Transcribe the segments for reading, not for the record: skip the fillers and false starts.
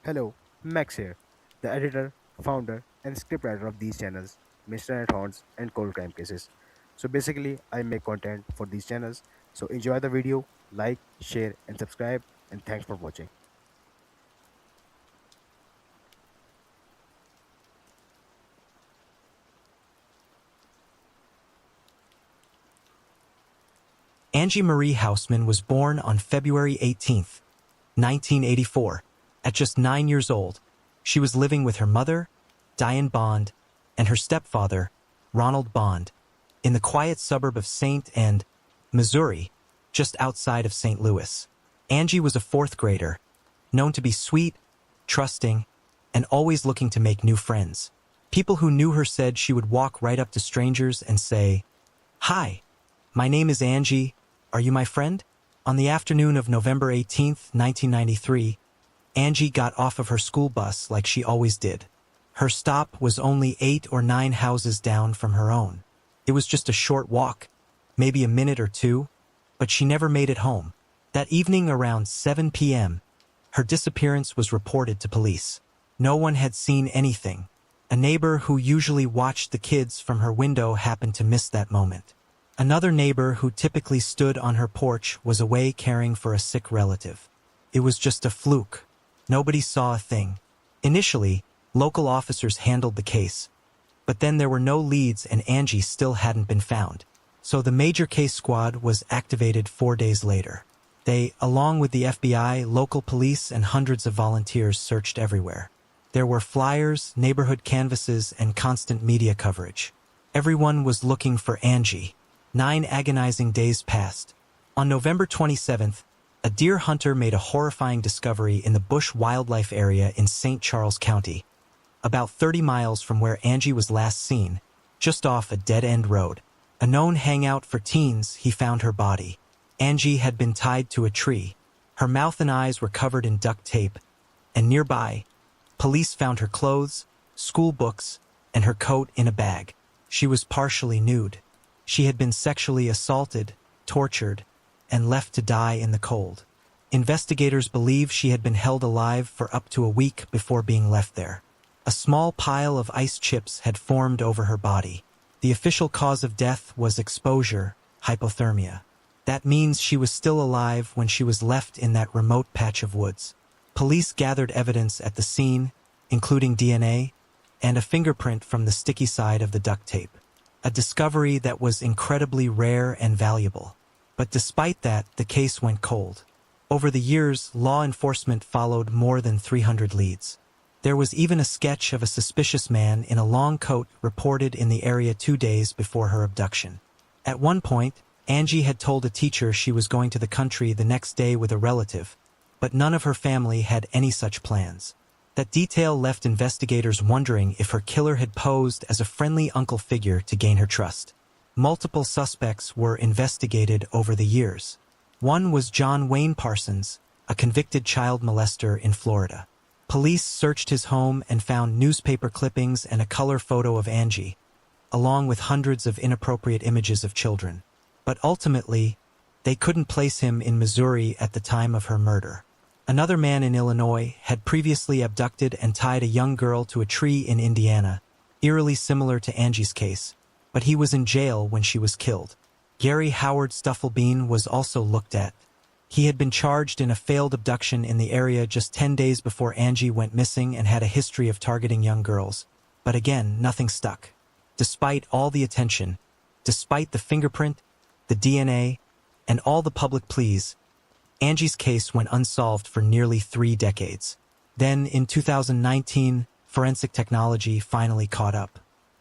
Hello, Max here, the editor, founder, and scriptwriter of these channels, Mr. at Horns and Cold Crime Cases. So basically, I make content for these channels. So enjoy the video, like, share, and subscribe. And thanks for watching. Angie Marie Houseman was born on February 18, 1984. At just 9 years old, she was living with her mother, Diane Bond, and her stepfather, Ronald Bond, in the quiet suburb of St. and Missouri, just outside of St. Louis. Angie was a fourth grader, known to be sweet, trusting, and always looking to make new friends. People who knew her said she would walk right up to strangers and say, "Hi, my name is Angie. Are you my friend?" On the afternoon of November 18, 1993, Angie got off of her school bus like she always did. Her stop was only 8 or 9 houses down from her own. It was just a short walk, maybe a minute or two, but she never made it home. That evening around 7 p.m., her disappearance was reported to police. No one had seen anything. A neighbor who usually watched the kids from her window happened to miss that moment. Another neighbor who typically stood on her porch was away caring for a sick relative. It was just a fluke. Nobody saw a thing. Initially, local officers handled the case, but then there were no leads and Angie still hadn't been found. So the major case squad was activated 4 days later. They, along with the FBI, local police, and hundreds of volunteers, searched everywhere. There were flyers, neighborhood canvases, and constant media coverage. Everyone was looking for Angie. 9 agonizing days passed. On November 27th, a deer hunter made a horrifying discovery in the Bush Wildlife Area in St. Charles County, about 30 miles from where Angie was last seen, just off a dead-end road. A known hangout for teens, he found her body. Angie had been tied to a tree. Her mouth and eyes were covered in duct tape, and nearby, police found her clothes, school books, and her coat in a bag. She was partially nude. She had been sexually assaulted, tortured, and left to die in the cold. Investigators believe she had been held alive for up to a week before being left there. A small pile of ice chips had formed over her body. The official cause of death was exposure, hypothermia. That means she was still alive when she was left in that remote patch of woods. Police gathered evidence at the scene, including DNA, and a fingerprint from the sticky side of the duct tape. A discovery that was incredibly rare and valuable. But despite that, the case went cold. Over the years, law enforcement followed more than 300 leads. There was even a sketch of a suspicious man in a long coat reported in the area 2 days before her abduction. At one point, Angie had told a teacher she was going to the country the next day with a relative, but none of her family had any such plans. That detail left investigators wondering if her killer had posed as a friendly uncle figure to gain her trust. Multiple suspects were investigated over the years. One was John Wayne Parsons, a convicted child molester in Florida. Police searched his home and found newspaper clippings and a color photo of Angie, along with hundreds of inappropriate images of children. But ultimately, they couldn't place him in Missouri at the time of her murder. Another man in Illinois had previously abducted and tied a young girl to a tree in Indiana, eerily similar to Angie's case, but he was in jail when she was killed. Gary Howard Stufflebean was also looked at. He had been charged in a failed abduction in the area just 10 days before Angie went missing and had a history of targeting young girls. But again, nothing stuck. Despite all the attention, despite the fingerprint, the DNA, and all the public pleas, Angie's case went unsolved for nearly 3 decades. Then, in 2019, forensic technology finally caught up.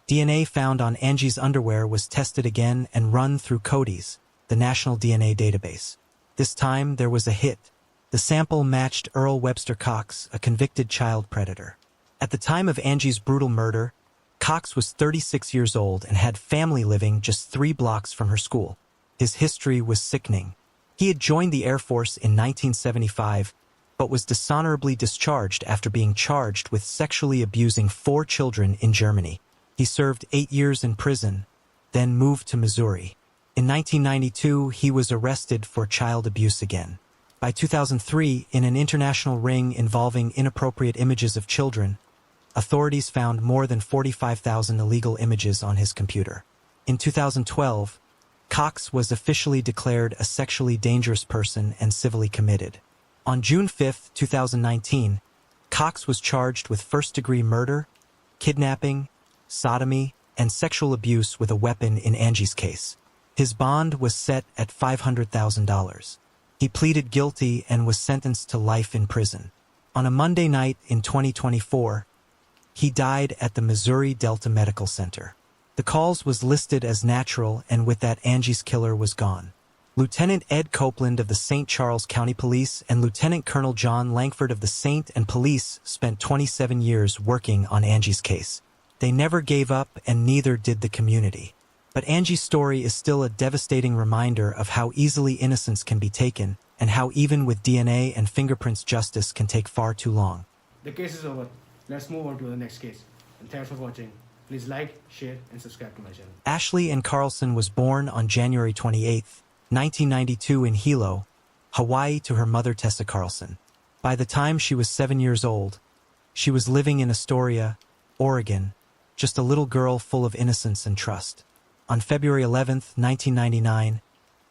DNA found on Angie's underwear was tested again and run through CODIS, the National DNA Database. This time, there was a hit. The sample matched Earl Webster Cox, a convicted child predator. At the time of Angie's brutal murder, Cox was 36 years old and had family living just 3 blocks from her school. His history was sickening. He had joined the Air Force in 1975, but was dishonorably discharged after being charged with sexually abusing 4 children in Germany. He served 8 years in prison, then moved to Missouri. In 1992, he was arrested for child abuse again. By 2003, in an international ring involving inappropriate images of children, authorities found more than 45,000 illegal images on his computer. In 2012, Cox was officially declared a sexually dangerous person and civilly committed. On June 5, 2019, Cox was charged with first-degree murder, kidnapping, sodomy, and sexual abuse with a weapon in Angie's case. His bond was set at $500,000. He pleaded guilty and was sentenced to life in prison. On a Monday night in 2024, he died at the Missouri Delta Medical Center. The cause was listed as natural, and with that, Angie's killer was gone. Lieutenant Ed Copeland of the St. Charles County Police and Lieutenant Colonel John Langford of the St. and Police spent 27 years working on Angie's case. They never gave up, and neither did the community. But Angie's story is still a devastating reminder of how easily innocence can be taken, and how even with DNA and fingerprints, justice can take far too long. The case is over. Let's move on to the next case. And thanks for watching. Please like, share, and subscribe to my channel. Ashley Ann Carlson was born on January 28, 1992 in Hilo, Hawaii, to her mother Tessa Carlson. By the time she was 7 years old, she was living in Astoria, Oregon, just a little girl full of innocence and trust. On February 11, 1999,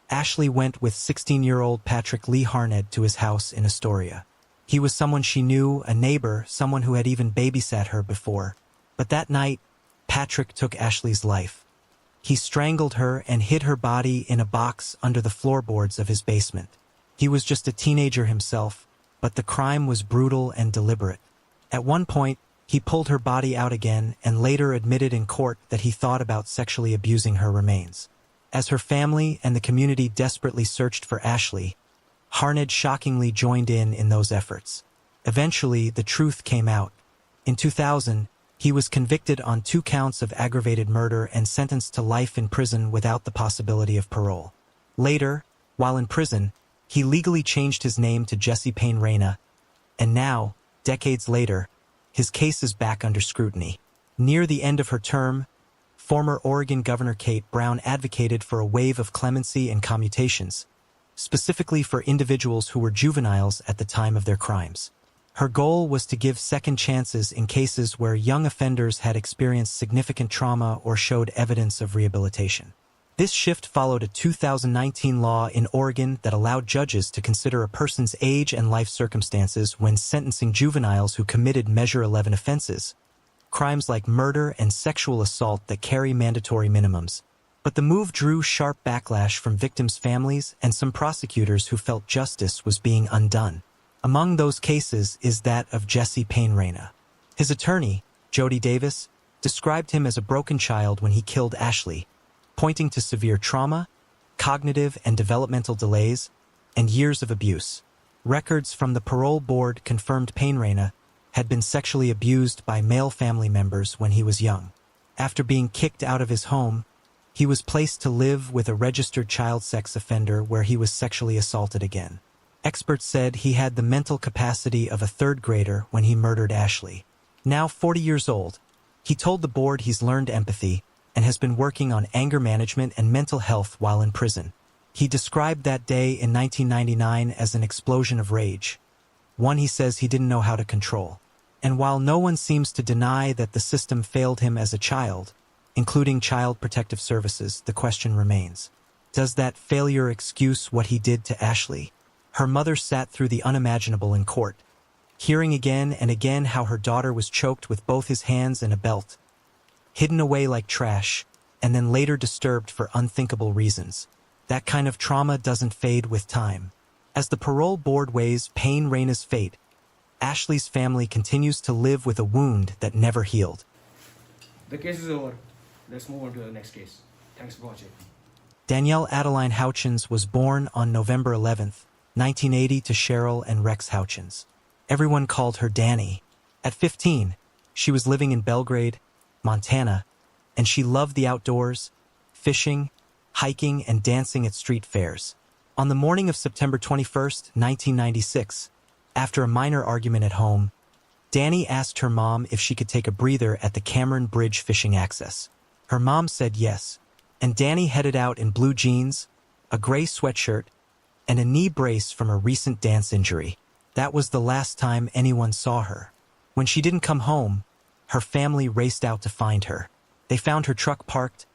Ashley went with 16-year-old Patrick Lee Harned to his house in Astoria. He was someone she knew, a neighbor, someone who had even babysat her before. But that night, Patrick took Ashley's life. He strangled her and hid her body in a box under the floorboards of his basement. He was just a teenager himself, but the crime was brutal and deliberate. At one point, he pulled her body out again and later admitted in court that he thought about sexually abusing her remains. As her family and the community desperately searched for Ashley, Harned shockingly joined in those efforts. Eventually, the truth came out. In 2000, he was convicted on 2 counts of aggravated murder and sentenced to life in prison without the possibility of parole. Later, while in prison, he legally changed his name to Jesse Payne Reyna, and now, decades later, his case is back under scrutiny. Near the end of her term, former Oregon Governor Kate Brown advocated for a wave of clemency and commutations, specifically for individuals who were juveniles at the time of their crimes. Her goal was to give second chances in cases where young offenders had experienced significant trauma or showed evidence of rehabilitation. This shift followed a 2019 law in Oregon that allowed judges to consider a person's age and life circumstances when sentencing juveniles who committed Measure 11 offenses, crimes like murder and sexual assault that carry mandatory minimums. But the move drew sharp backlash from victims' families and some prosecutors who felt justice was being undone. Among those cases is that of Jesse Payne Reyna. His attorney, Jody Davis, described him as a broken child when he killed Ashley, pointing to severe trauma, cognitive and developmental delays, and years of abuse. Records from the parole board confirmed Payne Reyna had been sexually abused by male family members when he was young. After being kicked out of his home, he was placed to live with a registered child sex offender where he was sexually assaulted again. Experts said he had the mental capacity of a third grader when he murdered Ashley. Now 40 years old, he told the board he's learned empathy and has been working on anger management and mental health while in prison. He described that day in 1999 as an explosion of rage, one he says he didn't know how to control. And while no one seems to deny that the system failed him as a child, including Child Protective Services, the question remains. Does that failure excuse what he did to Ashley? Her mother sat through the unimaginable in court, hearing again and again how her daughter was choked with both his hands and a belt, hidden away like trash, and then later disturbed for unthinkable reasons. That kind of trauma doesn't fade with time. As the parole board weighs Payne Reyna's fate, Ashley's family continues to live with a wound that never healed. The case is over. Let's move on to the next case. Thanks for watching. Danielle Adeline Houchins was born on November 11th, 1980 to Cheryl and Rex Houchins. Everyone called her Danny. At 15, she was living in Belgrade, Montana, and she loved the outdoors, fishing, hiking, and dancing at street fairs. On the morning of September 21st, 1996, after a minor argument at home, Danny asked her mom if she could take a breather at the Cameron Bridge fishing access. Her mom said yes, and Danny headed out in blue jeans, a gray sweatshirt, and a knee brace from a recent dance injury. That was the last time anyone saw her. When she didn't come home, her family raced out to find her. They found her truck parked,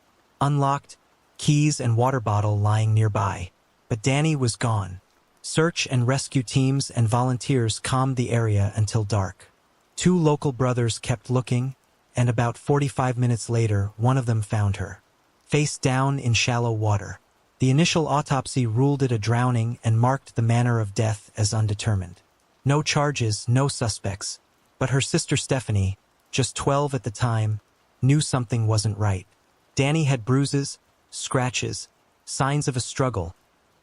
unlocked, keys and water bottle lying nearby. But Danny was gone. Search and rescue teams and volunteers combed the area until dark. Two local brothers kept looking, and about 45 minutes later, one of them found her, face down in shallow water. The initial autopsy ruled it a drowning and marked the manner of death as undetermined. No charges, no suspects. But her sister Stephanie, just 12 at the time, knew something wasn't right. Danny had bruises, scratches, signs of a struggle,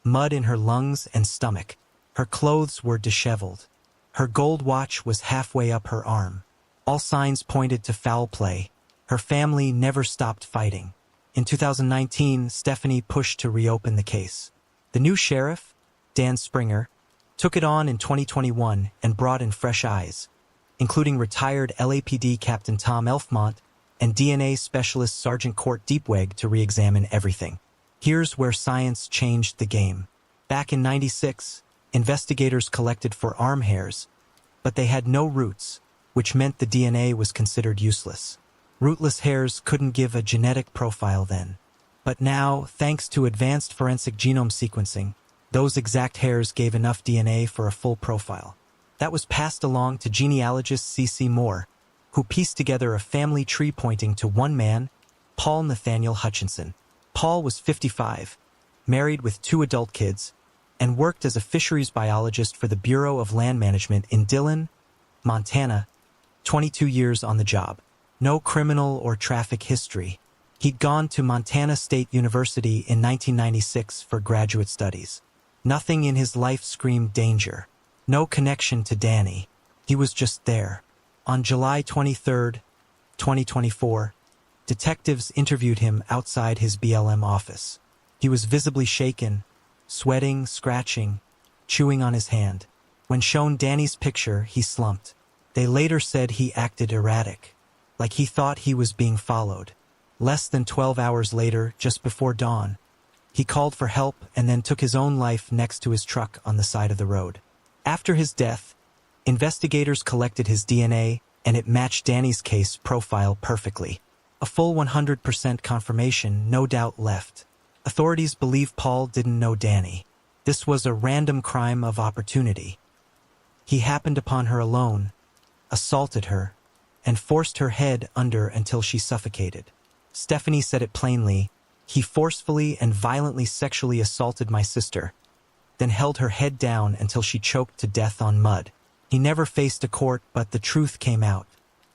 mud in her lungs and stomach. Her clothes were disheveled. Her gold watch was halfway up her arm. All signs pointed to foul play. Her family never stopped fighting. In 2019, Stephanie pushed to reopen the case. The new sheriff, Dan Springer, took it on in 2021 and brought in fresh eyes, including retired LAPD Captain Tom Elfmont and DNA specialist Sergeant Court Deepweg to re-examine everything. Here's where science changed the game. Back in '96, investigators collected for arm hairs, but they had no roots, which meant the DNA was considered useless. Rootless hairs couldn't give a genetic profile then. But now, thanks to advanced forensic genome sequencing, those exact hairs gave enough DNA for a full profile. That was passed along to genealogist C.C. Moore, who pieced together a family tree pointing to one man, Paul Nathaniel Hutchinson. Paul was 55, married with 2 adult kids, and worked as a fisheries biologist for the Bureau of Land Management in Dillon, Montana, 22 years on the job. No criminal or traffic history. He'd gone to Montana State University in 1996 for graduate studies. Nothing in his life screamed danger. No connection to Danny. He was just there. On July 23, 2024, detectives interviewed him outside his BLM office. He was visibly shaken, sweating, scratching, chewing on his hand. When shown Danny's picture, he slumped. They later said he acted erratic, like he thought he was being followed. Less than 12 hours later, just before dawn, he called for help and then took his own life next to his truck on the side of the road. After his death, investigators collected his DNA and it matched Danny's case profile perfectly. A full 100% confirmation, no doubt left. Authorities believe Paul didn't know Danny. This was a random crime of opportunity. He happened upon her alone, assaulted her, and forced her head under until she suffocated. Stephanie said it plainly, "He forcefully and violently sexually assaulted my sister, then held her head down until she choked to death on mud." He never faced a court, but the truth came out.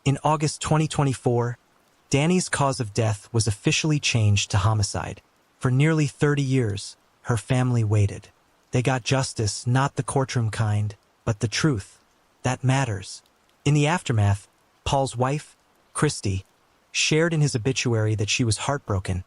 In August 2024, Danny's cause of death was officially changed to homicide. For nearly 30 years, her family waited. They got justice, not the courtroom kind, but the truth. That matters. In the aftermath, Paul's wife, Christy, shared in his obituary that she was heartbroken,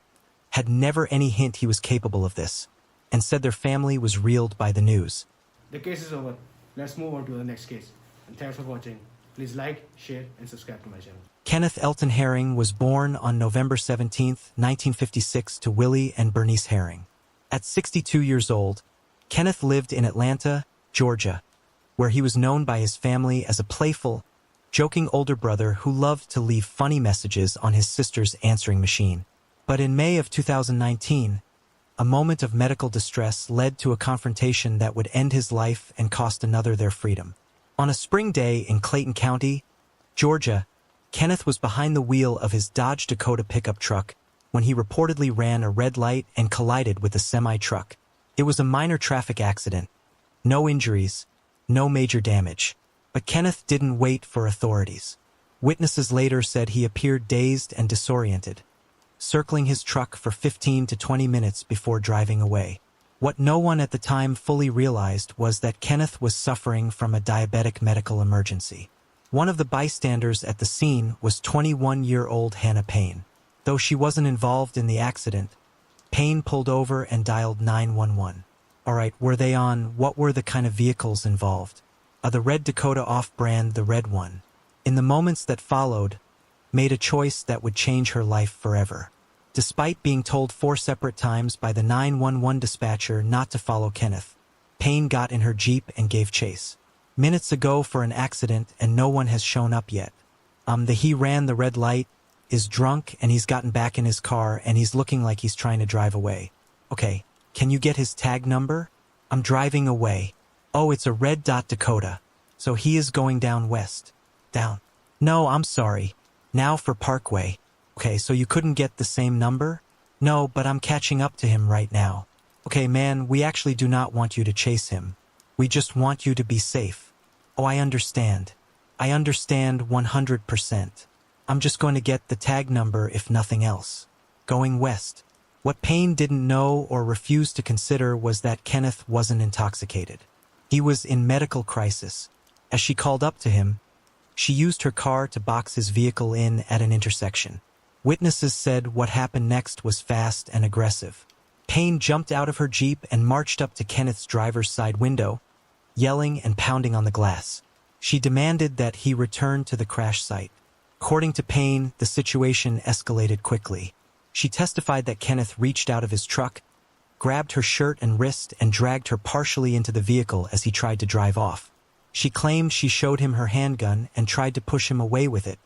had never any hint he was capable of this, and said their family was reeled by the news. The case is over. Let's move on to the next case. And thanks for watching. Please like, share, and subscribe to my channel. Kenneth Elton Herring was born on November 17, 1956 to Willie and Bernice Herring. At 62 years old, Kenneth lived in Atlanta, Georgia, where he was known by his family as a playful, joking older brother who loved to leave funny messages on his sister's answering machine. But in May of 2019, a moment of medical distress led to a confrontation that would end his life and cost another their freedom. On a spring day in Clayton County, Georgia, Kenneth was behind the wheel of his Dodge Dakota pickup truck when he reportedly ran a red light and collided with a semi-truck. It was a minor traffic accident. No injuries, no major damage. But Kenneth didn't wait for authorities. Witnesses later said he appeared dazed and disoriented, circling his truck for 15 to 20 minutes before driving away. What no one at the time fully realized was that Kenneth was suffering from a diabetic medical emergency. One of the bystanders at the scene was 21-year-old Hannah Payne. Though she wasn't involved in the accident, Payne pulled over and dialed 911. Alright, what were the kind of vehicles involved? The red Dakota off-brand, the red one. In the moments that followed, made a choice that would change her life forever. Despite being told 4 separate times by the 911 dispatcher not to follow Kenneth, Payne got in her Jeep and gave chase. Minutes ago for an accident and no one has shown up yet. He ran the red light, is drunk and he's gotten back in his car and he's looking like he's trying to drive away. Okay, can you get his tag number? I'm driving away. Oh, it's a red dot Dakota. So he is going down west. Down. No, I'm sorry. Now for Parkway. Okay, so you couldn't get the same number? No, but I'm catching up to him right now. Okay, man, we actually do not want you to chase him. We just want you to be safe. Oh, I understand. I understand 100%. I'm just going to get the tag number if nothing else. Going west. What Payne didn't know or refused to consider was that Kenneth wasn't intoxicated. He was in medical crisis. As she called up to him, she used her car to box his vehicle in at an intersection. Witnesses said what happened next was fast and aggressive. Payne jumped out of her Jeep and marched up to Kenneth's driver's side window, yelling and pounding on the glass. She demanded that he return to the crash site. According to Payne, the situation escalated quickly. She testified that Kenneth reached out of his truck, grabbed her shirt and wrist, and dragged her partially into the vehicle as he tried to drive off. She claimed she showed him her handgun and tried to push him away with it,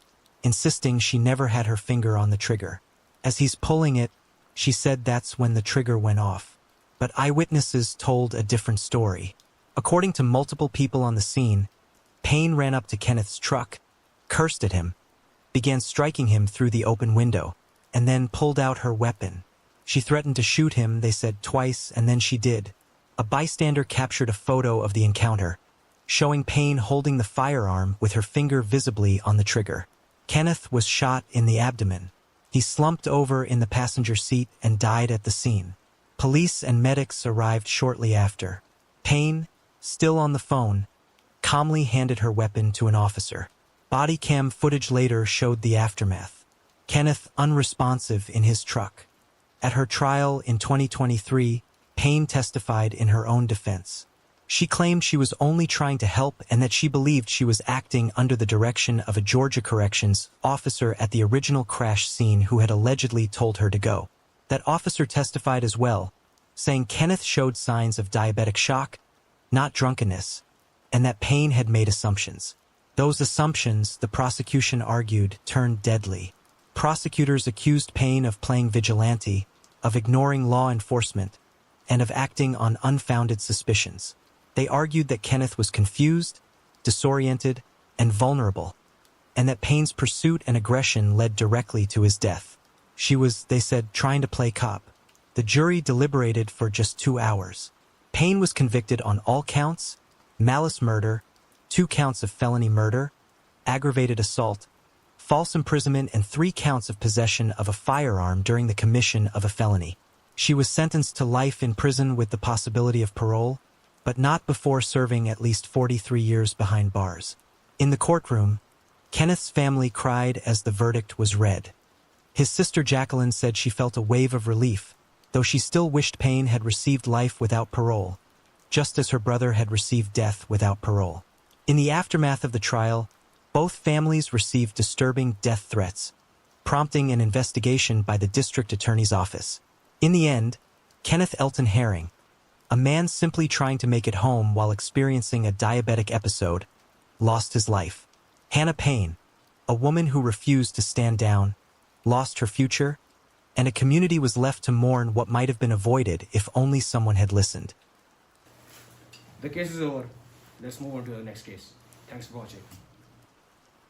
insisting she never had her finger on the trigger. As he's pulling it, she said that's when the trigger went off. But eyewitnesses told a different story. According to multiple people on the scene, Payne ran up to Kenneth's truck, cursed at him, began striking him through the open window, and then pulled out her weapon. She threatened to shoot him, they said twice, and then she did. A bystander captured a photo of the encounter, showing Payne holding the firearm with her finger visibly on the trigger. Kenneth was shot in the abdomen. He slumped over in the passenger seat and died at the scene. Police and medics arrived shortly after. Payne, still on the phone, calmly handed her weapon to an officer. Body cam footage later showed the aftermath. Kenneth unresponsive in his truck. At her trial in 2023, Payne testified in her own defense. She claimed she was only trying to help and that she believed she was acting under the direction of a Georgia Corrections officer at the original crash scene who had allegedly told her to go. That officer testified as well, saying Kenneth showed signs of diabetic shock, not drunkenness, and that Payne had made assumptions. Those assumptions, the prosecution argued, turned deadly. Prosecutors accused Payne of playing vigilante, of ignoring law enforcement, and of acting on unfounded suspicions. They argued that Kenneth was confused, disoriented, and vulnerable, and that Payne's pursuit and aggression led directly to his death. She was, they said, trying to play cop. The jury deliberated for just 2 hours. Payne was convicted on all counts: malice murder, 2 counts of felony murder, aggravated assault, false imprisonment, and 3 counts of possession of a firearm during the commission of a felony. She was sentenced to life in prison with the possibility of parole, but not before serving at least 43 years behind bars. In the courtroom, Kenneth's family cried as the verdict was read. His sister Jacqueline said she felt a wave of relief, though she still wished Payne had received life without parole, just as her brother had received death without parole. In the aftermath of the trial, both families received disturbing death threats, prompting an investigation by the district attorney's office. In the end, Kenneth Elton Herring, a man simply trying to make it home while experiencing a diabetic episode, lost his life. Hannah Payne, a woman who refused to stand down, lost her future, and a community was left to mourn what might have been avoided if only someone had listened. The case is over. Let's move on to the next case. Thanks for watching.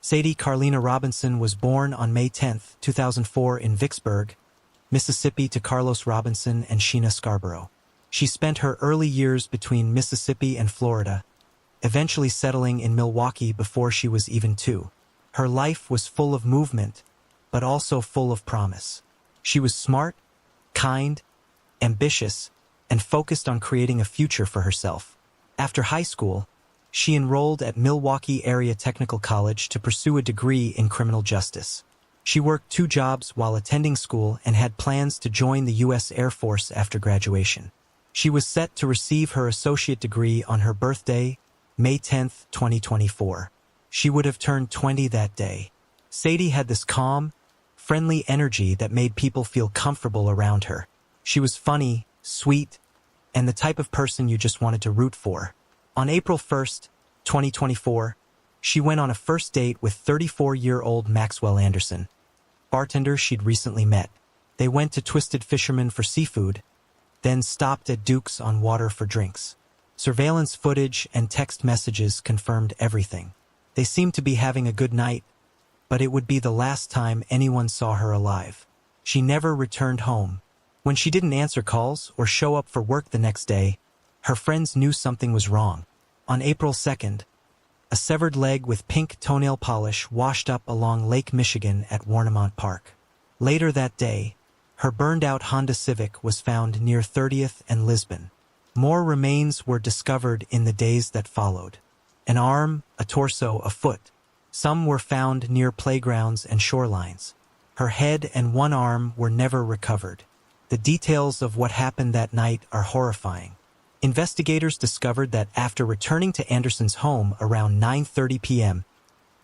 Sadie Carlina Robinson was born on May 10, 2004 in Vicksburg, Mississippi to Carlos Robinson and Sheena Scarborough. She spent her early years between Mississippi and Florida, eventually settling in Milwaukee before she was even 2. Her life was full of movement, but also full of promise. She was smart, kind, ambitious, and focused on creating a future for herself. After high school, she enrolled at Milwaukee Area Technical College to pursue a degree in criminal justice. She worked 2 jobs while attending school and had plans to join the U.S. Air Force after graduation. She was set to receive her associate degree on her birthday, May 10, 2024. She would have turned 20 that day. Sadie had this calm, friendly energy that made people feel comfortable around her. She was funny, sweet, and the type of person you just wanted to root for. On April 1st, 2024, she went on a first date with 34-year-old Maxwell Anderson, bartender she'd recently met. They went to Twisted Fisherman for seafood, then stopped at Duke's on Water for drinks. Surveillance footage and text messages confirmed everything. They seemed to be having a good night, but it would be the last time anyone saw her alive. She never returned home. When she didn't answer calls or show up for work the next day, her friends knew something was wrong. On April 2nd, a severed leg with pink toenail polish washed up along Lake Michigan at Warnemont Park. Later that day, her burned-out Honda Civic was found near 30th and Lisbon. More remains were discovered in the days that followed. An arm, a torso, a foot. Some were found near playgrounds and shorelines. Her head and one arm were never recovered. The details of what happened that night are horrifying. Investigators discovered that after returning to Anderson's home around 9:30 p.m.,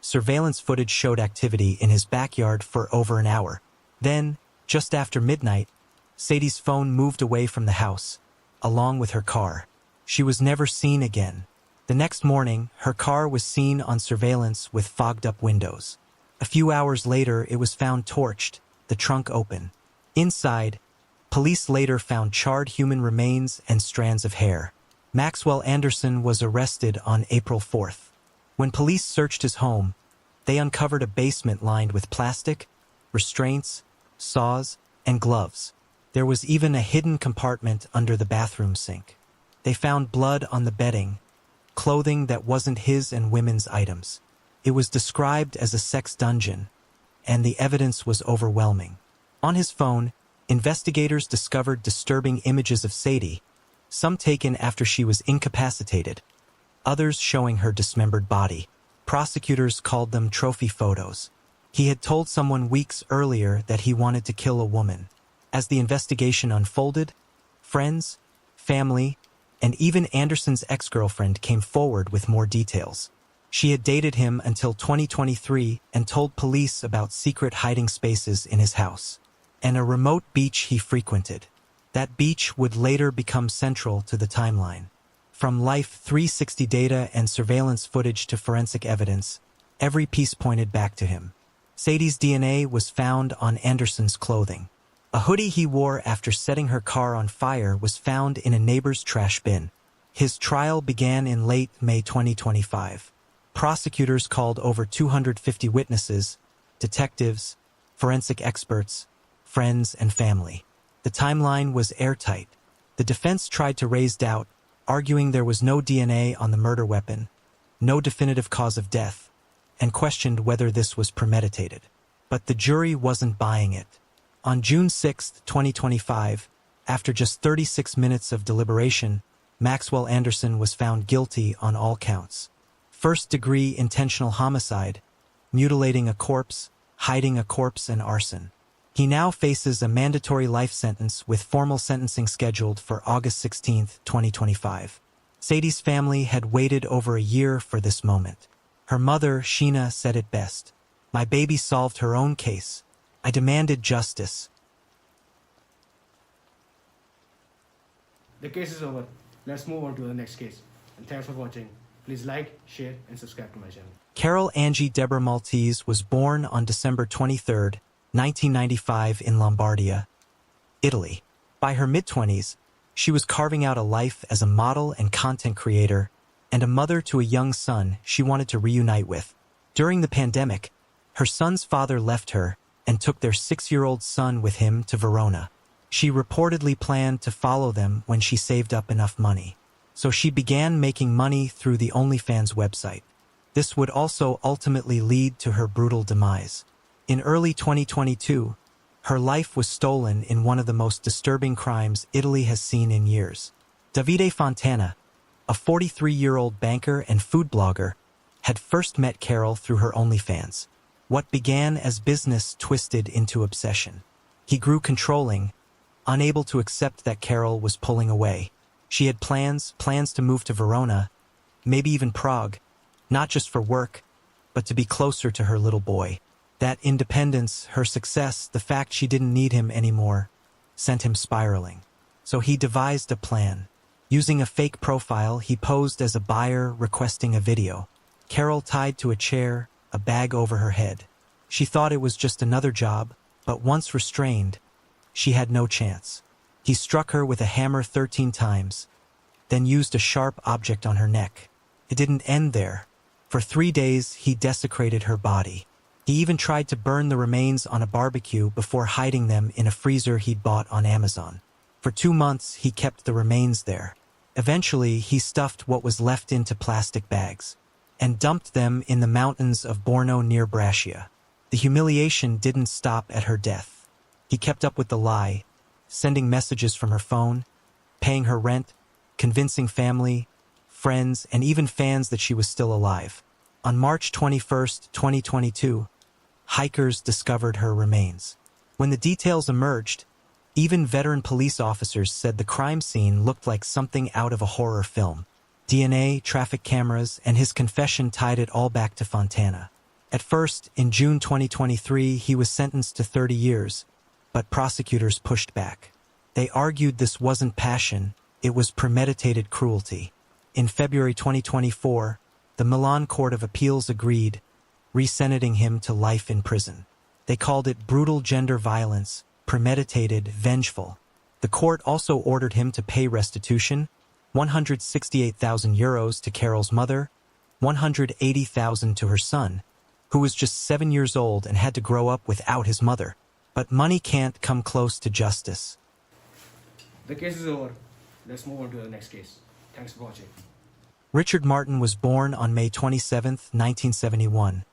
surveillance footage showed activity in his backyard for over an hour. Then, just after midnight, Sadie's phone moved away from the house, along with her car. She was never seen again. The next morning, her car was seen on surveillance with fogged-up windows. A few hours later, it was found torched, the trunk open. Inside, police later found charred human remains and strands of hair. Maxwell Anderson was arrested on April 4th. When police searched his home, they uncovered a basement lined with plastic, restraints, saws, and gloves. There was even a hidden compartment under the bathroom sink. They found blood on the bedding, clothing that wasn't his and women's items. It was described as a sex dungeon, and the evidence was overwhelming. On his phone, investigators discovered disturbing images of Sadie, some taken after she was incapacitated, others showing her dismembered body. Prosecutors called them trophy photos. He had told someone weeks earlier that he wanted to kill a woman. As the investigation unfolded, friends, family, and even Anderson's ex-girlfriend came forward with more details. She had dated him until 2023 and told police about secret hiding spaces in his house and a remote beach he frequented. That beach would later become central to the timeline. From Life 360 data and surveillance footage to forensic evidence, every piece pointed back to him. Sadie's DNA was found on Anderson's clothing. A hoodie he wore after setting her car on fire was found in a neighbor's trash bin. His trial began in late May 2025. Prosecutors called over 250 witnesses, detectives, forensic experts, friends, and family. The timeline was airtight. The defense tried to raise doubt, arguing there was no DNA on the murder weapon, no definitive cause of death, and questioned whether this was premeditated. But the jury wasn't buying it. On June 6, 2025, after just 36 minutes of deliberation, Maxwell Anderson was found guilty on all counts. First-degree intentional homicide, mutilating a corpse, hiding a corpse, and arson. He now faces a mandatory life sentence with formal sentencing scheduled for August 16, 2025. Sadie's family had waited over a year for this moment. Her mother, Sheena, said it best. "My baby solved her own case. I demanded justice." The case is over. Let's move on to the next case. And thanks for watching. Please like, share, and subscribe to my channel. Carol Angie Deborah Maltese was born on December 23, 1995 in Lombardia, Italy. By her mid-20s, she was carving out a life as a model and content creator and a mother to a young son she wanted to reunite with. During the pandemic, her son's father left her and took their 6-year-old son with him to Verona. She reportedly planned to follow them when she saved up enough money. So she began making money through the OnlyFans website. This would also ultimately lead to her brutal demise. In early 2022, her life was stolen in one of the most disturbing crimes Italy has seen in years. Davide Fontana, a 43-year-old banker and food blogger, had first met Carol through her OnlyFans. What began as business twisted into obsession. He grew controlling, unable to accept that Carol was pulling away. She had plans to move to Verona, maybe even Prague, not just for work, but to be closer to her little boy. That independence, her success, the fact she didn't need him anymore, sent him spiraling. So he devised a plan. Using a fake profile, he posed as a buyer requesting a video. Carol tied to a chair, a bag over her head. She thought it was just another job, but once restrained, she had no chance. He struck her with a hammer 13 times, then used a sharp object on her neck. It didn't end there. For 3 days, he desecrated her body. He even tried to burn the remains on a barbecue before hiding them in a freezer he'd bought on Amazon. For 2 months, he kept the remains there. Eventually, he stuffed what was left into plastic bags and dumped them in the mountains of Borno near Brescia. The humiliation didn't stop at her death. He kept up with the lie, sending messages from her phone, paying her rent, convincing family, friends, and even fans that she was still alive. On March 21, 2022, hikers discovered her remains. When the details emerged, even veteran police officers said the crime scene looked like something out of a horror film. DNA, traffic cameras, and his confession tied it all back to Fontana. At first, in June 2023, he was sentenced to 30 years, but prosecutors pushed back. They argued this wasn't passion, it was premeditated cruelty. In February 2024, the Milan Court of Appeals agreed, resentencing him to life in prison. They called it brutal gender violence, premeditated, vengeful. The court also ordered him to pay restitution, 168,000 euros to Carol's mother, 180,000 to her son, who was just 7 years old and had to grow up without his mother. But money can't come close to justice. The case is over. Let's move on to the next case. Thanks for watching. Richard Martin was born on May 27, 1971,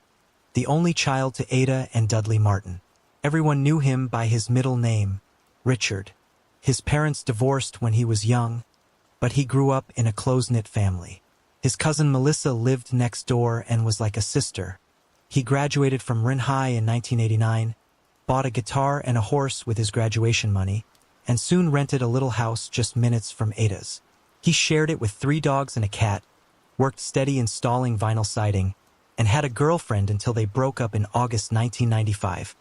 the only child to Ada and Dudley Martin. Everyone knew him by his middle name, Richard. His parents divorced when he was young, but he grew up in a close-knit family. His cousin Melissa lived next door and was like a sister. He graduated from Rin High in 1989, bought a guitar and a horse with his graduation money, and soon rented a little house just minutes from Ada's. He shared it with 3 dogs and a cat, worked steady installing vinyl siding, and had a girlfriend until they broke up in August 1995.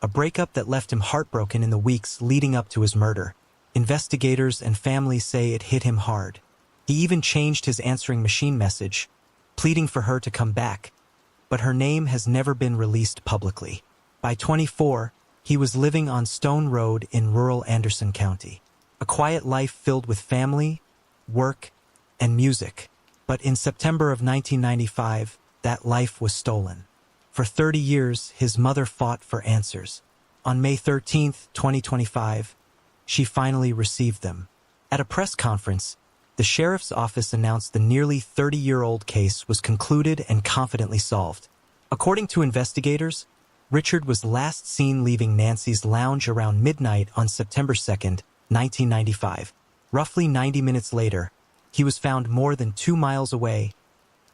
A breakup that left him heartbroken in the weeks leading up to his murder. Investigators and family say it hit him hard. He even changed his answering machine message, pleading for her to come back, but her name has never been released publicly. By 24, he was living on Stone Road in rural Anderson County. A quiet life filled with family, work, and music. But in September of 1995, that life was stolen. For 30 years, his mother fought for answers. On May 13, 2025, she finally received them. At a press conference, the sheriff's office announced the nearly 30-year-old case was concluded and confidently solved. According to investigators, Richard was last seen leaving Nancy's lounge around midnight on September 2, 1995. Roughly 90 minutes later, he was found more than 2 miles away,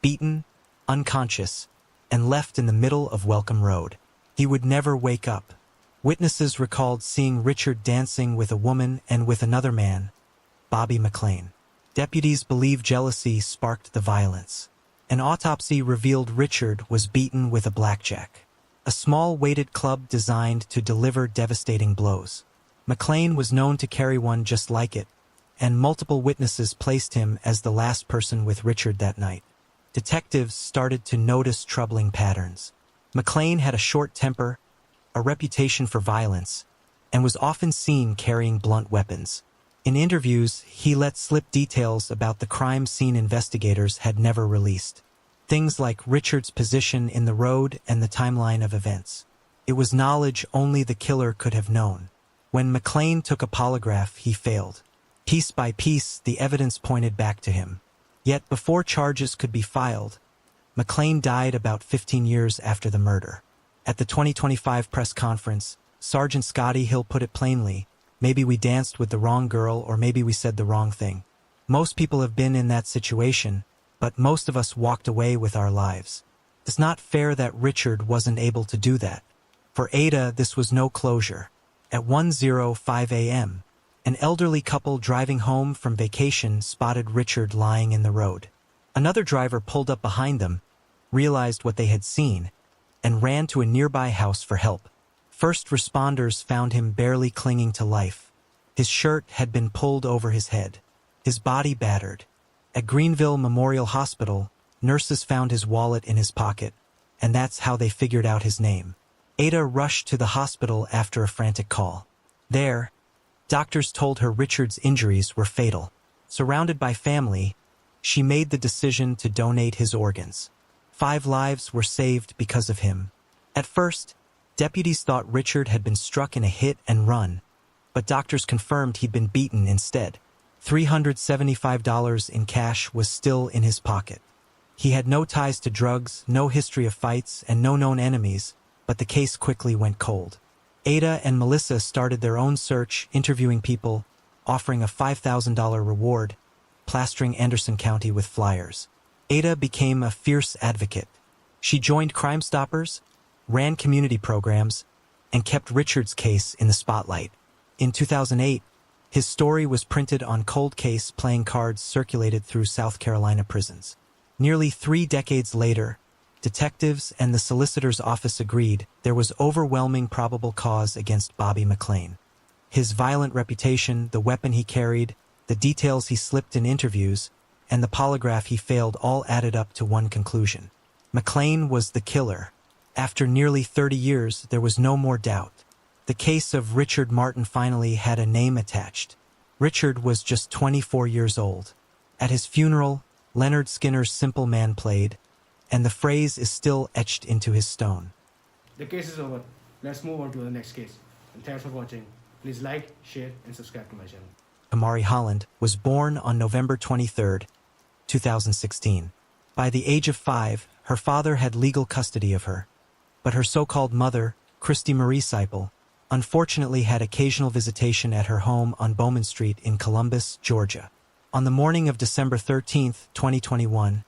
beaten, unconscious, and left in the middle of Welcome Road. He would never wake up. Witnesses recalled seeing Richard dancing with a woman and with another man, Bobby McLean. Deputies believe jealousy sparked the violence. An autopsy revealed Richard was beaten with a blackjack, a small weighted club designed to deliver devastating blows. McLean was known to carry one just like it, and multiple witnesses placed him as the last person with Richard that night. Detectives started to notice troubling patterns. McLean had a short temper, a reputation for violence, and was often seen carrying blunt weapons. In interviews, he let slip details about the crime scene investigators had never released. Things like Richard's position in the road and the timeline of events. It was knowledge only the killer could have known. When McLean took a polygraph, he failed. Piece by piece, the evidence pointed back to him. Yet before charges could be filed, McLean died about 15 years after the murder. At the 2025 press conference, Sergeant Scotty Hill put it plainly, maybe we danced with the wrong girl or maybe we said the wrong thing. Most people have been in that situation, but most of us walked away with our lives. It's not fair that Richard wasn't able to do that. For Ada, this was no closure. At 1:05 a.m., an elderly couple driving home from vacation spotted Richard lying in the road. Another driver pulled up behind them, realized what they had seen, and ran to a nearby house for help. First responders found him barely clinging to life. His shirt had been pulled over his head. his body battered. At Greenville Memorial Hospital, nurses found his wallet in his pocket, and that's how they figured out his name. Ada rushed to the hospital after a frantic call. There, doctors told her Richard's injuries were fatal. Surrounded by family, she made the decision to donate his organs. 5 lives were saved because of him. At first, deputies thought Richard had been struck in a hit and run, but doctors confirmed he'd been beaten instead. $375 in cash was still in his pocket. He had no ties to drugs, no history of fights, and no known enemies, but the case quickly went cold. Ada and Melissa started their own search, interviewing people, offering a $5,000 reward, plastering Anderson County with flyers. Ada became a fierce advocate. She joined Crime Stoppers, ran community programs, and kept Richard's case in the spotlight. In 2008, his story was printed on cold case playing cards circulated through South Carolina prisons. Nearly 3 decades later, detectives and the solicitor's office agreed there was overwhelming probable cause against Bobby McLean. His violent reputation, the weapon he carried, the details he slipped in interviews, and the polygraph he failed all added up to one conclusion. McLean was the killer. After nearly 30 years, there was no more doubt. The case of Richard Martin finally had a name attached. Richard was just 24 years old. At his funeral, Leonard Skinner's Simple Man played, and the phrase is still etched into his stone. The case is over. Let's move on to the next case. And thanks for watching. Please like, share, and subscribe to my channel. Kamari Holland was born on November 23, 2016. By the age of 5, her father had legal custody of her, but her so-called mother, Christy Marie Seipel, unfortunately had occasional visitation at her home on Bowman Street in Columbus, Georgia. On the morning of December 13, 2021,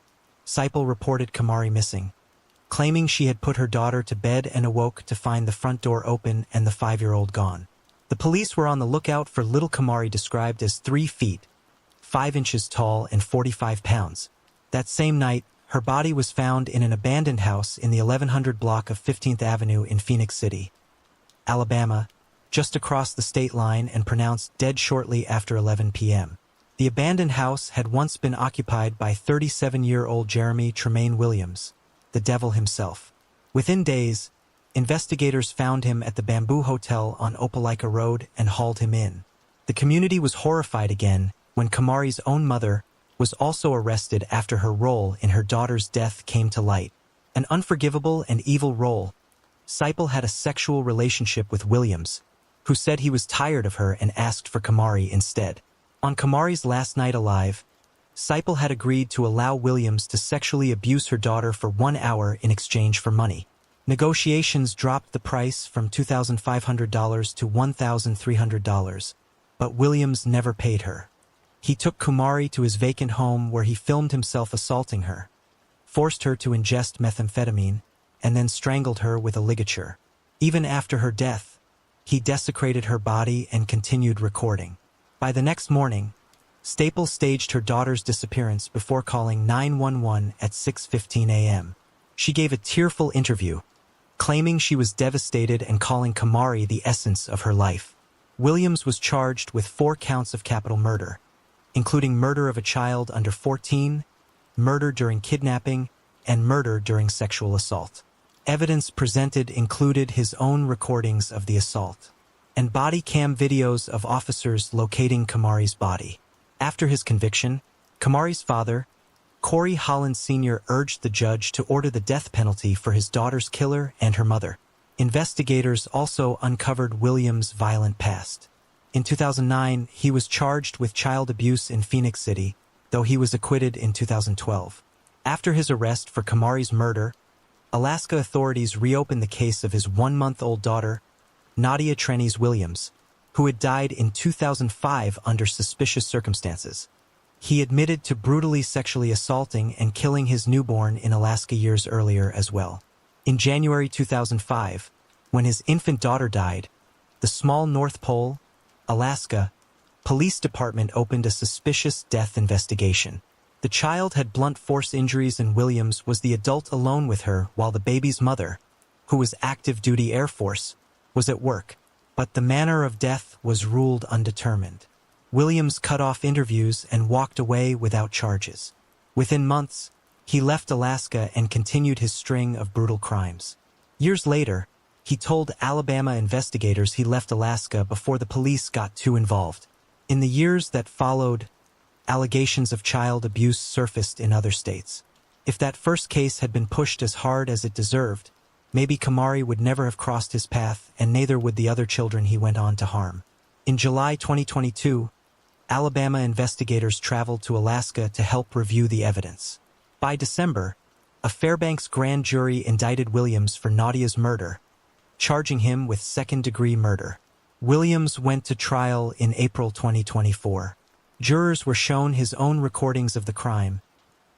Seipel reported Kamari missing, claiming she had put her daughter to bed and awoke to find the front door open and the 5-year-old gone. The police were on the lookout for little Kamari, described as 3 feet, 5 inches tall and 45 pounds. That same night, her body was found in an abandoned house in the 1100 block of 15th Avenue in Phoenix City, Alabama, just across the state line, and pronounced dead shortly after 11 p.m. The abandoned house had once been occupied by 37-year-old Jeremy Tremaine Williams, the devil himself. Within days, investigators found him at the Bamboo Hotel on Opelika Road and hauled him in. The community was horrified again when Kamari's own mother was also arrested after her role in her daughter's death came to light. An unforgivable and evil role. Seipel had a sexual relationship with Williams, who said he was tired of her and asked for Kamari instead. On Kamari's last night alive, Seipel had agreed to allow Williams to sexually abuse her daughter for 1 hour in exchange for money. Negotiations dropped the price from $2,500 to $1,300, but Williams never paid her. He took Kamari to his vacant home where he filmed himself assaulting her, forced her to ingest methamphetamine, and then strangled her with a ligature. Even after her death, he desecrated her body and continued recording. By the next morning, Staples staged her daughter's disappearance before calling 911 at 6:15 a.m. She gave a tearful interview, claiming she was devastated and calling Kamari the essence of her life. Williams was charged with 4 counts of capital murder, including murder of a child under 14, murder during kidnapping, and murder during sexual assault. Evidence presented included his own recordings of the assault and body cam videos of officers locating Kamari's body. After his conviction, Kamari's father, Corey Holland Sr., urged the judge to order the death penalty for his daughter's killer and her mother. Investigators also uncovered Williams' violent past. In 2009, he was charged with child abuse in Phoenix City, though he was acquitted in 2012. After his arrest for Kamari's murder, Alaska authorities reopened the case of his 1-month-old daughter, Nadia Trennies Williams, who had died in 2005 under suspicious circumstances. He admitted to brutally sexually assaulting and killing his newborn in Alaska years earlier as well. In January 2005, when his infant daughter died, the small North Pole, Alaska, police department opened a suspicious death investigation. The child had blunt force injuries and Williams was the adult alone with her while the baby's mother, who was active duty Air Force, was at work, but the manner of death was ruled undetermined. Williams cut off interviews and walked away without charges. Within months, he left Alaska and continued his string of brutal crimes. Years later, he told Alabama investigators he left Alaska before the police got too involved. In the years that followed, allegations of child abuse surfaced in other states. If that first case had been pushed as hard as it deserved, maybe Kamari would never have crossed his path, and neither would the other children he went on to harm. In July 2022, Alabama investigators traveled to Alaska to help review the evidence. By December, a Fairbanks grand jury indicted Williams for Nadia's murder, charging him with second-degree murder. Williams went to trial in April 2024. Jurors were shown his own recordings of the crime,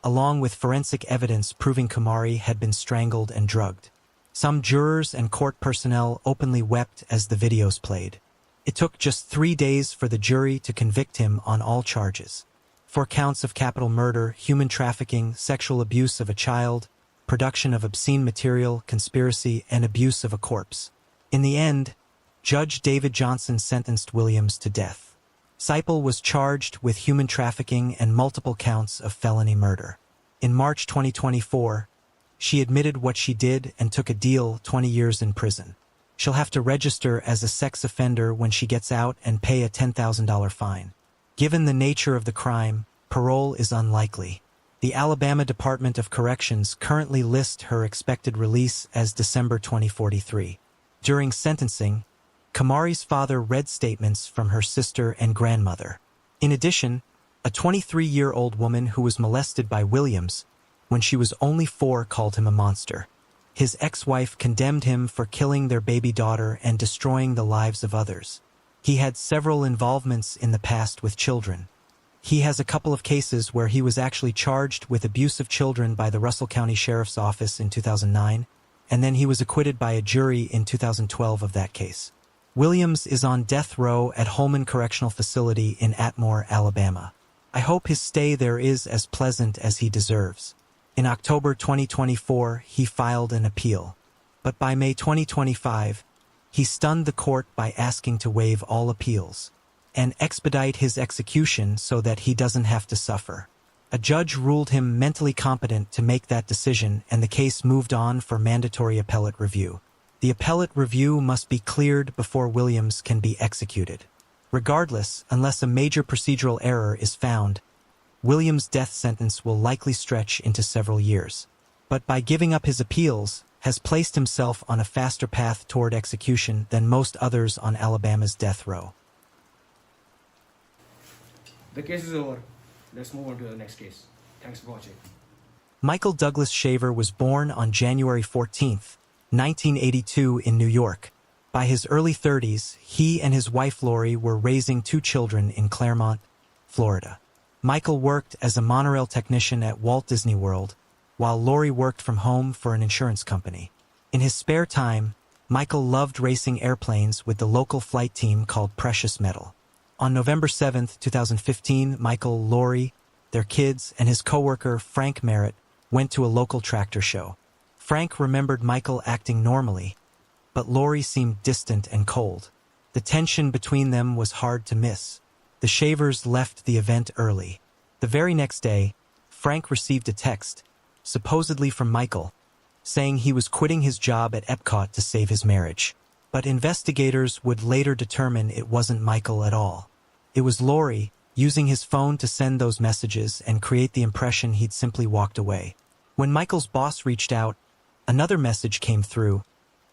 along with forensic evidence proving Kamari had been strangled and drugged. Some jurors and court personnel openly wept as the videos played. It took just 3 days for the jury to convict him on all charges. 4 counts of capital murder, human trafficking, sexual abuse of a child, production of obscene material, conspiracy, and abuse of a corpse. In the end, Judge David Johnson sentenced Williams to death. Seipel was charged with human trafficking and multiple counts of felony murder. In March 2024, she admitted what she did and took a deal: 20 years in prison. She'll have to register as a sex offender when she gets out and pay a $10,000 fine. Given the nature of the crime, parole is unlikely. The Alabama Department of Corrections currently lists her expected release as December 2043. During sentencing, Kamari's father read statements from her sister and grandmother. In addition, a 23-year-old woman who was molested by Williams when she was only 4 called him a monster. His ex-wife condemned him for killing their baby daughter and destroying the lives of others. He had several involvements in the past with children. He has a couple of cases where he was actually charged with abuse of children by the Russell County Sheriff's Office in 2009, and then he was acquitted by a jury in 2012 of that case. Williams is on death row at Holman Correctional Facility in Atmore, Alabama. I hope his stay there is as pleasant as he deserves. In October 2024, he filed an appeal. But by May 2025, he stunned the court by asking to waive all appeals and expedite his execution so that he doesn't have to suffer. A judge ruled him mentally competent to make that decision, and the case moved on for mandatory appellate review. The appellate review must be cleared before Williams can be executed. Regardless, unless a major procedural error is found, Williams' death sentence will likely stretch into several years. But by giving up his appeals, has placed himself on a faster path toward execution than most others on Alabama's death row. The case is over. Let's move on to the next case. Thanks for watching. Michael Douglas Shaver was born on January 14, 1982 in New York. By his early 30s, he and his wife Lori were raising 2 children in Claremont, Florida. Michael worked as a monorail technician at Walt Disney World, while Lori worked from home for an insurance company. In his spare time, Michael loved racing airplanes with the local flight team called Precious Metal. On November 7, 2015, Michael, Lori, their kids, and his coworker Frank Merritt went to a local tractor show. Frank remembered Michael acting normally, but Lori seemed distant and cold. The tension between them was hard to miss. The Shavers left the event early. The very next day, Frank received a text, supposedly from Michael, saying he was quitting his job at Epcot to save his marriage. But investigators would later determine it wasn't Michael at all. It was Lori, using his phone to send those messages and create the impression he'd simply walked away. When Michael's boss reached out, another message came through,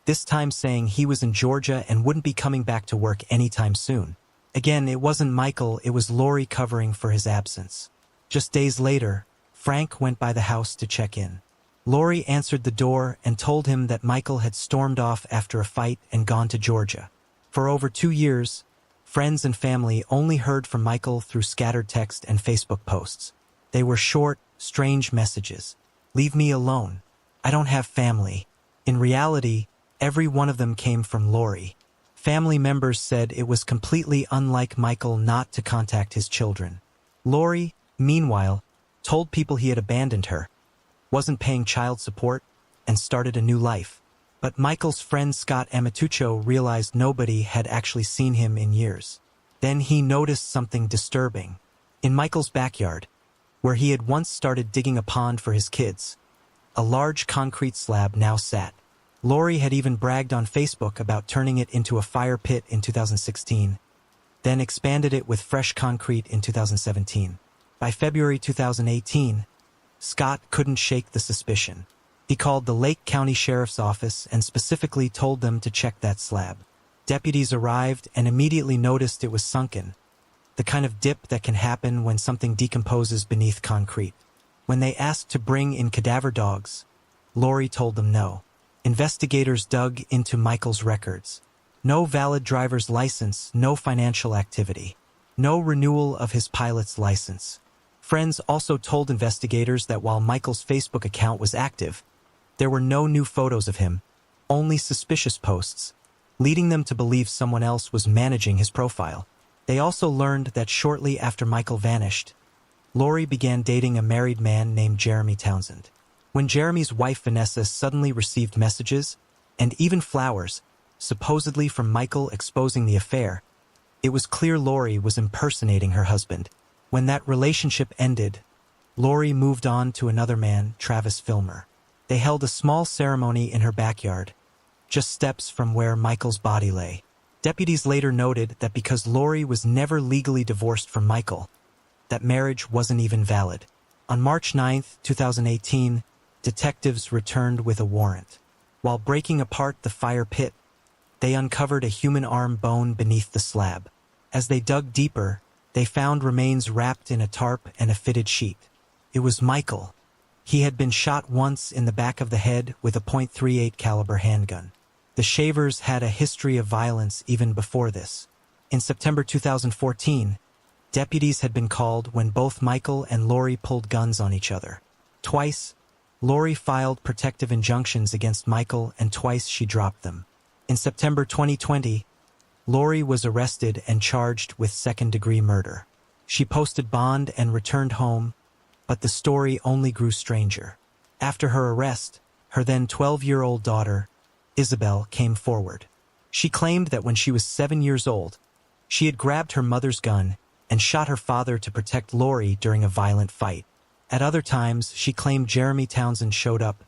this time saying he was in Georgia and wouldn't be coming back to work anytime soon. Again, it wasn't Michael, it was Lori covering for his absence. Just days later, Frank went by the house to check in. Lori answered the door and told him that Michael had stormed off after a fight and gone to Georgia. For over 2 years, friends and family only heard from Michael through scattered text and Facebook posts. They were short, strange messages. Leave me alone. I don't have family. In reality, every one of them came from Lori. Family members said it was completely unlike Michael not to contact his children. Lori, meanwhile, told people he had abandoned her, wasn't paying child support, and started a new life. But Michael's friend Scott Amatuccio realized nobody had actually seen him in years. Then he noticed something disturbing. In Michael's backyard, where he had once started digging a pond for his kids, a large concrete slab now sat. Lori had even bragged on Facebook about turning it into a fire pit in 2016, then expanded it with fresh concrete in 2017. By February 2018, Scott couldn't shake the suspicion. He called the Lake County Sheriff's Office and specifically told them to check that slab. Deputies arrived and immediately noticed it was sunken, the kind of dip that can happen when something decomposes beneath concrete. When they asked to bring in cadaver dogs, Lori told them no. Investigators dug into Michael's records. No valid driver's license, no financial activity, no renewal of his pilot's license. Friends also told investigators that while Michael's Facebook account was active, there were no new photos of him, only suspicious posts, leading them to believe someone else was managing his profile. They also learned that shortly after Michael vanished, Lori began dating a married man named Jeremy Townsend. When Jeremy's wife Vanessa suddenly received messages, and even flowers, supposedly from Michael exposing the affair, it was clear Lori was impersonating her husband. When that relationship ended, Lori moved on to another man, Travis Filmer. They held a small ceremony in her backyard, just steps from where Michael's body lay. Deputies later noted that because Lori was never legally divorced from Michael, that marriage wasn't even valid. On March 9, 2018, detectives returned with a warrant. While breaking apart the fire pit, they uncovered a human arm bone beneath the slab. As they dug deeper, they found remains wrapped in a tarp and a fitted sheet. It was Michael. He had been shot once in the back of the head with a .38 caliber handgun. The Shavers had a history of violence even before this. In September 2014, deputies had been called when both Michael and Lori pulled guns on each other. Twice, Lori filed protective injunctions against Michael, and twice she dropped them. In September 2020, Lori was arrested and charged with second-degree murder. She posted bond and returned home, but the story only grew stranger. After her arrest, her then 12-year-old daughter, Isabel, came forward. She claimed that when she was 7 years old, she had grabbed her mother's gun and shot her father to protect Lori during a violent fight. At other times, she claimed Jeremy Townsend showed up,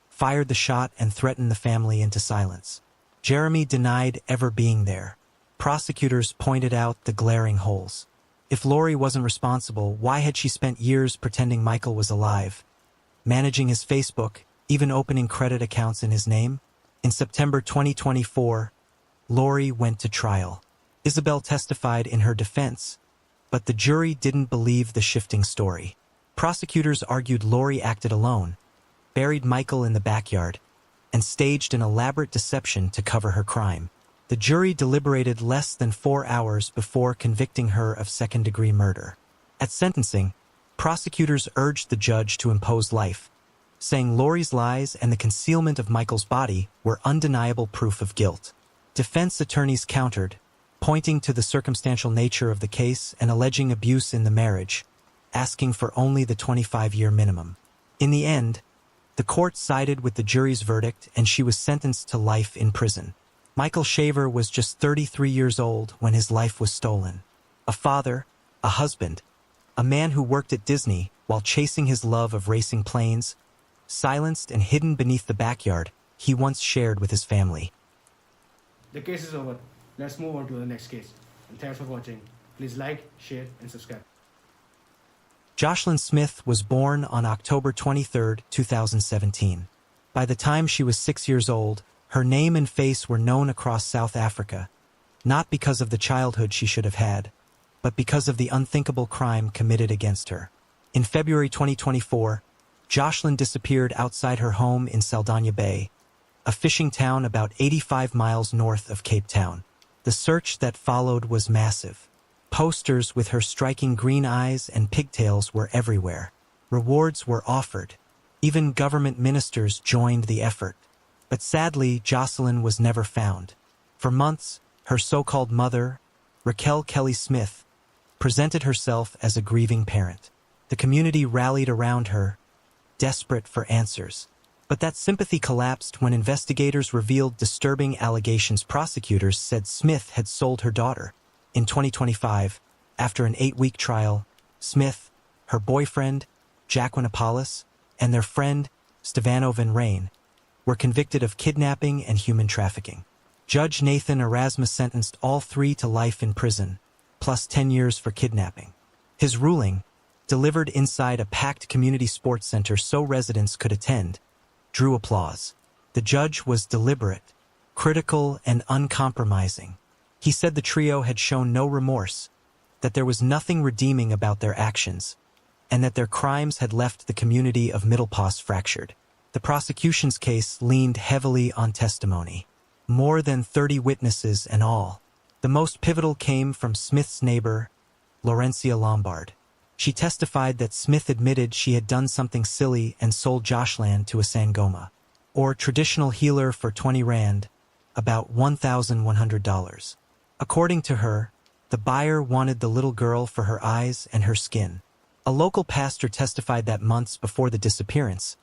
fired the shot, and threatened the family into silence. Jeremy denied ever being there. Prosecutors pointed out the glaring holes. If Lori wasn't responsible, why had she spent years pretending Michael was alive, managing his Facebook, even opening credit accounts in his name? In September 2024, Lori went to trial. Isabel testified in her defense, but the jury didn't believe the shifting story. Prosecutors argued Lori acted alone, buried Michael in the backyard, and staged an elaborate deception to cover her crime. The jury deliberated less than 4 hours before convicting her of second-degree murder. At sentencing, prosecutors urged the judge to impose life, saying Lori's lies and the concealment of Michael's body were undeniable proof of guilt. Defense attorneys countered, pointing to the circumstantial nature of the case and alleging abuse in the marriage, asking for only the 25-year minimum. In the end, the court sided with the jury's verdict and she was sentenced to life in prison. Michael Shaver was just 33 years old when his life was stolen. A father, a husband, a man who worked at Disney while chasing his love of racing planes, silenced and hidden beneath the backyard he once shared with his family. The case is over. Let's move on to the next case. And thanks for watching. Please like, share, and subscribe. Jocelyn Smith was born on October 23, 2017. By the time she was 6 years old, her name and face were known across South Africa, not because of the childhood she should have had, but because of the unthinkable crime committed against her. In February 2024, Jocelyn disappeared outside her home in Saldanha Bay, a fishing town about 85 miles north of Cape Town. The search that followed was massive. Posters with her striking green eyes and pigtails were everywhere. Rewards were offered. Even government ministers joined the effort. But sadly, Jocelyn was never found. For months, her so-called mother, Raquel Kelly Smith, presented herself as a grieving parent. The community rallied around her, desperate for answers. But that sympathy collapsed when investigators revealed disturbing allegations. Prosecutors said Smith had sold her daughter. In 2025, after an 8-week trial, Smith, her boyfriend, Jack Winopoulos, and their friend, Stefano Van Rijn, were convicted of kidnapping and human trafficking. Judge Nathan Erasmus sentenced all three to life in prison, plus 10 years for kidnapping. His ruling, delivered inside a packed community sports center so residents could attend, drew applause. The judge was deliberate, critical, and uncompromising. He said the trio had shown no remorse, that there was nothing redeeming about their actions, and that their crimes had left the community of Middlepass fractured. The prosecution's case leaned heavily on testimony. More than 30 witnesses in all. The most pivotal came from Smith's neighbor, Laurencia Lombard. She testified that Smith admitted she had done something silly and sold Joshland to a Sangoma, or traditional healer, for 20 rand, about $1,100. According to her, the buyer wanted the little girl for her eyes and her skin. A local pastor testified that months before the disappearance,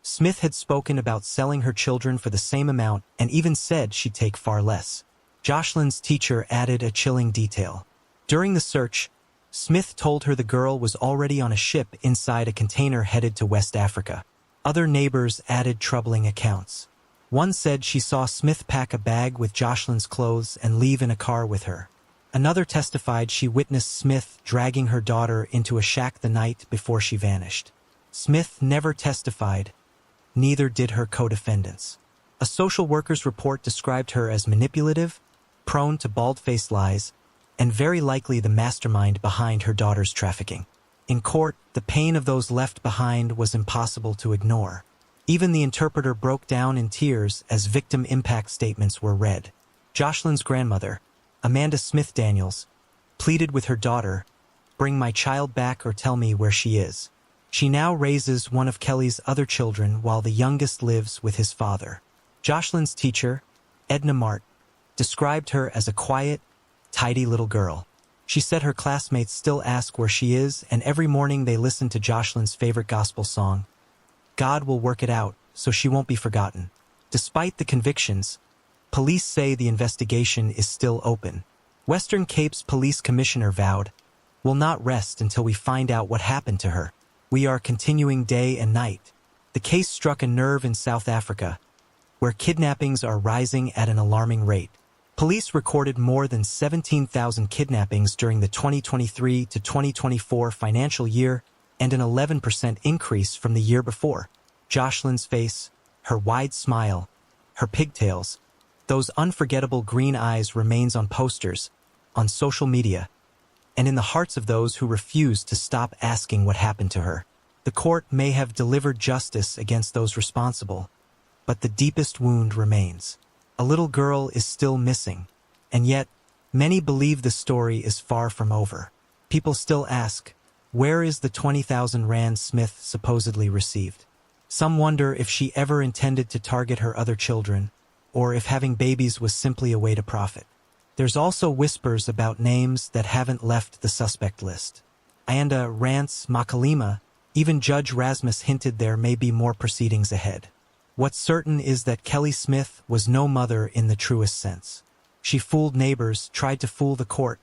Smith had spoken about selling her children for the same amount and even said she'd take far less. Joshland's teacher added a chilling detail. During the search, Smith told her the girl was already on a ship inside a container headed to West Africa. Other neighbors added troubling accounts. One said she saw Smith pack a bag with Joshland's clothes and leave in a car with her. Another testified she witnessed Smith dragging her daughter into a shack the night before she vanished. Smith never testified, neither did her co-defendants. A social worker's report described her as manipulative, prone to bald-faced lies, and very likely the mastermind behind her daughter's trafficking. In court, the pain of those left behind was impossible to ignore. Even the interpreter broke down in tears as victim impact statements were read. Joshland's grandmother, Amanda Smith Daniels, pleaded with her daughter, "Bring my child back or tell me where she is." She now raises one of Kelly's other children while the youngest lives with his father. Joshland's teacher, Edna Mart, described her as a quiet, tidy little girl. She said her classmates still ask where she is, and every morning they listen to Joshland's favorite gospel song, "God will work it out, so she won't be forgotten." Despite the convictions, police say the investigation is still open. Western Cape's police commissioner vowed, "We'll not rest until we find out what happened to her. We are continuing day and night." The case struck a nerve in South Africa, where kidnappings are rising at an alarming rate. Police recorded more than 17,000 kidnappings during the 2023 to 2024 financial year, and an 11% increase from the year before. Joshland's face, her wide smile, her pigtails, those unforgettable green eyes remains on posters, on social media, and in the hearts of those who refuse to stop asking what happened to her. The court may have delivered justice against those responsible, but the deepest wound remains. A little girl is still missing, and yet, many believe the story is far from over. People still ask, where is the 20,000 rand Smith supposedly received? Some wonder if she ever intended to target her other children, or if having babies was simply a way to profit. There's also whispers about names that haven't left the suspect list. Ayanda Rance Makalima, even Judge Rasmus hinted there may be more proceedings ahead. What's certain is that Kelly Smith was no mother in the truest sense. She fooled neighbors, tried to fool the court,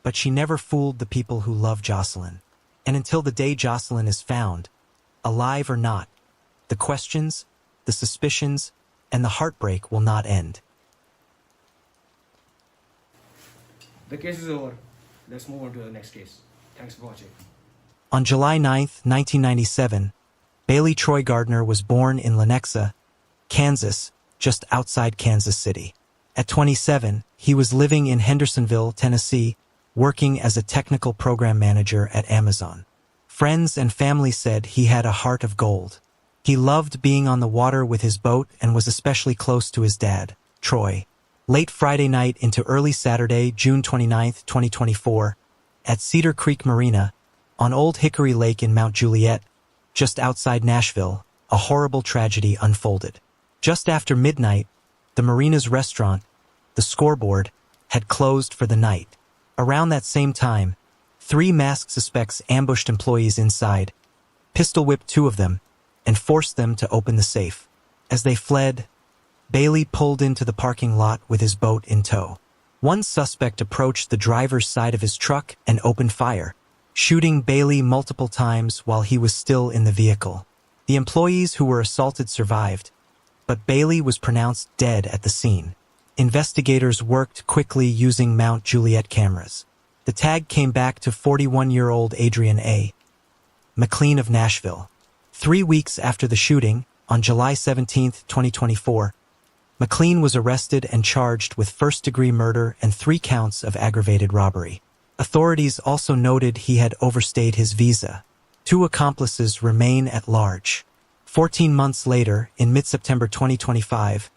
but she never fooled the people who love Jocelyn. And until the day Jocelyn is found, alive or not, the questions, the suspicions, and the heartbreak will not end. The case is over. Let's move on to the next case. Thanks for watching. On July 9, 1997, Bailey Troy Gardner was born in Lenexa, Kansas, just outside Kansas City. At 27, he was living in Hendersonville, Tennessee, working as a technical program manager at Amazon. Friends and family said he had a heart of gold. He loved being on the water with his boat and was especially close to his dad, Troy. Late Friday night into early Saturday, June 29, 2024, at Cedar Creek Marina, on Old Hickory Lake in Mount Juliet, just outside Nashville, a horrible tragedy unfolded. Just after midnight, the marina's restaurant, the Scoreboard, had closed for the night. Around that same time, 3 masked suspects ambushed employees inside, pistol-whipped 2 of them, and forced them to open the safe. As they fled, Bailey pulled into the parking lot with his boat in tow. One suspect approached the driver's side of his truck and opened fire, shooting Bailey multiple times while he was still in the vehicle. The employees who were assaulted survived, but Bailey was pronounced dead at the scene. Investigators worked quickly using Mount Juliet cameras. The tag came back to 41-year-old Adrian A. McLean of Nashville. 3 weeks after the shooting, on July 17, 2024, McLean was arrested and charged with first-degree murder and 3 counts of aggravated robbery. Authorities also noted he had overstayed his visa. 2 accomplices remain at large. 14 months later, in mid-September 2025,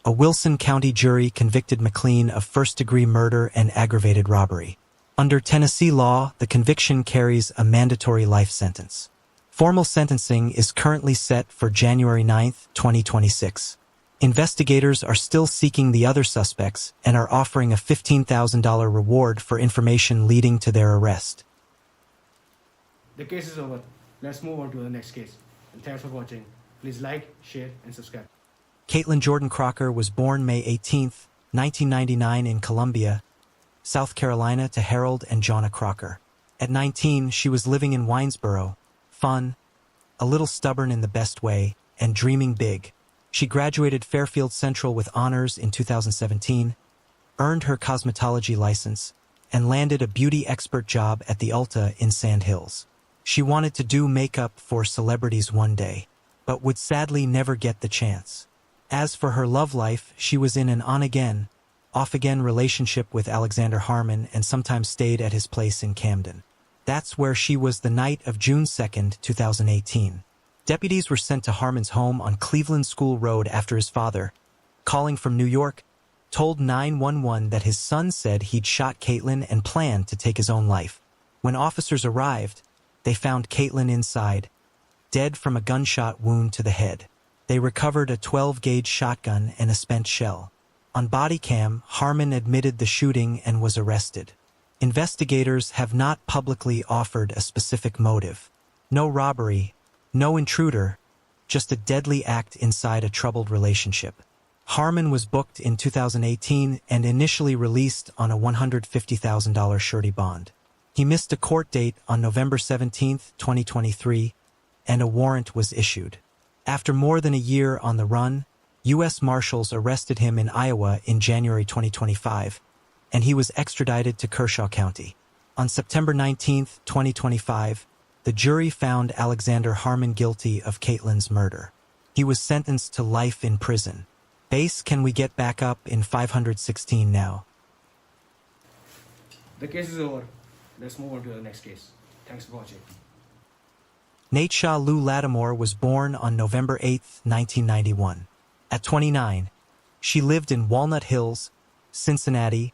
a Wilson County jury convicted McLean of first-degree murder and aggravated robbery. Under Tennessee law, the conviction carries a mandatory life sentence. Formal sentencing is currently set for January 9, 2026. Investigators are still seeking the other suspects and are offering a $15,000 reward for information leading to their arrest. The case is over. Let's move on to the next case. And thanks for watching. Please like, share, and subscribe. Caitlin Jordan Crocker was born May 18, 1999 in Columbia, South Carolina to Harold and Jonna Crocker. At 19, she was living in Winesboro, fun, a little stubborn in the best way, and dreaming big. She graduated Fairfield Central with honors in 2017, earned her cosmetology license, and landed a beauty expert job at the Ulta in Sand Hills. She wanted to do makeup for celebrities one day, but would sadly never get the chance. As for her love life, she was in an on-again, off-again relationship with Alexander Harmon and sometimes stayed at his place in Camden. That's where she was the night of June 2, 2018. Deputies were sent to Harmon's home on Cleveland School Road after his father, calling from New York, told 911 that his son said he'd shot Caitlin and planned to take his own life. When officers arrived, they found Caitlin inside, dead from a gunshot wound to the head. They recovered a 12-gauge shotgun and a spent shell. On body cam, Harmon admitted the shooting and was arrested. Investigators have not publicly offered a specific motive. No robbery, no intruder, just a deadly act inside a troubled relationship. Harmon was booked in 2018 and initially released on a $150,000 surety bond. He missed a court date on November 17, 2023, and a warrant was issued. After more than a year on the run, U.S. Marshals arrested him in Iowa in January 2025, and he was extradited to Kershaw County. On September 19, 2025, the jury found Alexander Harmon guilty of Caitlin's murder. He was sentenced to life in prison. Base, can we get back up in 516 now? The case is over. Let's move on to the next case. Thanks for watching. Natesha Lou Lattimore was born on November 8, 1991. At 29, she lived in Walnut Hills, Cincinnati,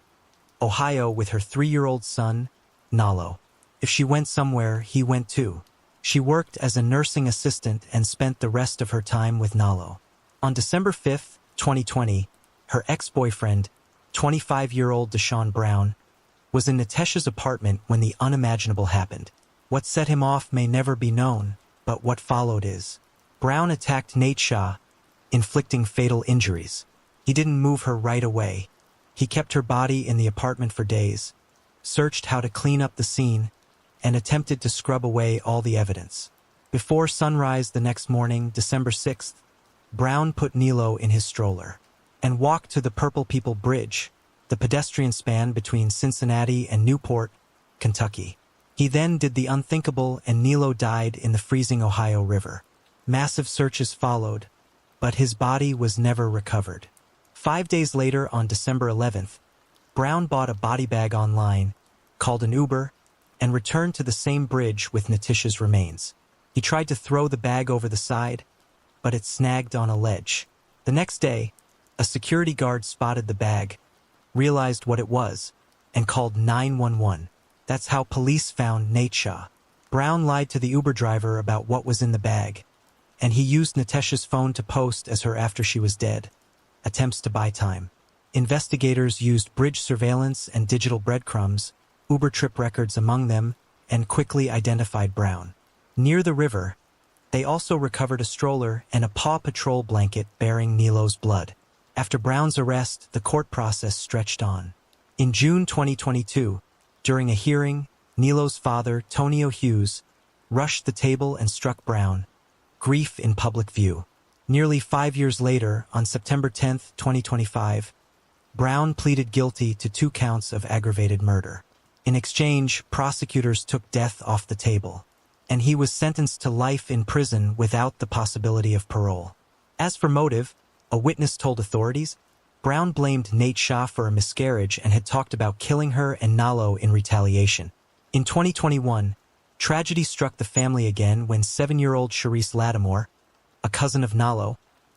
Ohio with her 3-year-old son, Nalo. If she went somewhere, he went too. She worked as a nursing assistant and spent the rest of her time with Nalo. On December 5, 2020, her ex-boyfriend, 25-year-old Deshaun Brown, was in Natesha's apartment when the unimaginable happened. What set him off may never be known, but what followed is. Brown attacked Natesha, inflicting fatal injuries. He didn't move her right away. He kept her body in the apartment for days, searched how to clean up the scene, and attempted to scrub away all the evidence. Before sunrise the next morning, December 6th, Brown put Nilo in his stroller and walked to the Purple People Bridge, the pedestrian span between Cincinnati and Newport, Kentucky. He then did the unthinkable and Nilo died in the freezing Ohio River. Massive searches followed, but his body was never recovered. 5 days later, on December 11th, Brown bought a body bag online, called an Uber, and returned to the same bridge with Natesha's remains. He tried to throw the bag over the side, but it snagged on a ledge. The next day, a security guard spotted the bag, realized what it was, and called 911. That's how police found Natesha. Brown lied to the Uber driver about what was in the bag, and he used Natesha's phone to post as her after she was dead. Attempts to buy time. Investigators used bridge surveillance and digital breadcrumbs, Uber trip records among them, and quickly identified Brown. Near the river, they also recovered a stroller and a Paw Patrol blanket bearing Nilo's blood. After Brown's arrest, the court process stretched on. In June 2022, during a hearing, Nilo's father, Tonio Hughes, rushed the table and struck Brown, grief in public view. Nearly 5 years later, on September 10, 2025, Brown pleaded guilty to 2 counts of aggravated murder. In exchange, prosecutors took death off the table, and he was sentenced to life in prison without the possibility of parole. As for motive, a witness told authorities, Brown blamed Nate Shah for a miscarriage and had talked about killing her and Nalo in retaliation. In 2021, tragedy struck the family again when 7-year-old Charisse Lattimore, a cousin of Nalo,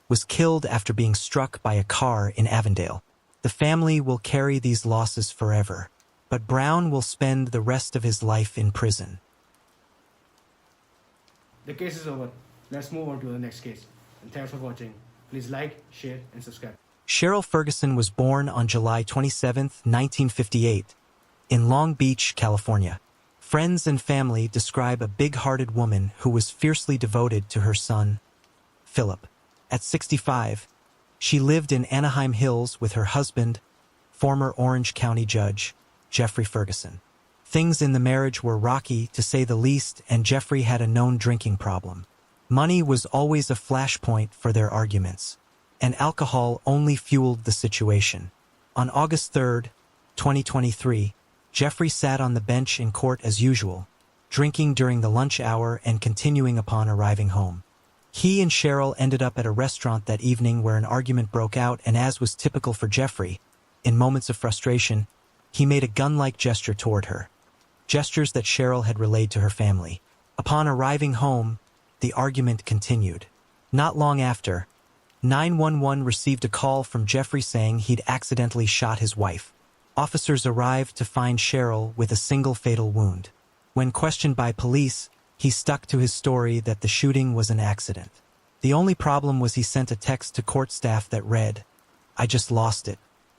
was killed after being struck by a car in Avondale. The family will carry these losses forever, but Brown will spend the rest of his life in prison. The case is over. Let's move on to the next case. And thanks for watching. Please like, share, and subscribe. Cheryl Ferguson was born on July 27, 1958, in Long Beach, California. Friends and family describe a big-hearted woman who was fiercely devoted to her son, Philip. At 65, she lived in Anaheim Hills with her husband, former Orange County Judge, Jeffrey Ferguson. Things in the marriage were rocky, to say the least, and Jeffrey had a known drinking problem. Money was always a flashpoint for their arguments, and alcohol only fueled the situation. On August 3, 2023, Jeffrey sat on the bench in court as usual, drinking during the lunch hour and continuing upon arriving home. He and Cheryl ended up at a restaurant that evening where an argument broke out, and as was typical for Jeffrey, in moments of frustration, he made a gun-like gesture toward her, gestures that Cheryl had relayed to her family. Upon arriving home, the argument continued. Not long after, 911 received a call from Jeffrey saying he'd accidentally shot his wife. Officers arrived to find Cheryl with a single fatal wound. When questioned by police, he stuck to his story that the shooting was an accident. The only problem was he sent a text to court staff that read, "I just lost it.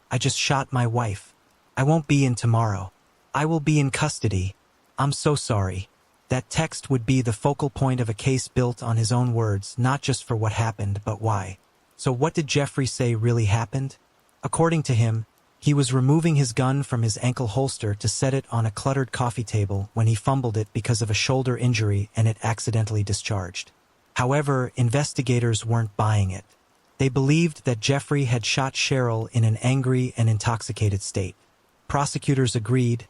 I just shot my wife. I won't be in tomorrow. I will be in custody. I'm so sorry." That text would be the focal point of a case built on his own words, not just for what happened, but why. So what did Jeffrey say really happened? According to him, he was removing his gun from his ankle holster to set it on a cluttered coffee table when he fumbled it because of a shoulder injury and it accidentally discharged. However, investigators weren't buying it. They believed that Jeffrey had shot Cheryl in an angry and intoxicated state. Prosecutors agreed,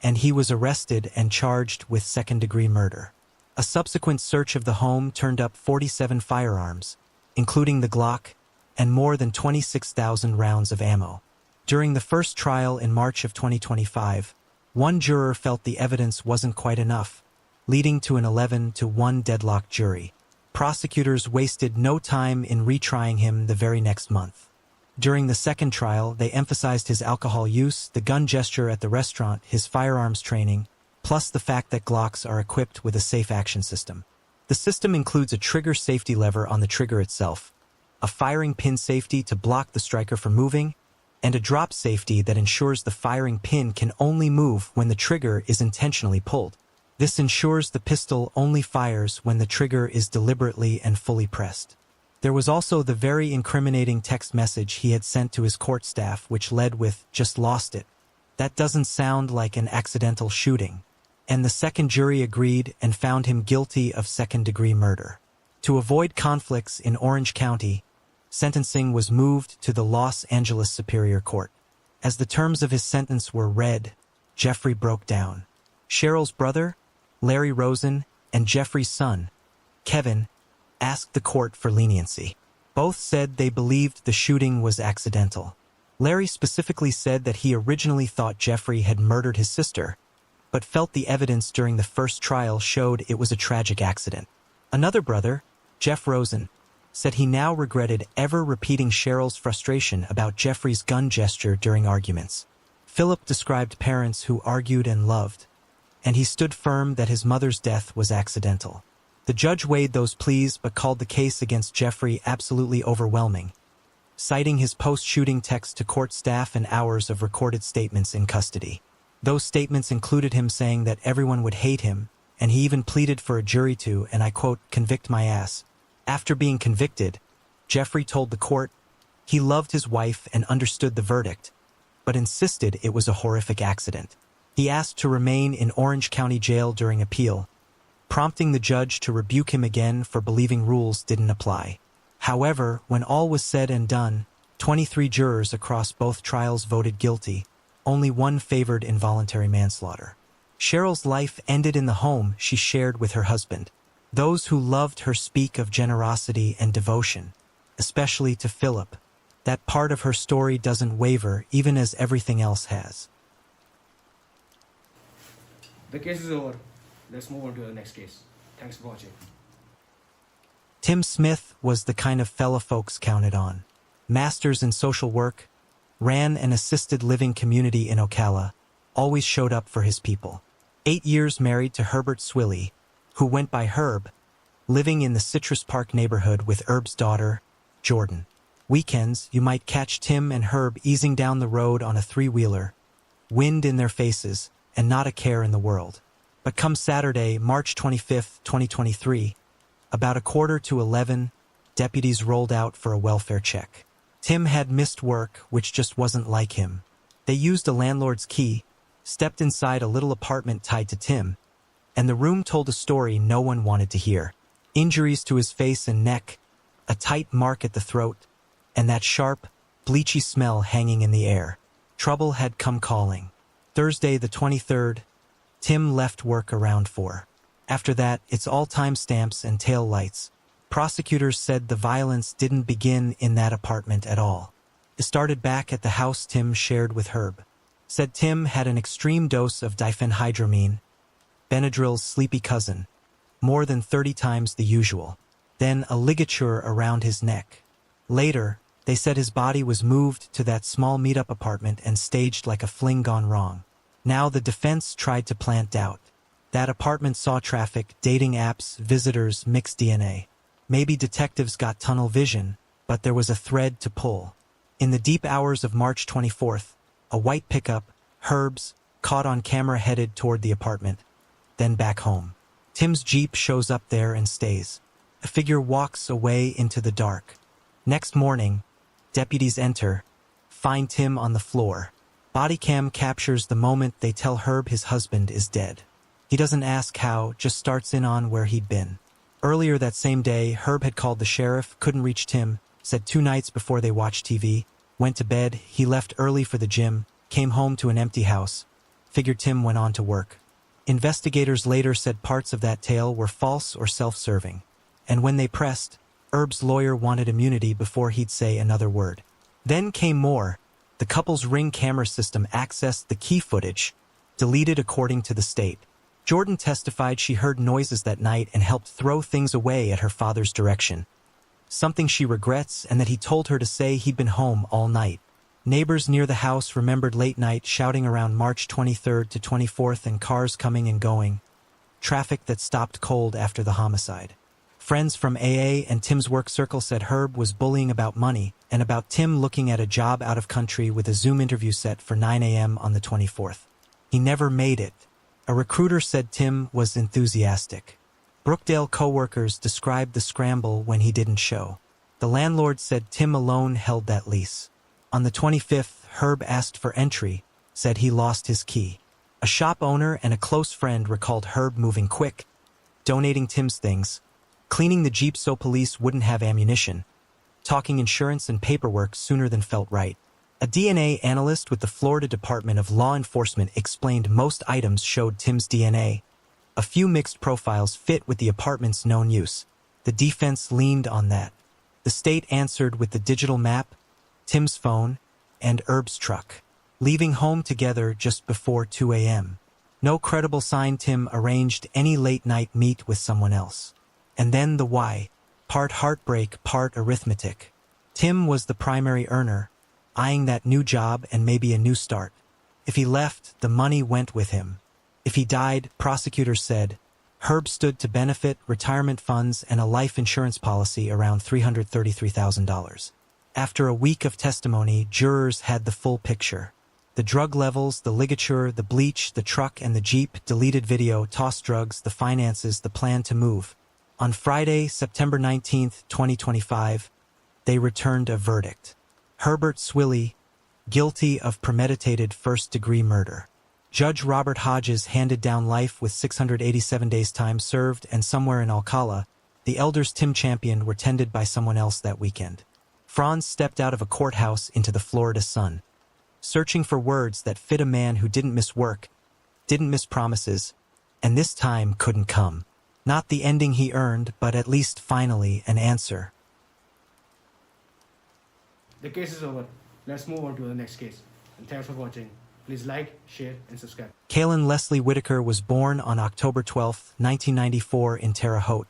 and he was arrested and charged with second-degree murder. A subsequent search of the home turned up 47 firearms, including the Glock, and more than 26,000 rounds of ammo. During the first trial in March of 2025, one juror felt the evidence wasn't quite enough, leading to an 11-1 deadlock jury. Prosecutors wasted no time in retrying him the very next month. During the second trial, they emphasized his alcohol use, the gun gesture at the restaurant, his firearms training, plus the fact that Glocks are equipped with a safe action system. The system includes a trigger safety lever on the trigger itself, a firing pin safety to block the striker from moving, and a drop safety that ensures the firing pin can only move when the trigger is intentionally pulled. This ensures the pistol only fires when the trigger is deliberately and fully pressed. There was also the very incriminating text message he had sent to his court staff, which led with, "Just lost it." That doesn't sound like an accidental shooting. And the second jury agreed and found him guilty of second-degree murder. To avoid conflicts in Orange County, sentencing was moved to the Los Angeles Superior Court. As the terms of his sentence were read, Jeffrey broke down. Cheryl's brother, Larry Rosen, and Jeffrey's son, Kevin, asked the court for leniency. Both said they believed the shooting was accidental. Larry specifically said that he originally thought Jeffrey had murdered his sister, but felt the evidence during the first trial showed it was a tragic accident. Another brother, Jeff Rosen, said he now regretted ever repeating Cheryl's frustration about Jeffrey's gun gesture during arguments. Philip described parents who argued and loved, and he stood firm that his mother's death was accidental. The judge weighed those pleas but called the case against Jeffrey absolutely overwhelming, citing his post-shooting text to court staff and hours of recorded statements in custody. Those statements included him saying that everyone would hate him, and he even pleaded for a jury to, and I quote, "convict my ass." After being convicted, Jeffrey told the court he loved his wife and understood the verdict, but insisted it was a horrific accident. He asked to remain in Orange County Jail during appeal, prompting the judge to rebuke him again for believing rules didn't apply. However, when all was said and done, 23 jurors across both trials voted guilty. Only one favored involuntary manslaughter. Cheryl's life ended in the home she shared with her husband. Those who loved her speak of generosity and devotion, especially to Philip. That part of her story doesn't waver even as everything else has. The case is over. Let's move on to the next case. Thanks for watching. Tim Smith was the kind of fella folks counted on. Masters in social work, ran an assisted living community in Ocala, always showed up for his people. 8 years married to Herbert Swilly, who went by Herb, living in the Citrus Park neighborhood with Herb's daughter, Jordan. Weekends, you might catch Tim and Herb easing down the road on a three-wheeler, wind in their faces, and not a care in the world. But come Saturday, March 25, 2023, about 10:45, deputies rolled out for a welfare check. Tim had missed work, which just wasn't like him. They used a landlord's key, stepped inside a little apartment tied to Tim, and the room told a story no one wanted to hear. Injuries to his face and neck, a tight mark at the throat, and that sharp, bleachy smell hanging in the air. Trouble had come calling. Thursday the 23rd, Tim left work around 4. After that, it's all timestamps and tail lights. Prosecutors said the violence didn't begin in that apartment at all. It started back at the house Tim shared with Herb. Said Tim had an extreme dose of diphenhydramine, Benadryl's sleepy cousin, more than 30 times the usual. Then a ligature around his neck. Later, they said his body was moved to that small meetup apartment and staged like a fling gone wrong. Now the defense tried to plant doubt. That apartment saw traffic, dating apps, visitors, mixed DNA. Maybe detectives got tunnel vision, but there was a thread to pull. In the deep hours of March 24th, a white pickup, Herb's, caught on camera headed toward the apartment, then back home. Tim's Jeep shows up there and stays. A figure walks away into the dark. Next morning, deputies enter, find Tim on the floor. Body cam captures the moment they tell Herb his husband is dead. He doesn't ask how, just starts in on where he'd been. Earlier that same day, Herb had called the sheriff, couldn't reach Tim, said 2 nights before they watched TV, went to bed, he left early for the gym, came home to an empty house. Figured Tim went on to work. Investigators later said parts of that tale were false or self-serving. And when they pressed, Herb's lawyer wanted immunity before he'd say another word. Then came more. The couple's Ring camera system accessed the key footage, deleted according to the state. Jordan testified she heard noises that night and helped throw things away at her father's direction. Something she regrets, and that he told her to say he'd been home all night. Neighbors near the house remembered late night shouting around March 23rd to 24th and cars coming and going. Traffic that stopped cold after the homicide. Friends from AA and Tim's work circle said Herb was bullying about money and about Tim looking at a job out of country with a Zoom interview set for 9 a.m. on the 24th. He never made it. A recruiter said Tim was enthusiastic. Brookdale co-workers described the scramble when he didn't show. The landlord said Tim alone held that lease. On the 25th, Herb asked for entry, said he lost his key. A shop owner and a close friend recalled Herb moving quick, donating Tim's things, cleaning the Jeep so police wouldn't have ammunition, talking insurance and paperwork sooner than felt right. A DNA analyst with the Florida Department of Law Enforcement explained most items showed Tim's DNA. A few mixed profiles fit with the apartment's known use. The defense leaned on that. The state answered with the digital map, Tim's phone, and Herb's truck, leaving home together just before 2 a.m. No credible sign Tim arranged any late-night meet with someone else. And then the why, part heartbreak, part arithmetic. Tim was the primary earner, eyeing that new job and maybe a new start. If he left, the money went with him. If he died, prosecutors said, Herb stood to benefit retirement funds and a life insurance policy around $333,000. After a week of testimony, jurors had the full picture. The drug levels, the ligature, the bleach, the truck and the Jeep, deleted video, tossed drugs, the finances, the plan to move. On Friday, September 19, 2025, they returned a verdict. Herbert Swilly, guilty of premeditated first-degree murder. Judge Robert Hodges handed down life with 687 days' time served, and somewhere in Alcala, the elders Tim championed were tended by someone else that weekend. Franz stepped out of a courthouse into the Florida sun, searching for words that fit a man who didn't miss work, didn't miss promises, and this time couldn't come. Not the ending he earned, but at least finally an answer. The case is over. Let's move on to the next case. And thanks for watching. Please like, share, and subscribe. Kaylin Leslie Whitaker was born on October 12, 1994 in Terre Haute,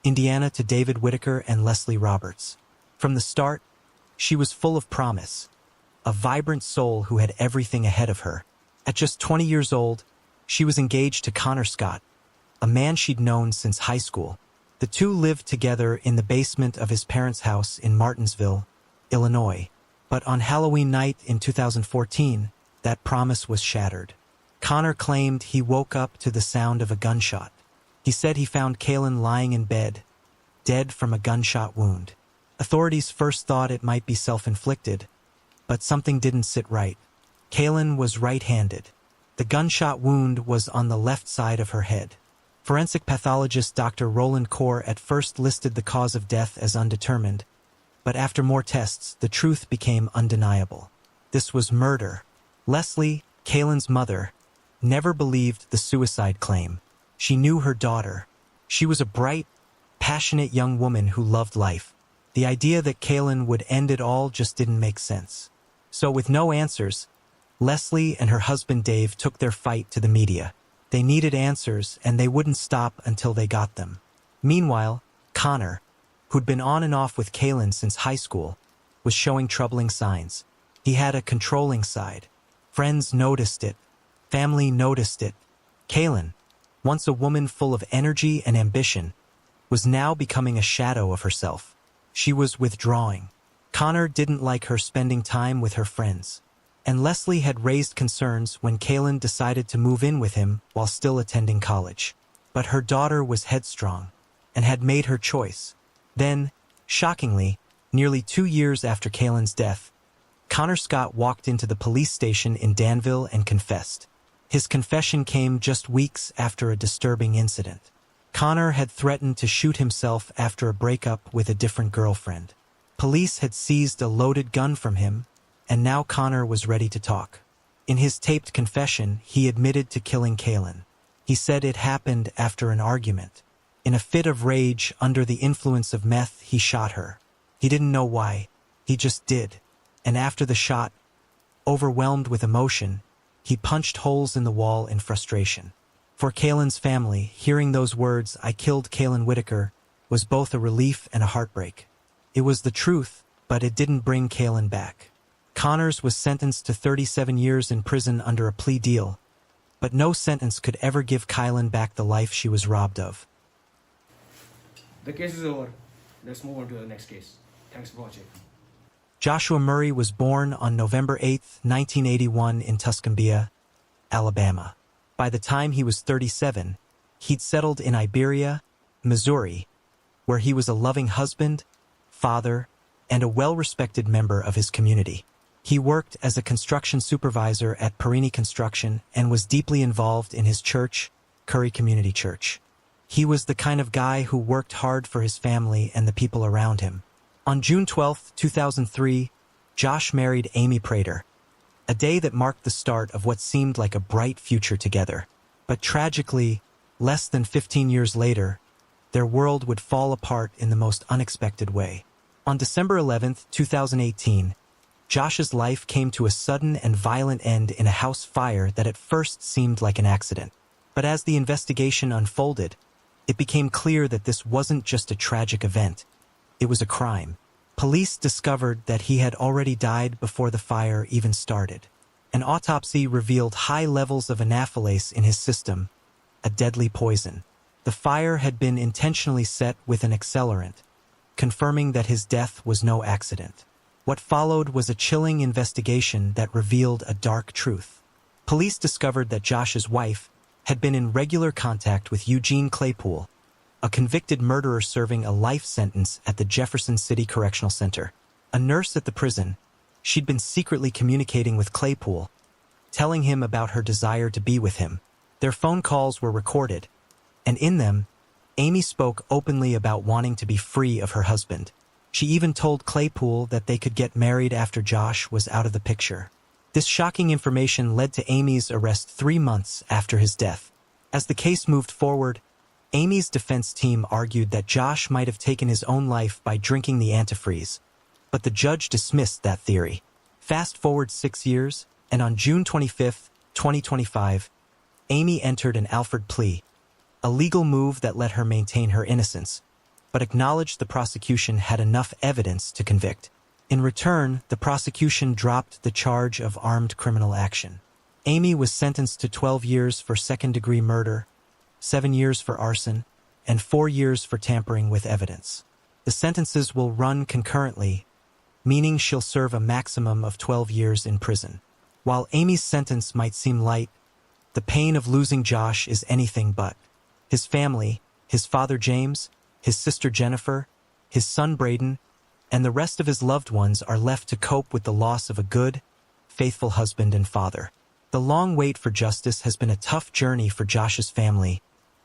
Indiana, to David Whitaker and Leslie Roberts. From the start, she was full of promise, a vibrant soul who had everything ahead of her. At just 20 years old, she was engaged to Connor Scott, a man she'd known since high school. The two lived together in the basement of his parents' house in Martinsville, Illinois. But on Halloween night in 2014, that promise was shattered. Connor claimed he woke up to the sound of a gunshot. He said he found Kaylin lying in bed, dead from a gunshot wound. Authorities first thought it might be self-inflicted, but something didn't sit right. Kaylin was right-handed. The gunshot wound was on the left side of her head. Forensic pathologist Dr. Roland Kaur at first listed the cause of death as undetermined, but after more tests, the truth became undeniable. This was murder. Leslie, Kaylin's mother, never believed the suicide claim. She knew her daughter. She was a bright, passionate young woman who loved life. The idea that Kaylin would end it all just didn't make sense. So with no answers, Leslie and her husband Dave took their fight to the media. They needed answers, and they wouldn't stop until they got them. Meanwhile, Connor, who'd been on and off with Kaylin since high school, was showing troubling signs. He had a controlling side. Friends noticed it. Family noticed it. Kaylin, once a woman full of energy and ambition, was now becoming a shadow of herself. She was withdrawing. Connor didn't like her spending time with her friends. And Leslie had raised concerns when Kaylin decided to move in with him while still attending college. But her daughter was headstrong and had made her choice. Then, shockingly, nearly 2 years after Kaylin's death, Connor Scott walked into the police station in Danville and confessed. His confession came just weeks after a disturbing incident. Connor had threatened to shoot himself after a breakup with a different girlfriend. Police had seized a loaded gun from him, and now Connor was ready to talk. In his taped confession, he admitted to killing Kaylin. He said it happened after an argument. In a fit of rage, under the influence of meth, he shot her. He didn't know why. He just did. And after the shot, overwhelmed with emotion, he punched holes in the wall in frustration. For Kaylin's family, hearing those words, "I killed Kaylin Whitaker," was both a relief and a heartbreak. It was the truth, but it didn't bring Kaylin back. Connors was sentenced to 37 years in prison under a plea deal, but no sentence could ever give Kaylin back the life she was robbed of. The case is over. Let's move on to the next case. Thanks for watching. Joshua Murray was born on November 8, 1981 in Tuscumbia, Alabama. By the time he was 37, he'd settled in Iberia, Missouri, where he was a loving husband, father, and a well-respected member of his community. He worked as a construction supervisor at Perini Construction and was deeply involved in his church, Curry Community Church. He was the kind of guy who worked hard for his family and the people around him. On June 12, 2003, Josh married Amy Prater, a day that marked the start of what seemed like a bright future together. But tragically, less than 15 years later, their world would fall apart in the most unexpected way. On December 11, 2018, Josh's life came to a sudden and violent end in a house fire that at first seemed like an accident. But as the investigation unfolded, it became clear that this wasn't just a tragic event. It was a crime. Police discovered that he had already died before the fire even started. An autopsy revealed high levels of anaphylaxis in his system, a deadly poison. The fire had been intentionally set with an accelerant, confirming that his death was no accident. What followed was a chilling investigation that revealed a dark truth. Police discovered that Josh's wife had been in regular contact with Eugene Claypool, a convicted murderer serving a life sentence at the Jefferson City Correctional Center. A nurse at the prison, She'd been secretly communicating with Claypool, telling him about her desire to be with him. Their phone calls were recorded, and in them, Amy spoke openly about wanting to be free of her husband. She even told Claypool that they could get married after Josh was out of the picture. This shocking information led to Amy's arrest 3 months after his death. As the case moved forward, Amy's defense team argued that Josh might have taken his own life by drinking the antifreeze, but the judge dismissed that theory. Fast forward 6 years, and on June 25, 2025, Amy entered an Alford plea, a legal move that let her maintain her innocence, but acknowledged the prosecution had enough evidence to convict. In return, the prosecution dropped the charge of armed criminal action. Amy was sentenced to 12 years for second-degree murder, 7 years for arson, and 4 years for tampering with evidence. The sentences will run concurrently, meaning she'll serve a maximum of 12 years in prison. While Amy's sentence might seem light, the pain of losing Josh is anything but. His family, his father James, his sister Jennifer, his son Braden, and the rest of his loved ones are left to cope with the loss of a good, faithful husband and father. The long wait for justice has been a tough journey for Josh's family,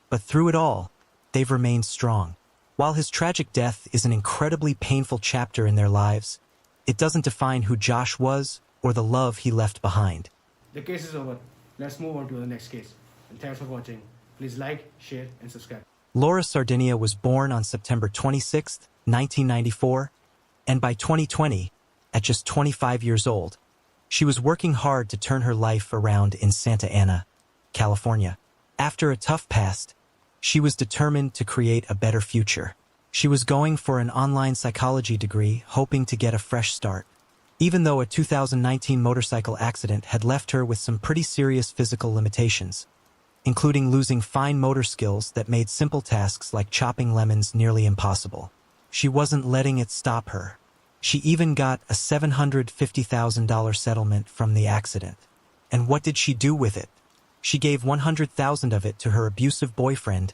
but through it all, they've remained strong. While his tragic death is an incredibly painful chapter in their lives, it doesn't define who Josh was or the love he left behind. The case is over. Let's move on to the next case. And thanks for watching. Please like, share, and subscribe. Laura Sardinia was born on September 26, 1994, and by 2020, at just 25 years old, she was working hard to turn her life around in Santa Ana, California. After a tough past, she was determined to create a better future. She was going for an online psychology degree, hoping to get a fresh start. Even though a 2019 motorcycle accident had left her with some pretty serious physical limitations, including losing fine motor skills that made simple tasks like chopping lemons nearly impossible. She wasn't letting it stop her. She even got a $750,000 settlement from the accident. And what did she do with it? She gave $100,000 of it to her abusive boyfriend,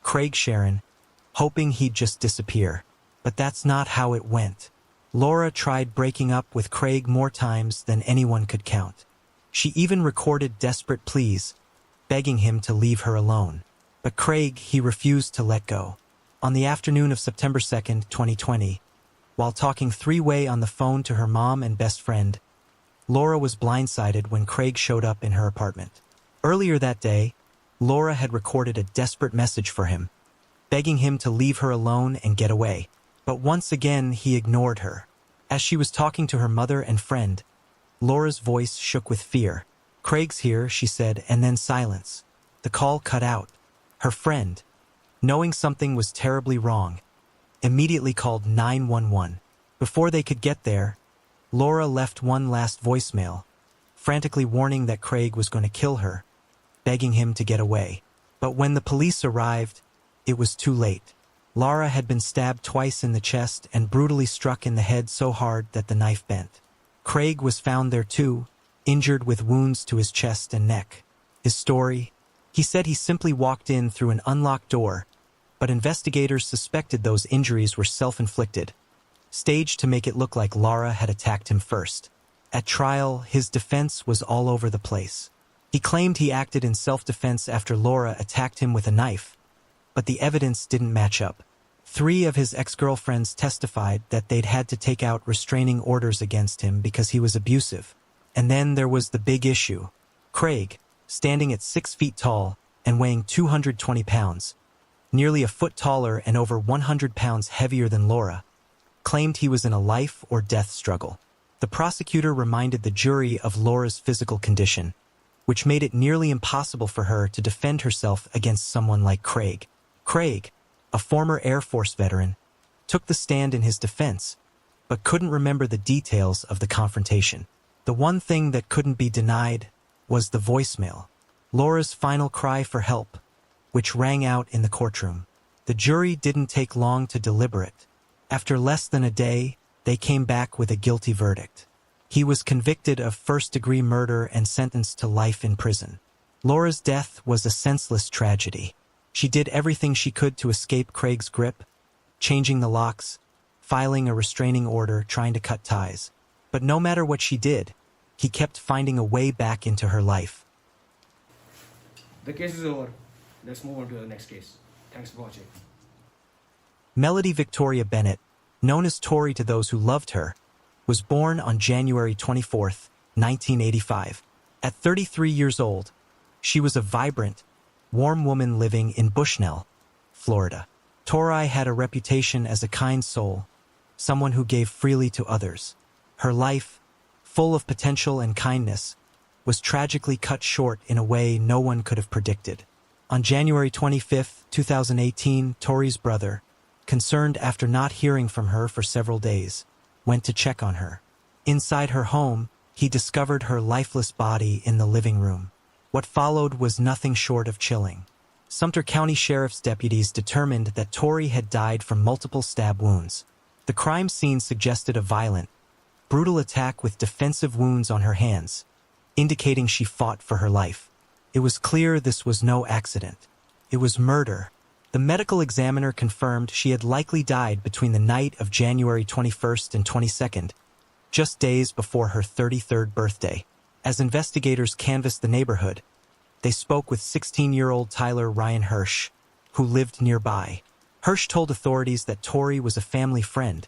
Craig Sharon, hoping he'd just disappear. But that's not how it went. Laura tried breaking up with Craig more times than anyone could count. She even recorded desperate pleas, begging him to leave her alone. But Craig, he refused to let go. On the afternoon of September 2nd, 2020, while talking three-way on the phone to her mom and best friend, Laura was blindsided when Craig showed up in her apartment. Earlier that day, Laura had recorded a desperate message for him, begging him to leave her alone and get away. But once again, he ignored her. As she was talking to her mother and friend, Laura's voice shook with fear. "Craig's here," she said, and then silence. The call cut out. Her friend, knowing something was terribly wrong, immediately called 911. Before they could get there, Laura left one last voicemail, frantically warning that Craig was going to kill her, begging him to get away. But when the police arrived, it was too late. Laura had been stabbed twice in the chest and brutally struck in the head so hard that the knife bent. Craig was found there too, injured with wounds to his chest and neck. His story? He said he simply walked in through an unlocked door, but investigators suspected those injuries were self-inflicted, staged to make it look like Laura had attacked him first. At trial, his defense was all over the place. He claimed he acted in self-defense after Laura attacked him with a knife, but the evidence didn't match up. 3 of his ex-girlfriends testified that they'd had to take out restraining orders against him because he was abusive. And then there was the big issue. Craig, standing at 6 feet tall and weighing 220 pounds, nearly a foot taller and over 100 pounds heavier than Laura, claimed he was in a life or death struggle. The prosecutor reminded the jury of Laura's physical condition, which made it nearly impossible for her to defend herself against someone like Craig. Craig, a former Air Force veteran, took the stand in his defense, but couldn't remember the details of the confrontation. The one thing that couldn't be denied was the voicemail, Laura's final cry for help, which rang out in the courtroom. The jury didn't take long to deliberate. After less than a day, they came back with a guilty verdict. He was convicted of first-degree murder and sentenced to life in prison. Laura's death was a senseless tragedy. She did everything she could to escape Craig's grip, changing the locks, filing a restraining order, trying to cut ties. But no matter what she did, he kept finding a way back into her life. The case is over. Let's move on to the next case. Thanks for watching. Melody Victoria Bennett, known as Tori to those who loved her, was born on January 24, 1985. At 33 years old, she was a vibrant, warm woman living in Bushnell, Florida. Tori had a reputation as a kind soul, someone who gave freely to others. Her life, full of potential and kindness, was tragically cut short in a way no one could have predicted. On January 25, 2018, Tori's brother, concerned after not hearing from her for several days, went to check on her. Inside her home, he discovered her lifeless body in the living room. What followed was nothing short of chilling. Sumter County Sheriff's deputies determined that Tori had died from multiple stab wounds. The crime scene suggested a violent, brutal attack with defensive wounds on her hands, indicating she fought for her life. It was clear this was no accident. It was murder. The medical examiner confirmed she had likely died between the night of January 21st and 22nd, just days before her 33rd birthday. As investigators canvassed the neighborhood, they spoke with 16-year-old Tyler Ryan Hirsch, who lived nearby. Hirsch told authorities that Tori was a family friend,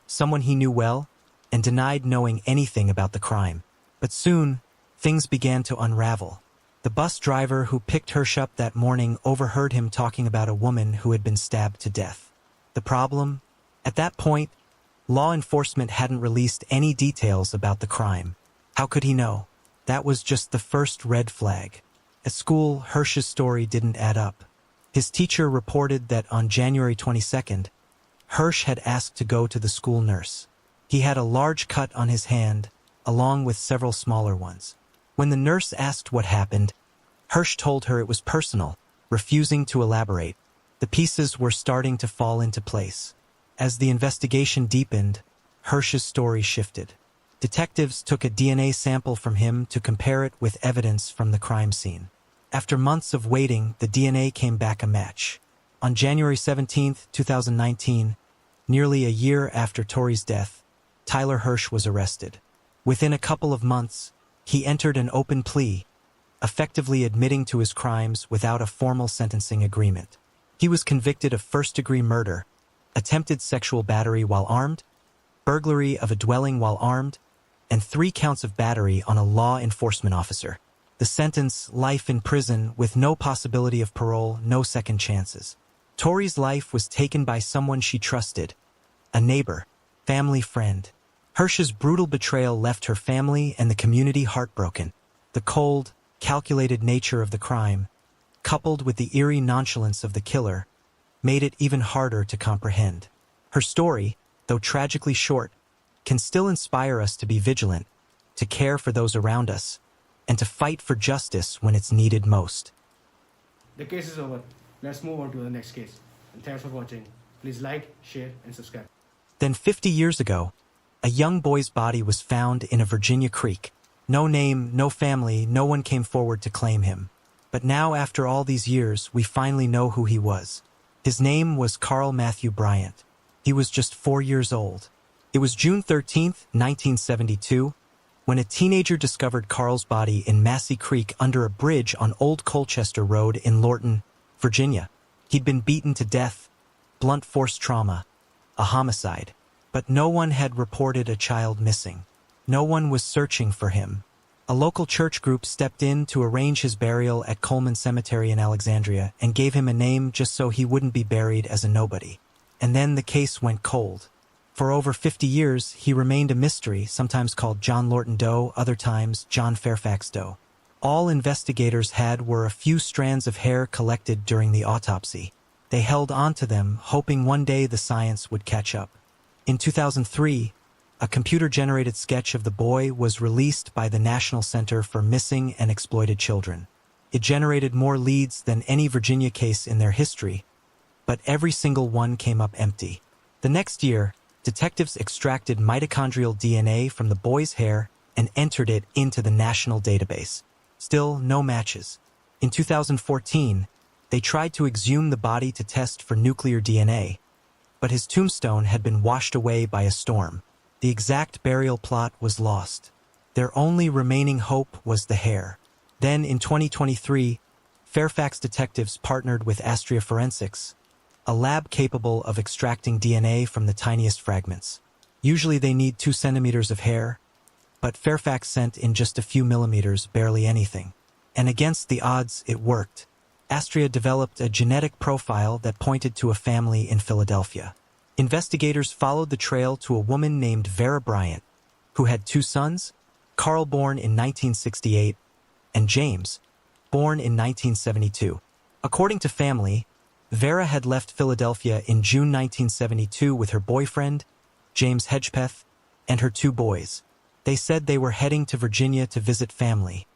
someone he knew well, and denied knowing anything about the crime. But soon, things began to unravel. The bus driver who picked Hirsch up that morning overheard him talking about a woman who had been stabbed to death. The problem? At that point, law enforcement hadn't released any details about the crime. How could he know? That was just the first red flag. At school, Hirsch's story didn't add up. His teacher reported that on January 22nd, Hirsch had asked to go to the school nurse. He had a large cut on his hand, along with several smaller ones. When the nurse asked what happened, Hirsch told her it was personal, refusing to elaborate. The pieces were starting to fall into place. As the investigation deepened, Hirsch's story shifted. Detectives took a DNA sample from him to compare it with evidence from the crime scene. After months of waiting, the DNA came back a match. On January 17, 2019, nearly a year after Tori's death, Tyler Hirsch was arrested. Within a couple of months, he entered an open plea, effectively admitting to his crimes without a formal sentencing agreement. He was convicted of first-degree murder, attempted sexual battery while armed, burglary of a dwelling while armed, and 3 counts of battery on a law enforcement officer. The sentence, life in prison with no possibility of parole, no second chances. Tori's life was taken by someone she trusted, a neighbor, family friend. Hirsch's brutal betrayal left her family and the community heartbroken. The cold, calculated nature of the crime, coupled with the eerie nonchalance of the killer, made it even harder to comprehend. Her story, though tragically short, can still inspire us to be vigilant, to care for those around us, and to fight for justice when it's needed most. The case is over. Let's move on to the next case. And thanks for watching. Please like, share, and subscribe. Then 50 years ago, a young boy's body was found in a Virginia creek. No name, no family, no one came forward to claim him. But now, after all these years, we finally know who he was. His name was Carl Matthew Bryant. He was just 4 years old. It was June 13, 1972, when a teenager discovered Carl's body in Massey Creek under a bridge on Old Colchester Road in Lorton, Virginia. He'd been beaten to death, blunt force trauma, a homicide. But no one had reported a child missing. No one was searching for him. A local church group stepped in to arrange his burial at Coleman Cemetery in Alexandria and gave him a name just so he wouldn't be buried as a nobody. And then the case went cold. For over 50 years, he remained a mystery, sometimes called John Lorton Doe, other times John Fairfax Doe. All investigators had were a few strands of hair collected during the autopsy. They held on to them, hoping one day the science would catch up. In 2003, a computer-generated sketch of the boy was released by the National Center for Missing and Exploited Children. It generated more leads than any Virginia case in their history, but every single one came up empty. The next year, detectives extracted mitochondrial DNA from the boy's hair and entered it into the national database. Still, no matches. In 2014, they tried to exhume the body to test for nuclear DNA, but his tombstone had been washed away by a storm. The exact burial plot was lost. Their only remaining hope was the hair. Then, in 2023, Fairfax detectives partnered with Astria Forensics, a lab capable of extracting DNA from the tiniest fragments. Usually they need 2 centimeters of hair, but Fairfax sent in just a few millimeters, barely anything. And against the odds, it worked. Astria developed a genetic profile that pointed to a family in Philadelphia. Investigators followed the trail to a woman named Vera Bryant, who had 2 sons, Carl, born in 1968, and James, born in 1972. According to family, Vera had left Philadelphia in June 1972 with her boyfriend, James Hedgepeth, and her 2 boys. They said they were heading to Virginia to visit family.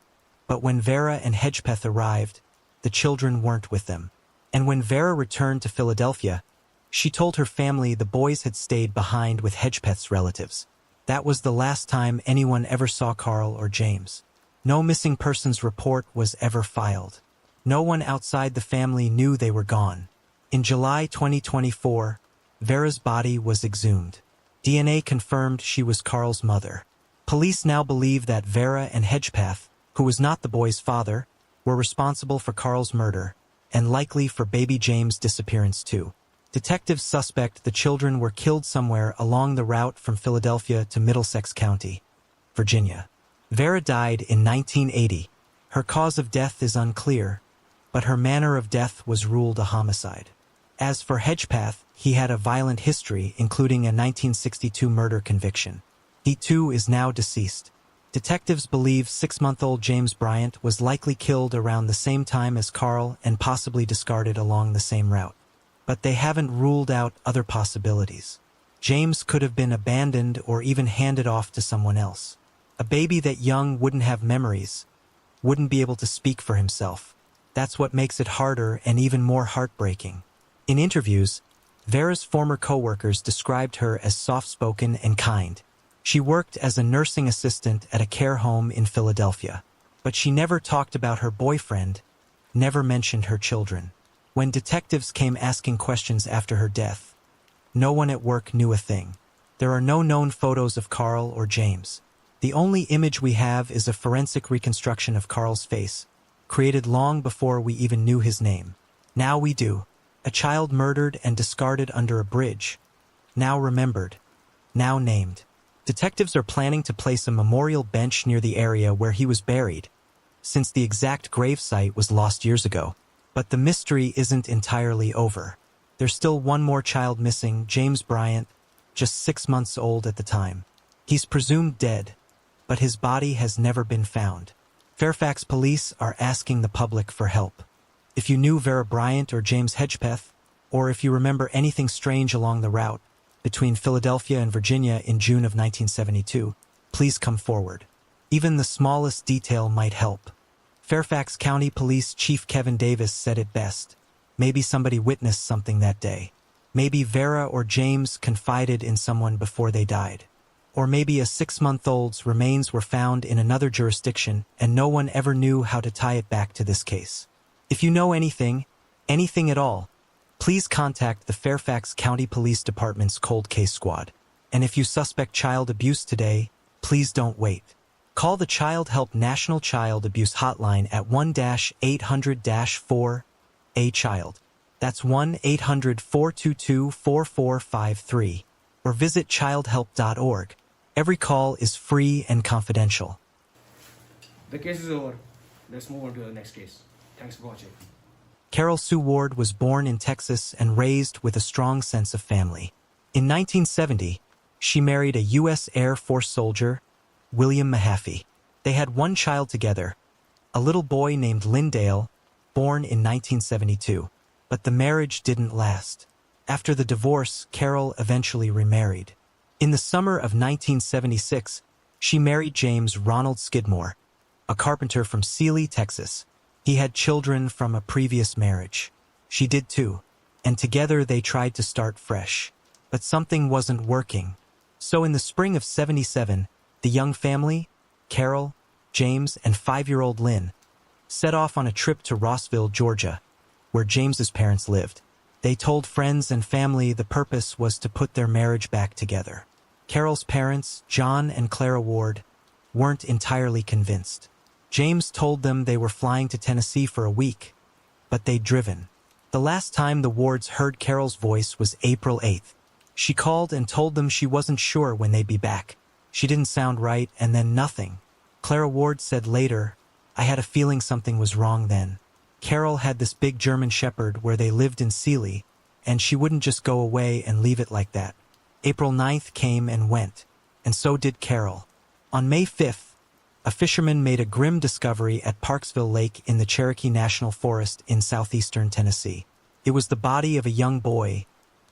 But when Vera and Hedgepeth arrived, the children weren't with them. And when Vera returned to Philadelphia, she told her family the boys had stayed behind with Hedgepeth's relatives. That was the last time anyone ever saw Carl or James. No missing persons report was ever filed. No one outside the family knew they were gone. In July 2024, Vera's body was exhumed. DNA confirmed she was Carl's mother. Police now believe that Vera and Hedgepeth, who was not the boy's father, were responsible for Carl's murder, and likely for baby James' disappearance too. Detectives suspect the children were killed somewhere along the route from Philadelphia to Middlesex County, Virginia. Vera died in 1980. Her cause of death is unclear, but her manner of death was ruled a homicide. As for Hedgepeth, he had a violent history, including a 1962 murder conviction. He too is now deceased. Detectives believe 6-month-old James Bryant was likely killed around the same time as Carl and possibly discarded along the same route. But they haven't ruled out other possibilities. James could have been abandoned or even handed off to someone else. A baby that young wouldn't have memories, wouldn't be able to speak for himself. That's what makes it harder and even more heartbreaking. In interviews, Vera's former co-workers described her as soft-spoken and kind. She worked as a nursing assistant at a care home in Philadelphia, but she never talked about her boyfriend, never mentioned her children. When detectives came asking questions after her death, no one at work knew a thing. There are no known photos of Carl or James. The only image we have is a forensic reconstruction of Carl's face, created long before we even knew his name. Now we do. A child murdered and discarded under a bridge. Now remembered. Now named. Detectives are planning to place a memorial bench near the area where he was buried, since the exact gravesite was lost years ago. But the mystery isn't entirely over. There's still one more child missing, James Bryant, just 6 months old at the time. He's presumed dead, but his body has never been found. Fairfax police are asking the public for help. If you knew Vera Bryant or James Hedgepeth, or if you remember anything strange along the route between Philadelphia and Virginia in June of 1972, please come forward. Even the smallest detail might help. Fairfax County Police Chief Kevin Davis said it best. Maybe somebody witnessed something that day. Maybe Vera or James confided in someone before they died. Or maybe a 6-month-old's remains were found in another jurisdiction and no one ever knew how to tie it back to this case. If you know anything at all, please contact the Fairfax County Police Department's Cold Case Squad. And if you suspect child abuse today, please don't wait. Call the Child Help National Child Abuse Hotline at 1-800-4-A-CHILD. That's 1-800-422-4453. Or visit childhelp.org. Every call is free and confidential. The case is over. Let's move on to the next case. Thanks for watching. Carol Sue Ward was born in Texas and raised with a strong sense of family. In 1970, she married a U.S. Air Force soldier, William Mahaffey. They had one child together, a little boy named Lindale, born in 1972. But the marriage didn't last. After the divorce, Carol eventually remarried. In the summer of 1976, she married James Ronald Skidmore, a carpenter from Sealy, Texas. He had children from a previous marriage. She did too, and together they tried to start fresh. But something wasn't working. So in the spring of '77, the young family, Carol, James, and 5-year-old Lynn, set off on a trip to Rossville, Georgia, where James's parents lived. They told friends and family the purpose was to put their marriage back together. Carol's parents, John and Clara Ward, weren't entirely convinced. James told them they were flying to Tennessee for a week, but they'd driven. The last time the Wards heard Carol's voice was April 8th. She called and told them she wasn't sure when they'd be back. She didn't sound right, and then nothing. Clara Ward said later, "I had a feeling something was wrong then. Carol had this big German shepherd where they lived in Sealy, and she wouldn't just go away and leave it like that." April 9th came and went, and so did Carol. On May 5th, a fisherman made a grim discovery at Parksville Lake in the Cherokee National Forest in southeastern Tennessee. It was the body of a young boy,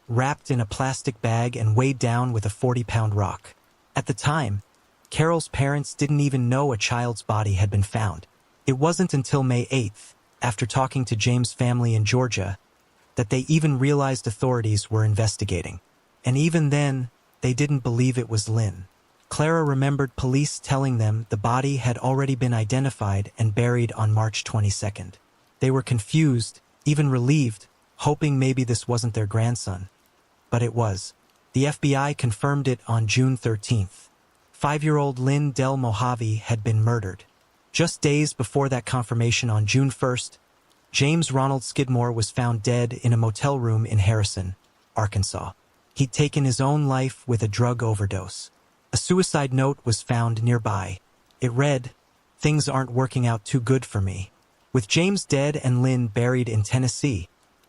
wrapped in a plastic bag and weighed down with a 40-pound rock. At the time, Carol's parents didn't even know a child's body had been found. It wasn't until May 8th, after talking to James' family in Georgia, that they even realized authorities were investigating. And even then, they didn't believe it was Lynn. Clara remembered police telling them the body had already been identified and buried on March 22nd. They were confused, even relieved, hoping maybe this wasn't their grandson. But it was. The FBI confirmed it on June 13th. 5-year-old Lynn Del Mojave had been murdered. Just days before that confirmation on June 1st, James Ronald Skidmore was found dead in a motel room in Harrison, Arkansas. He'd taken his own life with a drug overdose. A suicide note was found nearby. It read, "Things aren't working out too good for me." With James dead and Lynn buried in Tennessee,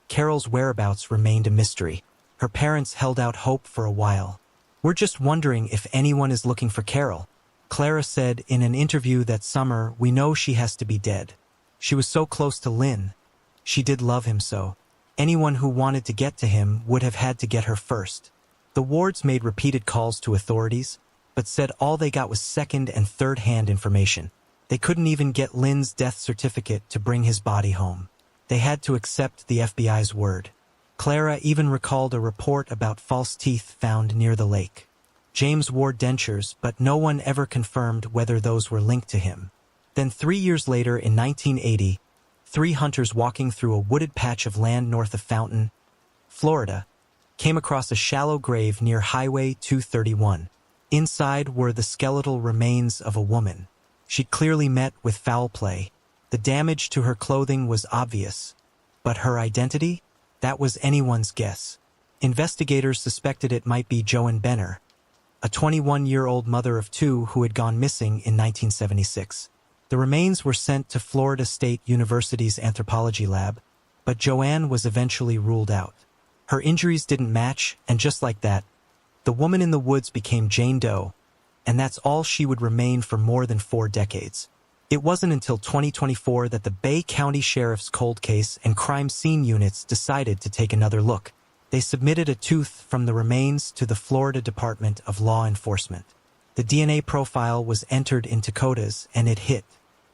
Carol's whereabouts remained a mystery. Her parents held out hope for a while. "We're just wondering if anyone is looking for Carol," Clara said in an interview that summer. "We know she has to be dead. She was so close to Lynn. She did love him so. Anyone who wanted to get to him would have had to get her first." The Wards made repeated calls to authorities, but said all they got was second- and third-hand information. They couldn't even get Lynn's death certificate to bring his body home. They had to accept the FBI's word. Clara even recalled a report about false teeth found near the lake. James wore dentures, but no one ever confirmed whether those were linked to him. Then 3 years later, in 1980, 3 hunters walking through a wooded patch of land north of Fountain, Florida, came across a shallow grave near Highway 231. Inside were the skeletal remains of a woman. She'd clearly met with foul play. The damage to her clothing was obvious. But her identity? That was anyone's guess. Investigators suspected it might be Joan Benner, a 21-year-old mother of 2 who had gone missing in 1976. The remains were sent to Florida State University's anthropology lab, but Joanne was eventually ruled out. Her injuries didn't match, and just like that, the woman in the woods became Jane Doe, and that's all she would remain for more than 4 decades. It wasn't until 2024 that the Bay County Sheriff's Cold Case and Crime Scene units decided to take another look. They submitted a tooth from the remains to the Florida Department of Law Enforcement. The DNA profile was entered into CODAs, and it hit.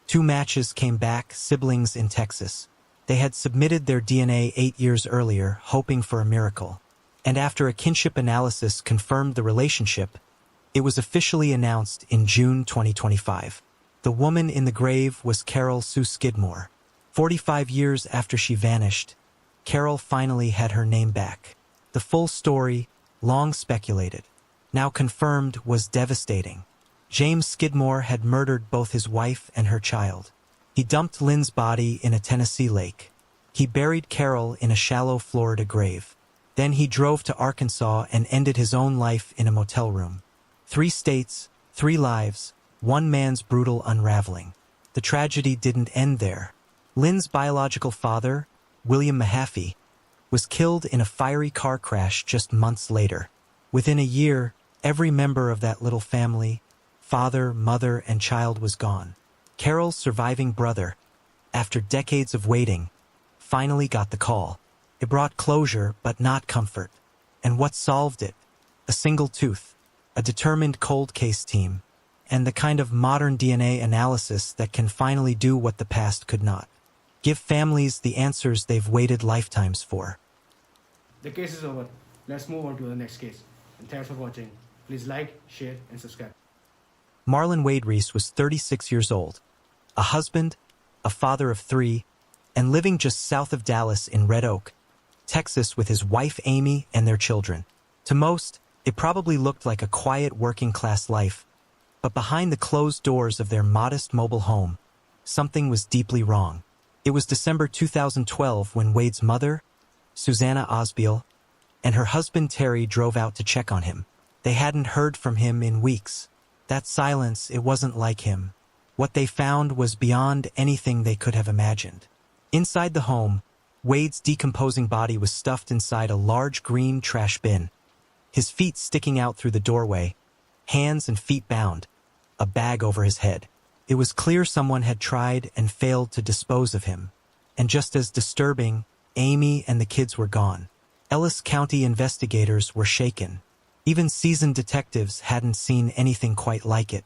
2 matches came back, siblings in Texas. They had submitted their DNA 8 years earlier, hoping for a miracle. And after a kinship analysis confirmed the relationship, it was officially announced in June 2025. The woman in the grave was Carol Sue Skidmore. 45 years after she vanished, Carol finally had her name back. The full story, long speculated, now confirmed, was devastating. James Skidmore had murdered both his wife and her child. He dumped Lynn's body in a Tennessee lake. He buried Carol in a shallow Florida grave. Then he drove to Arkansas and ended his own life in a motel room. 3 states, 3 lives, 1 man's brutal unraveling. The tragedy didn't end there. Lynn's biological father, William Mahaffey, was killed in a fiery car crash just months later. Within a year, every member of that little family, father, mother, and child, was gone. Carol's surviving brother, after decades of waiting, finally got the call. It brought closure, but not comfort. And what solved it? A single tooth, a determined cold case team, and the kind of modern DNA analysis that can finally do what the past could not. Give families the answers they've waited lifetimes for. The case is over. Let's move on to the next case. And thanks for watching. Please like, share, and subscribe. Marlon Wade Reese was 36 years old, a husband, a father of 3, and living just south of Dallas in Red Oak, Texas, with his wife Amy and their children. To most, It probably looked like a quiet working-class life, but behind the closed doors of their modest mobile home, something was deeply wrong. It was December 2012 when Wade's mother, Susanna Osbiel, and her husband Terry drove out to check on him. They hadn't heard from him in weeks. That silence, it wasn't like him. What they found was beyond anything they could have imagined. Inside the home, Wade's decomposing body was stuffed inside a large green trash bin, his feet sticking out through the doorway, hands and feet bound, a bag over his head. It was clear someone had tried and failed to dispose of him. And just as disturbing, Amy and the kids were gone. Ellis County investigators were shaken. Even seasoned detectives hadn't seen anything quite like it.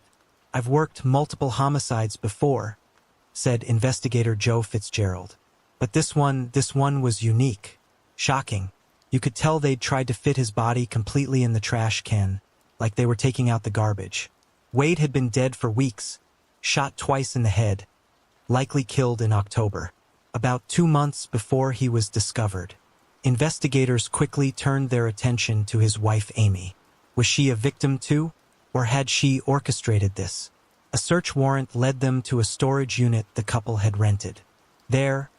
"I've worked multiple homicides before," said investigator Joe Fitzgerald. "But this one was unique. Shocking. You could tell they'd tried to fit his body completely in the trash can, like they were taking out the garbage." Wade had been dead for weeks, shot twice in the head, likely killed in October, about 2 months before he was discovered. Investigators quickly turned their attention to his wife Amy. Was she a victim too, or had she orchestrated this? A search warrant led them to a storage unit the couple had rented. There,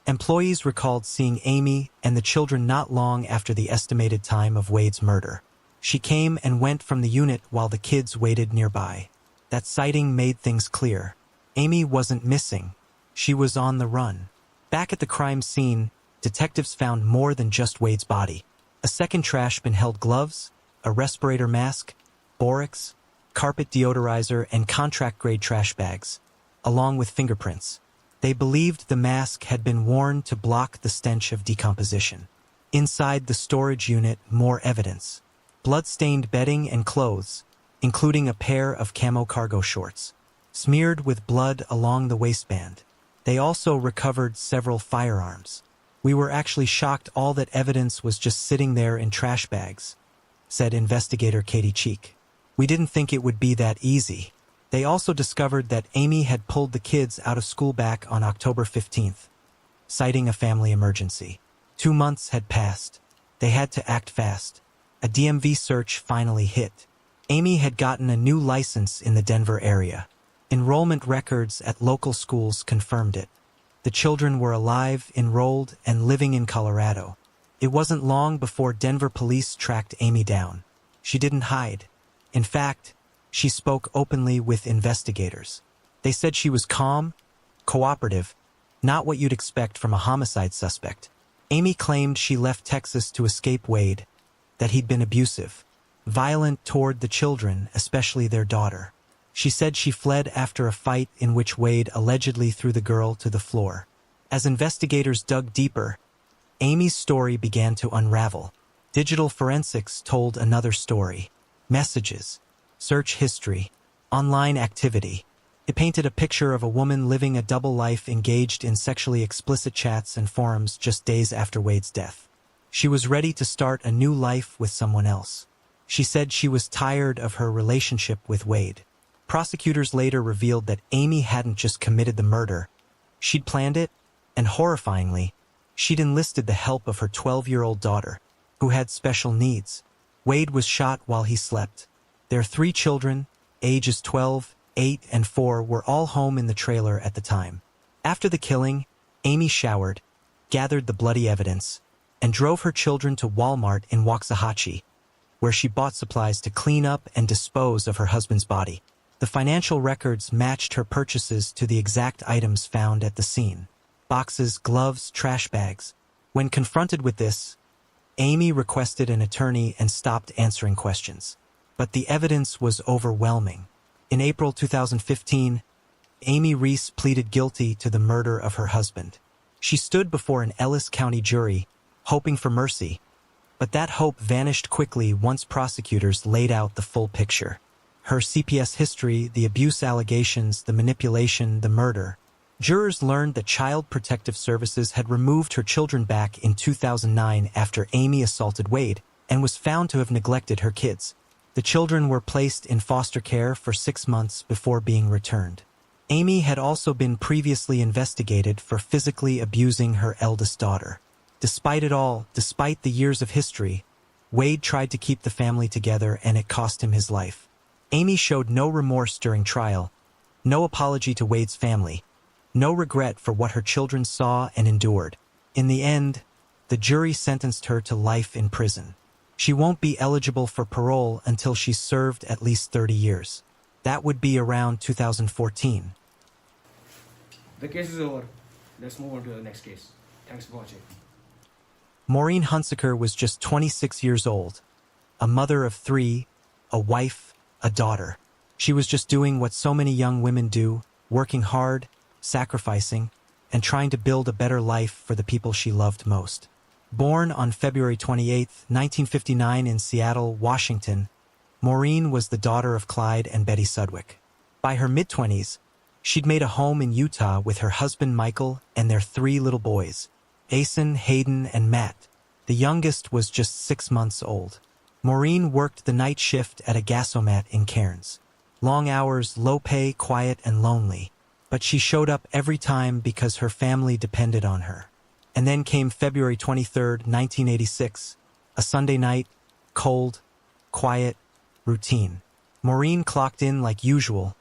employees recalled seeing Amy and the children not long after the estimated time of Wade's murder. She came and went from the unit while the kids waited nearby. That sighting made things clear. Amy wasn't missing. She was on the run. Back at the crime scene, detectives found more than just Wade's body. A second trash bin held gloves, a respirator mask, borax, carpet deodorizer, and contract-grade trash bags, along with fingerprints. They believed the mask had been worn to block the stench of decomposition. Inside the storage unit, more evidence. Blood-stained bedding and clothes, including a pair of camo cargo shorts, smeared with blood along the waistband. They also recovered several firearms. "We were actually shocked all that evidence was just sitting there in trash bags," said investigator Katie Cheek. "We didn't think it would be that easy." They also discovered that Amy had pulled the kids out of school back on October 15th, citing a family emergency. 2 months had passed. They had to act fast. A DMV search finally hit. Amy had gotten a new license in the Denver area. Enrollment records at local schools confirmed it. The children were alive, enrolled, and living in Colorado. It wasn't long before Denver police tracked Amy down. She didn't hide. In fact, she spoke openly with investigators. They said she was calm, cooperative, not what you'd expect from a homicide suspect. Amy claimed she left Texas to escape Wade, that he'd been abusive, violent toward the children, especially their daughter. She said she fled after a fight in which Wade allegedly threw the girl to the floor. As investigators dug deeper, Amy's story began to unravel. Digital forensics told another story. Messages, search history, online activity. It painted a picture of a woman living a double life, engaged in sexually explicit chats and forums just days after Wade's death. She was ready to start a new life with someone else. She said she was tired of her relationship with Wade. Prosecutors later revealed that Amy hadn't just committed the murder. She'd planned it, and horrifyingly, she'd enlisted the help of her 12-year-old daughter, who had special needs. Wade was shot while he slept. Their 3 children, ages 12, 8, and 4, were all home in the trailer at the time. After the killing, Amy showered, gathered the bloody evidence, and drove her children to Walmart in Waxahachie, where she bought supplies to clean up and dispose of her husband's body. The financial records matched her purchases to the exact items found at the scene. Boxes, gloves, trash bags. When confronted with this, Amy requested an attorney and stopped answering questions. But the evidence was overwhelming. In April 2015, Amy Reese pleaded guilty to the murder of her husband. She stood before an Ellis County jury, hoping for mercy. But that hope vanished quickly once prosecutors laid out the full picture. Her CPS history, the abuse allegations, the manipulation, the murder. Jurors learned that Child Protective Services had removed her children back in 2009 after Amy assaulted Wade and was found to have neglected her kids. The children were placed in foster care for 6 months before being returned. Amy had also been previously investigated for physically abusing her eldest daughter. Despite it all, despite the years of history, Wade tried to keep the family together and it cost him his life. Amy showed no remorse during trial, no apology to Wade's family, no regret for what her children saw and endured. In the end, the jury sentenced her to life in prison. She won't be eligible for parole until she's served at least 30 years. That would be around 2014. The case is over. Let's move on to the next case. Thanks for watching. Maureen Hunsaker was just 26 years old, a mother of 3, a wife, a daughter. She was just doing what so many young women do, working hard, sacrificing, and trying to build a better life for the people she loved most. Born on February 28, 1959 in Seattle, Washington, Maureen was the daughter of Clyde and Betty Sudwick. By her mid-20s, she'd made a home in Utah with her husband Michael and their 3 little boys, Asen, Hayden, and Matt. The youngest was just 6 months old. Maureen worked the night shift at a gasomat in Cairns. Long hours, low pay, quiet, and lonely. But she showed up every time because her family depended on her. And then came February 23, 1986, a Sunday night, cold, quiet, routine. Maureen clocked in like usual,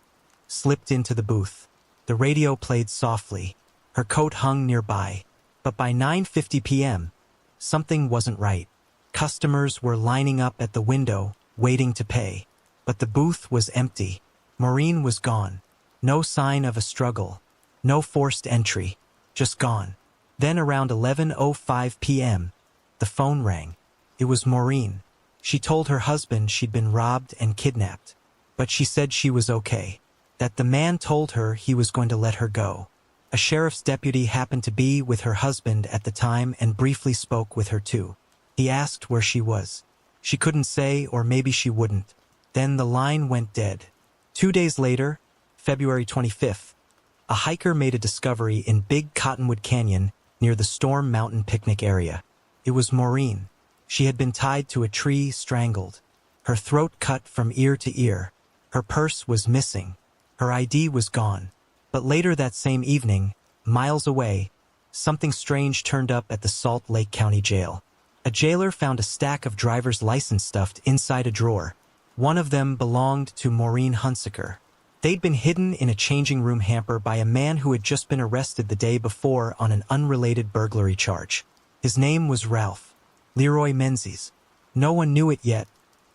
slipped into the booth. The radio played softly. Her coat hung nearby. But by 9:50 p.m., something wasn't right. Customers were lining up at the window, waiting to pay. But the booth was empty. Maureen was gone. No sign of a struggle. No forced entry. Just gone. Then around 11:05 p.m., the phone rang. It was Maureen. She told her husband she'd been robbed and kidnapped. But she said she was okay. That the man told her he was going to let her go. A sheriff's deputy happened to be with her husband at the time and briefly spoke with her too. He asked where she was. She couldn't say, or maybe she wouldn't. Then the line went dead. 2 days later, February 25th, a hiker made a discovery in Big Cottonwood Canyon near the Storm Mountain picnic area. It was Maureen. She had been tied to a tree, strangled. Her throat cut from ear to ear. Her purse was missing. Her ID was gone. But later that same evening, miles away, something strange turned up at the Salt Lake County Jail. A jailer found a stack of driver's license stuffed inside a drawer. One of them belonged to Maureen Hunsaker. They'd been hidden in a changing room hamper by a man who had just been arrested the day before on an unrelated burglary charge. His name was Ralph Leroy Menzies. No one knew it yet,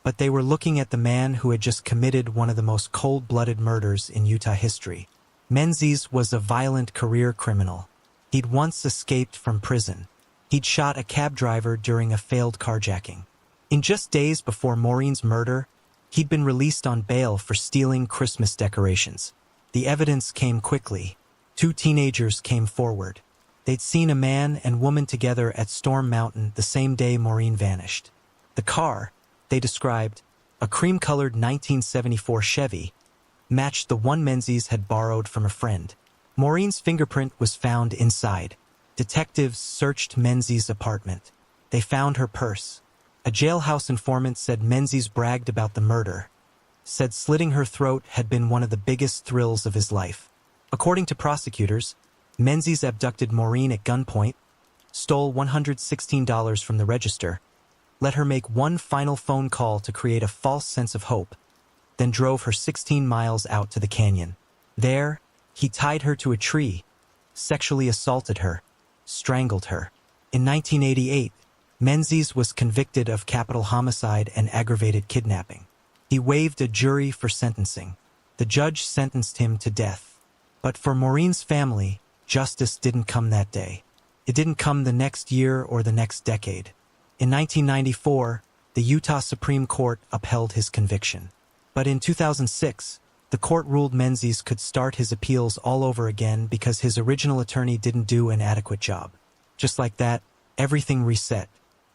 but they were looking at the man who had just committed one of the most cold-blooded murders in Utah history. Menzies was a violent career criminal. He'd once escaped from prison. He'd shot a cab driver during a failed carjacking. In just days before Maureen's murder, he'd been released on bail for stealing Christmas decorations. The evidence came quickly. 2 teenagers came forward. They'd seen a man and woman together at Storm Mountain the same day Maureen vanished. The car, they described, a cream-colored 1974 Chevy, matched the one Menzies had borrowed from a friend. Maureen's fingerprint was found inside. Detectives searched Menzies' apartment. They found her purse. A jailhouse informant said Menzies bragged about the murder, said slitting her throat had been one of the biggest thrills of his life. According to prosecutors, Menzies abducted Maureen at gunpoint, stole $116 from the register, let her make one final phone call to create a false sense of hope, then drove her 16 miles out to the canyon. There, he tied her to a tree, sexually assaulted her, strangled her. In 1988, Menzies was convicted of capital homicide and aggravated kidnapping. He waived a jury for sentencing. The judge sentenced him to death. But for Maureen's family, justice didn't come that day. It didn't come the next year or the next decade. In 1994, the Utah Supreme Court upheld his conviction. But in 2006, the court ruled Menzies could start his appeals all over again because his original attorney didn't do an adequate job. Just like that, everything reset.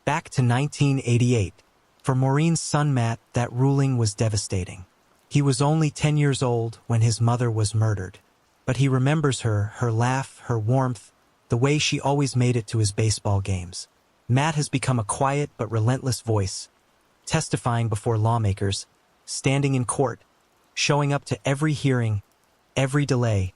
Back to 1988. For Maureen's son Matt, that ruling was devastating. He was only 10 years old when his mother was murdered. But he remembers her, her laugh, her warmth, the way she always made it to his baseball games. Matt has become a quiet but relentless voice, testifying before lawmakers, standing in court, showing up to every hearing, every delay,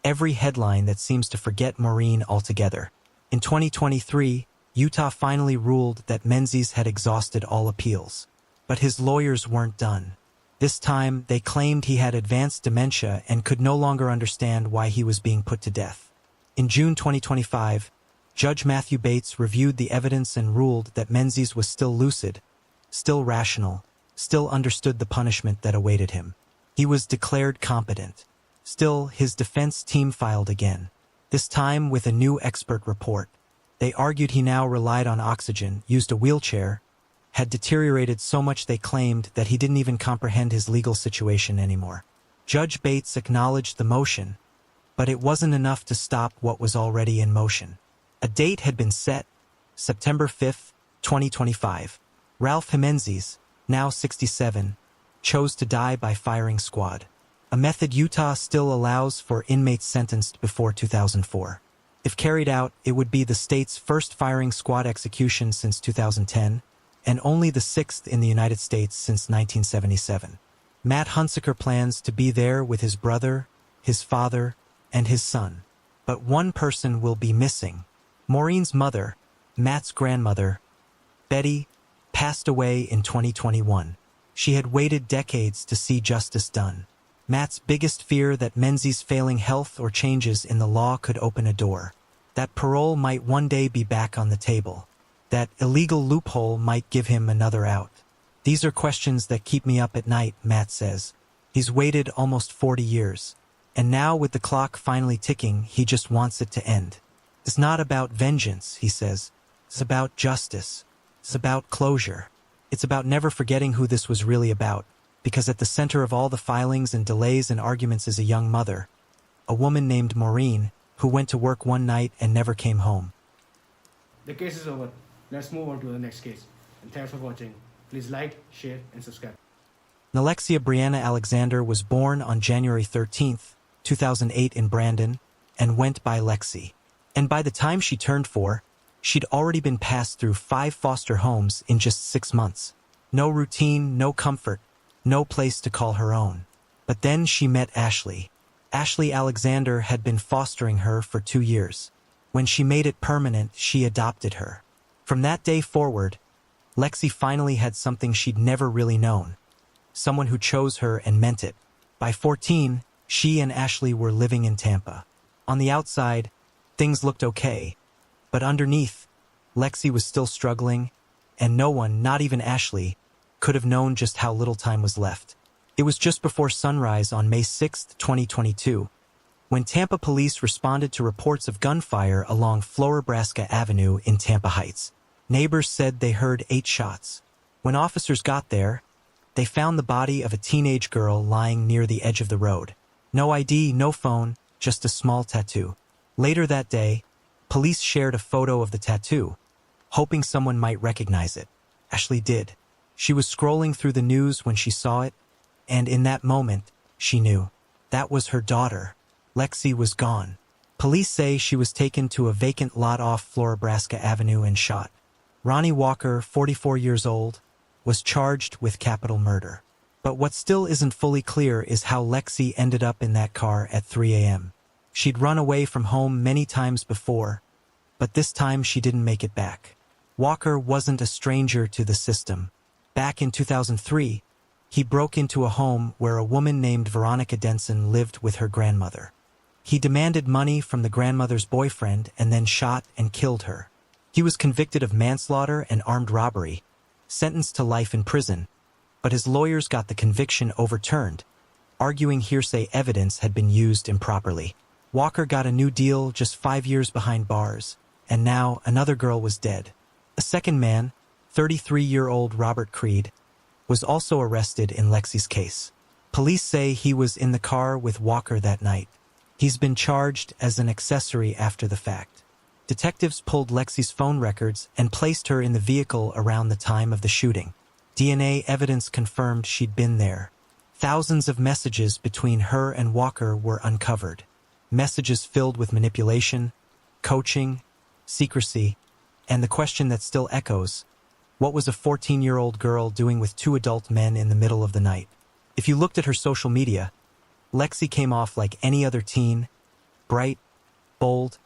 every headline that seems to forget Maureen altogether. In 2023, Utah finally ruled that Menzies had exhausted all appeals. But his lawyers weren't done. This time, they claimed he had advanced dementia and could no longer understand why he was being put to death. In June 2025, Judge Matthew Bates reviewed the evidence and ruled that Menzies was still lucid, still rational, still understood the punishment that awaited him. He was declared competent. Still, his defense team filed again, this time with a new expert report. They argued he now relied on oxygen, used a wheelchair, had deteriorated so much they claimed that he didn't even comprehend his legal situation anymore. Judge Bates acknowledged the motion, but it wasn't enough to stop what was already in motion. A date had been set, September 5, 2025. Ralph Menzies, now 67, chose to die by firing squad, a method Utah still allows for inmates sentenced before 2004. If carried out, it would be the state's first firing squad execution since 2010, and only the sixth in the United States since 1977. Matt Hunsaker plans to be there with his brother, his father, and his son. But one person will be missing. Maureen's mother, Matt's grandmother, Betty, passed away in 2021. She had waited decades to see justice done. Matt's biggest fear that Menzies' failing health or changes in the law could open a door. That parole might one day be back on the table. That illegal loophole might give him another out. These are questions that keep me up at night, Matt says. He's waited almost 40 years. And now with the clock finally ticking, he just wants it to end. It's not about vengeance, he says. It's about justice. It's about closure. It's about never forgetting who this was really about. Because at the center of all the filings and delays and arguments is a young mother. A woman named Maureen, who went to work one night and never came home. The case is over. Let's move on to the next case. And thanks for watching. Please like, share, and subscribe. Alexia Brianna Alexander was born on January 13, 2008 in Brandon, and went by Lexi. And by the time she turned 4, she'd already been passed through 5 foster homes in just 6 months. No routine, no comfort, no place to call her own. But then she met Ashley. Ashley Alexander had been fostering her for 2 years. When she made it permanent, she adopted her. From that day forward, Lexi finally had something she'd never really known. Someone who chose her and meant it. By 14, she and Ashley were living in Tampa. On the outside, things looked okay. But underneath, Lexi was still struggling, and no one, not even Ashley, could have known just how little time was left. It was just before sunrise on May 6, 2022, when Tampa police responded to reports of gunfire along Florabraska Avenue in Tampa Heights. Neighbors said they heard 8 shots. When officers got there, they found the body of a teenage girl lying near the edge of the road. No ID, no phone, just a small tattoo. Later that day, police shared a photo of the tattoo, hoping someone might recognize it. Ashley did. She was scrolling through the news when she saw it, and in that moment, she knew. That was her daughter. Lexi was gone. Police say she was taken to a vacant lot off Florabraska Avenue and shot. Ronnie Walker, 44 years old, was charged with capital murder. But what still isn't fully clear is how Lexi ended up in that car at 3 a.m. She'd run away from home many times before, but this time she didn't make it back. Walker wasn't a stranger to the system. Back in 2003, he broke into a home where a woman named Veronica Denson lived with her grandmother. He demanded money from the grandmother's boyfriend and then shot and killed her. He was convicted of manslaughter and armed robbery, sentenced to life in prison, but his lawyers got the conviction overturned, arguing hearsay evidence had been used improperly. Walker got a new deal just 5 years behind bars, and now another girl was dead. A second man, 33-year-old Robert Creed, was also arrested in Lexi's case. Police say he was in the car with Walker that night. He's been charged as an accessory after the fact. Detectives pulled Lexi's phone records and placed her in the vehicle around the time of the shooting. DNA evidence confirmed she'd been there. Thousands of messages between her and Walker were uncovered. Messages filled with manipulation, coaching, secrecy, and the question that still echoes, what was a 14-year-old girl doing with 2 adult men in the middle of the night? If you looked at her social media, Lexi came off like any other teen, bright, bold,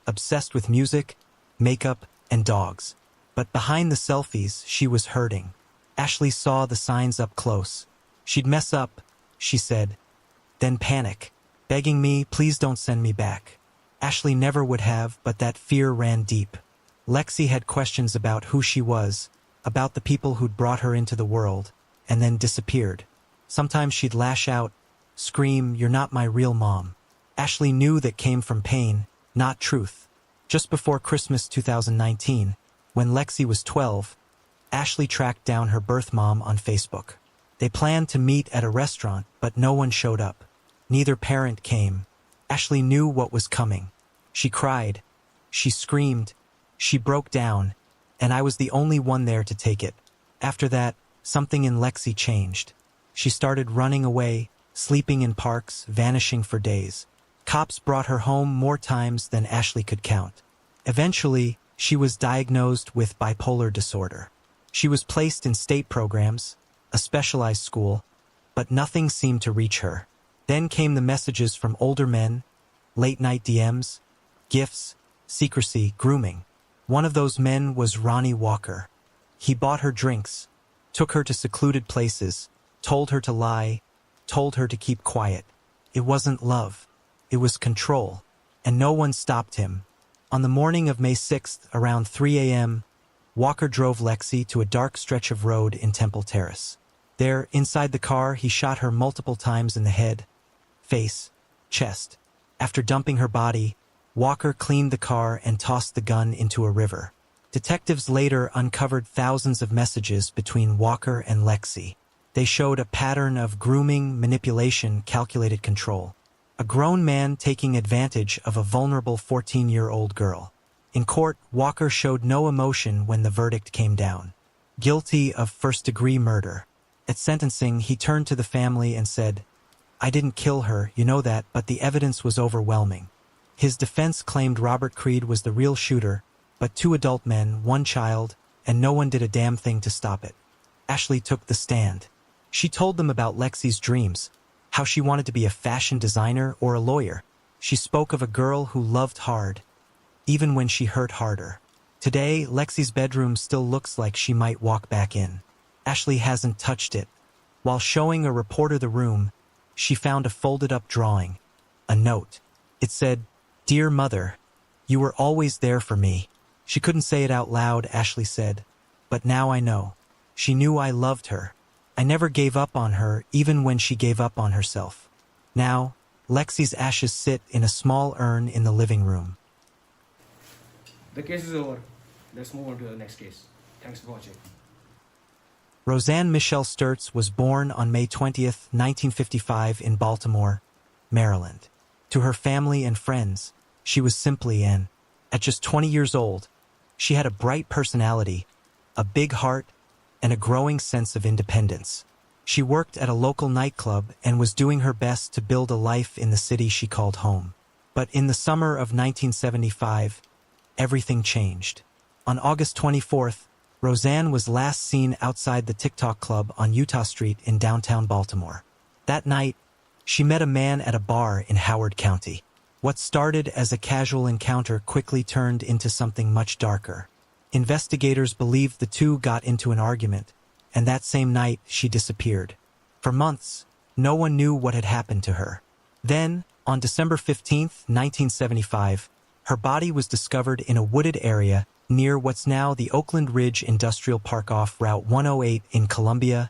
obsessed with music, makeup, and dogs. But behind the selfies, she was hurting. Ashley saw the signs up close. She'd mess up, she said, then panic, begging me, please don't send me back. Ashley never would have, but that fear ran deep. Lexi had questions about who she was, about the people who'd brought her into the world, and then disappeared. Sometimes she'd lash out, scream, "You're not my real mom." Ashley knew that came from pain, not truth. Just before Christmas 2019, when Lexi was 12, Ashley tracked down her birth mom on Facebook. They planned to meet at a restaurant, but no one showed up. Neither parent came. Ashley knew what was coming. She cried. She screamed. She broke down, and I was the only one there to take it. After that, something in Lexi changed. She started running away, sleeping in parks, vanishing for days. Cops brought her home more times than Ashley could count. Eventually, she was diagnosed with bipolar disorder. She was placed in state programs, a specialized school, but nothing seemed to reach her. Then came the messages from older men, late-night DMs, gifts, secrecy, grooming. One of those men was Ronnie Walker. He bought her drinks, took her to secluded places, told her to lie, told her to keep quiet. It wasn't love. It was control. And no one stopped him. On the morning of May 6th, around 3 a.m., Walker drove Lexi to a dark stretch of road in Temple Terrace. There, inside the car, he shot her multiple times in the head, face, chest. After dumping her body, Walker cleaned the car and tossed the gun into a river. Detectives later uncovered thousands of messages between Walker and Lexi. They showed a pattern of grooming, manipulation, calculated control. A grown man taking advantage of a vulnerable 14-year-old girl. In court, Walker showed no emotion when the verdict came down. Guilty of first-degree murder. At sentencing, he turned to the family and said, "I didn't kill her, you know that, but the evidence was overwhelming." His defense claimed Robert Creed was the real shooter, but 2 adult men, 1 child, and no one did a damn thing to stop it. Ashley took the stand. She told them about Lexi's dreams, how she wanted to be a fashion designer or a lawyer. She spoke of a girl who loved hard, even when she hurt harder. Today, Lexi's bedroom still looks like she might walk back in. Ashley hasn't touched it. While showing a reporter the room, she found a folded-up drawing, a note. It said, "Dear Mother, you were always there for me." She couldn't say it out loud, Ashley said, "But now I know." She knew I loved her. I never gave up on her, even when she gave up on herself. Now, Lexi's ashes sit in a small urn in the living room. The case is over. Let's move on to the next case. Thanks for watching. Roseanne Michelle Sturtz was born on May 20th, 1955 in Baltimore, Maryland. To her family and friends, she was simply Ann. At just 20 years old, she had a bright personality, a big heart, and a growing sense of independence. She worked at a local nightclub and was doing her best to build a life in the city she called home. But in the summer of 1975, everything changed. On August 24th, Roseanne was last seen outside the TikTok club on Utah Street in downtown Baltimore. That night, she met a man at a bar in Howard County. What started as a casual encounter quickly turned into something much darker. Investigators believed the two got into an argument, and that same night she disappeared. For months, no one knew what had happened to her. Then, on December 15th, 1975, her body was discovered in a wooded area near what's now the Oakland Ridge Industrial Park off Route 108 in Columbia,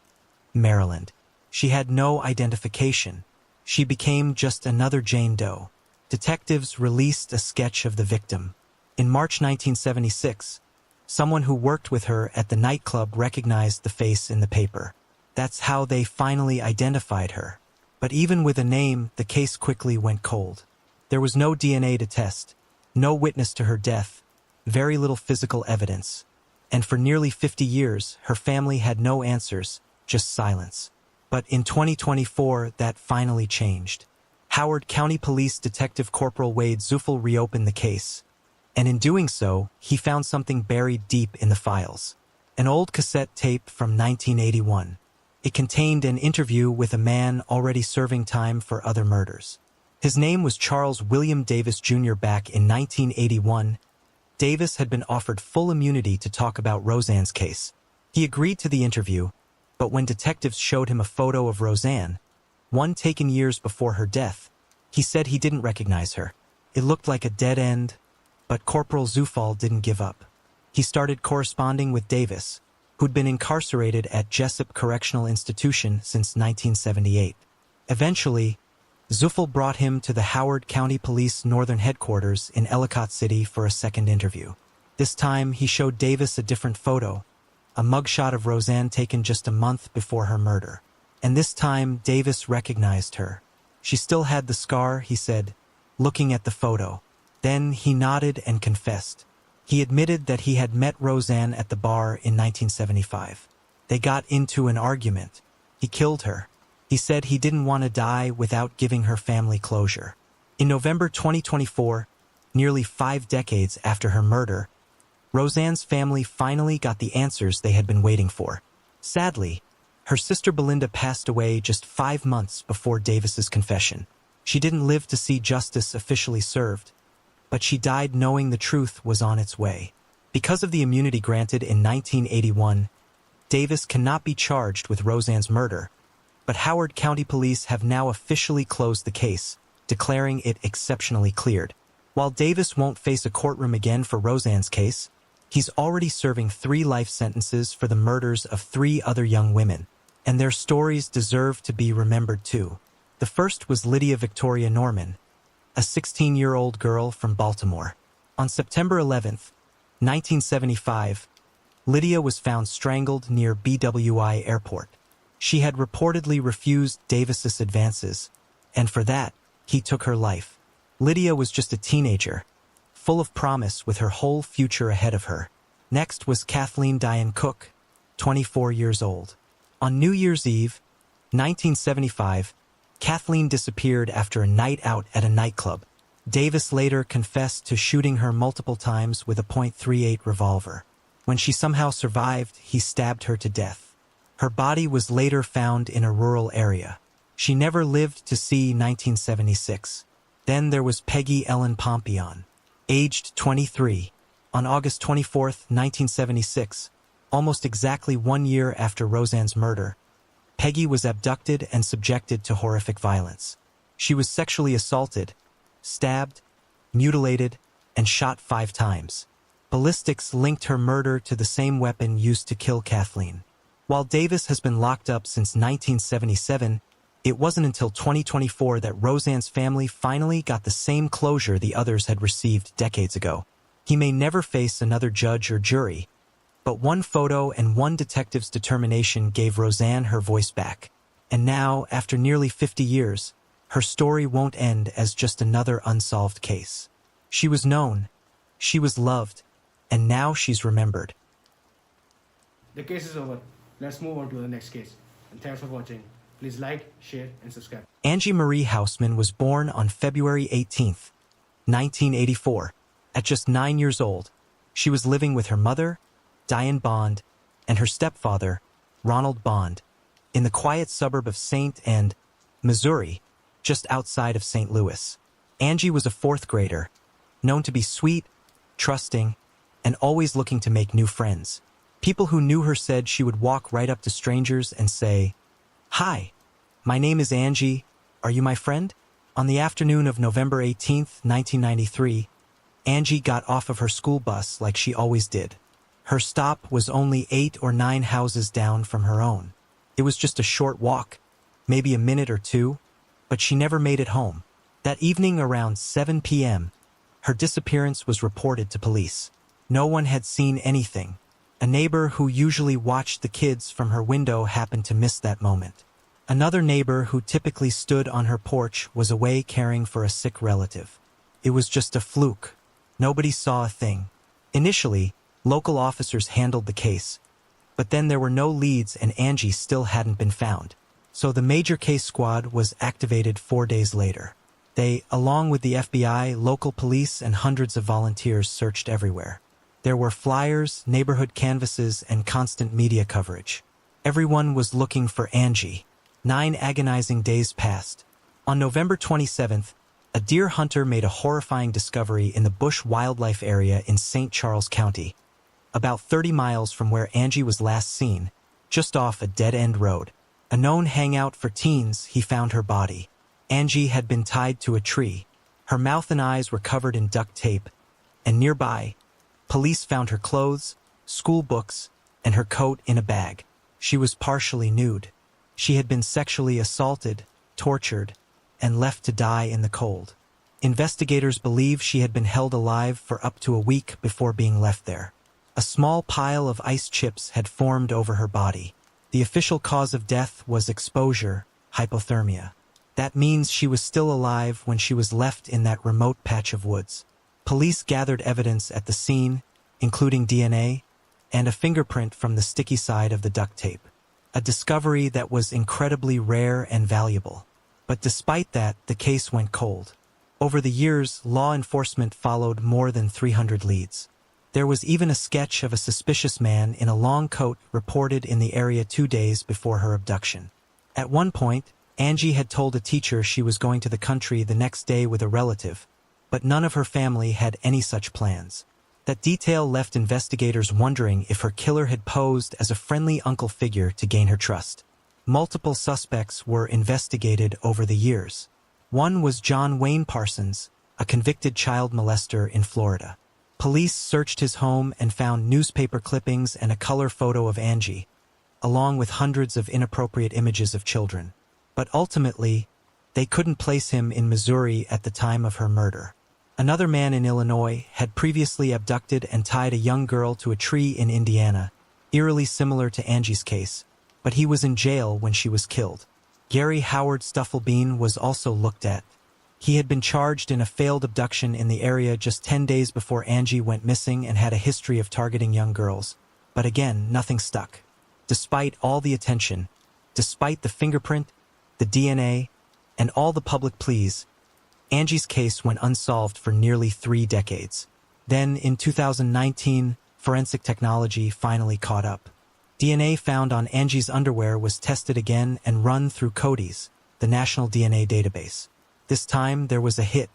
Maryland. She had no identification. She became just another Jane Doe. Detectives released a sketch of the victim. In March 1976, someone who worked with her at the nightclub recognized the face in the paper. That's how they finally identified her. But even with a name, the case quickly went cold. There was no DNA to test, no witness to her death, very little physical evidence. And for nearly 50 years, her family had no answers, just silence. But in 2024, that finally changed. Howard County Police Detective Corporal Wade Zuffel reopened the case. And in doing so, he found something buried deep in the files. An old cassette tape from 1981. It contained an interview with a man already serving time for other murders. His name was Charles William Davis Jr. Back in 1981, Davis had been offered full immunity to talk about Roseanne's case. He agreed to the interview, but when detectives showed him a photo of Roseanne, one taken years before her death, he said he didn't recognize her. It looked like a dead end, but Corporal Zufall didn't give up. He started corresponding with Davis, who'd been incarcerated at Jessup Correctional Institution since 1978. Eventually, Zufall brought him to the Howard County Police Northern Headquarters in Ellicott City for a second interview. This time, he showed Davis a different photo, a mugshot of Roseanne taken just a month before her murder. And this time, Davis recognized her. She still had the scar, he said, looking at the photo. Then he nodded and confessed. He admitted that he had met Roseanne at the bar in 1975. They got into an argument. He killed her. He said he didn't want to die without giving her family closure. In November 2024, nearly 5 decades after her murder, Roseanne's family finally got the answers they had been waiting for. Sadly, her sister Belinda passed away just 5 months before Davis's confession. She didn't live to see justice officially served, but she died knowing the truth was on its way. Because of the immunity granted in 1981, Davis cannot be charged with Roseanne's murder, but Howard County Police have now officially closed the case, declaring it exceptionally cleared. While Davis won't face a courtroom again for Roseanne's case, he's already serving 3 life sentences for the murders of 3 other young women, and their stories deserve to be remembered too. The first was Lydia Victoria Norman, a 16-year-old girl from Baltimore. On September 11th, 1975, Lydia was found strangled near BWI Airport. She had reportedly refused Davis's advances, and for that, he took her life. Lydia was just a teenager, full of promise with her whole future ahead of her. Next was Kathleen Diane Cook, 24 years old. On New Year's Eve, 1975, Kathleen disappeared after a night out at a nightclub. Davis later confessed to shooting her multiple times with a .38 revolver. When she somehow survived, he stabbed her to death. Her body was later found in a rural area. She never lived to see 1976. Then there was Peggy Ellen Pompion, aged 23. On August 24, 1976, almost exactly 1 year after Roseanne's murder, Peggy was abducted and subjected to horrific violence. She was sexually assaulted, stabbed, mutilated, and shot 5 times. Ballistics linked her murder to the same weapon used to kill Kathleen. While Davis has been locked up since 1977, it wasn't until 2024 that Roseanne's family finally got the same closure the others had received decades ago. He may never face another judge or jury, but one photo and one detective's determination gave Roseanne her voice back. And now, after nearly 50 years, her story won't end as just another unsolved case. She was known, she was loved, and now she's remembered. The case is over. Let's move on to the next case. And thanks for watching. Please like, share, and subscribe. Angie Marie Hausman was born on February 18th, 1984. At just 9 years old, she was living with her mother, Diane Bond, and her stepfather, Ronald Bond, in the quiet suburb of St. and Missouri, just outside of St. Louis. Angie was a 4th grader, known to be sweet, trusting, and always looking to make new friends. People who knew her said she would walk right up to strangers and say, "Hi, my name is Angie. Are you my friend?" On the afternoon of November 18th, 1993, Angie got off of her school bus like she always did. Her stop was only 8 or 9 houses down from her own. It was just a short walk, maybe a minute or 2, but she never made it home. That evening around 7 p.m., her disappearance was reported to police. No one had seen anything. A neighbor who usually watched the kids from her window happened to miss that moment. Another neighbor who typically stood on her porch was away caring for a sick relative. It was just a fluke. Nobody saw a thing. Initially, local officers handled the case, but then there were no leads and Angie still hadn't been found. So the major case squad was activated 4 days later. They, along with the FBI, local police, and hundreds of volunteers, searched everywhere. There were flyers, neighborhood canvases, and constant media coverage. Everyone was looking for Angie. 9 agonizing days passed. On November 27th, A deer hunter made a horrifying discovery in the Bush Wildlife Area in St. Charles County, about 30 miles from where Angie was last seen, just off a dead-end road. A known hangout for teens, he found her body. Angie had been tied to a tree. Her mouth and eyes were covered in duct tape, and nearby, police found her clothes, school books, and her coat in a bag. She was partially nude. She had been sexually assaulted, tortured, and left to die in the cold. Investigators believe she had been held alive for up to a week before being left there. A small pile of ice chips had formed over her body. The official cause of death was exposure, hypothermia. That means she was still alive when she was left in that remote patch of woods. Police gathered evidence at the scene, including DNA, and a fingerprint from the sticky side of the duct tape. A discovery that was incredibly rare and valuable. But despite that, the case went cold. Over the years, law enforcement followed more than 300 leads. There was even a sketch of a suspicious man in a long coat reported in the area 2 days before her abduction. At one point, Angie had told a teacher she was going to the country the next day with a relative, but none of her family had any such plans. That detail left investigators wondering if her killer had posed as a friendly uncle figure to gain her trust. Multiple suspects were investigated over the years. One was John Wayne Parsons, a convicted child molester in Florida. Police searched his home and found newspaper clippings and a color photo of Angie, along with hundreds of inappropriate images of children. But ultimately, they couldn't place him in Missouri at the time of her murder. Another man in Illinois had previously abducted and tied a young girl to a tree in Indiana, eerily similar to Angie's case, but he was in jail when she was killed. Gary Howard Stufflebean was also looked at. He had been charged in a failed abduction in the area just 10 days before Angie went missing and had a history of targeting young girls. But again, nothing stuck. Despite all the attention, despite the fingerprint, the DNA, and all the public pleas, Angie's case went unsolved for nearly 3 decades. Then, in 2019, forensic technology finally caught up. DNA found on Angie's underwear was tested again and run through CODIS, the National DNA Database. This time, there was a hit.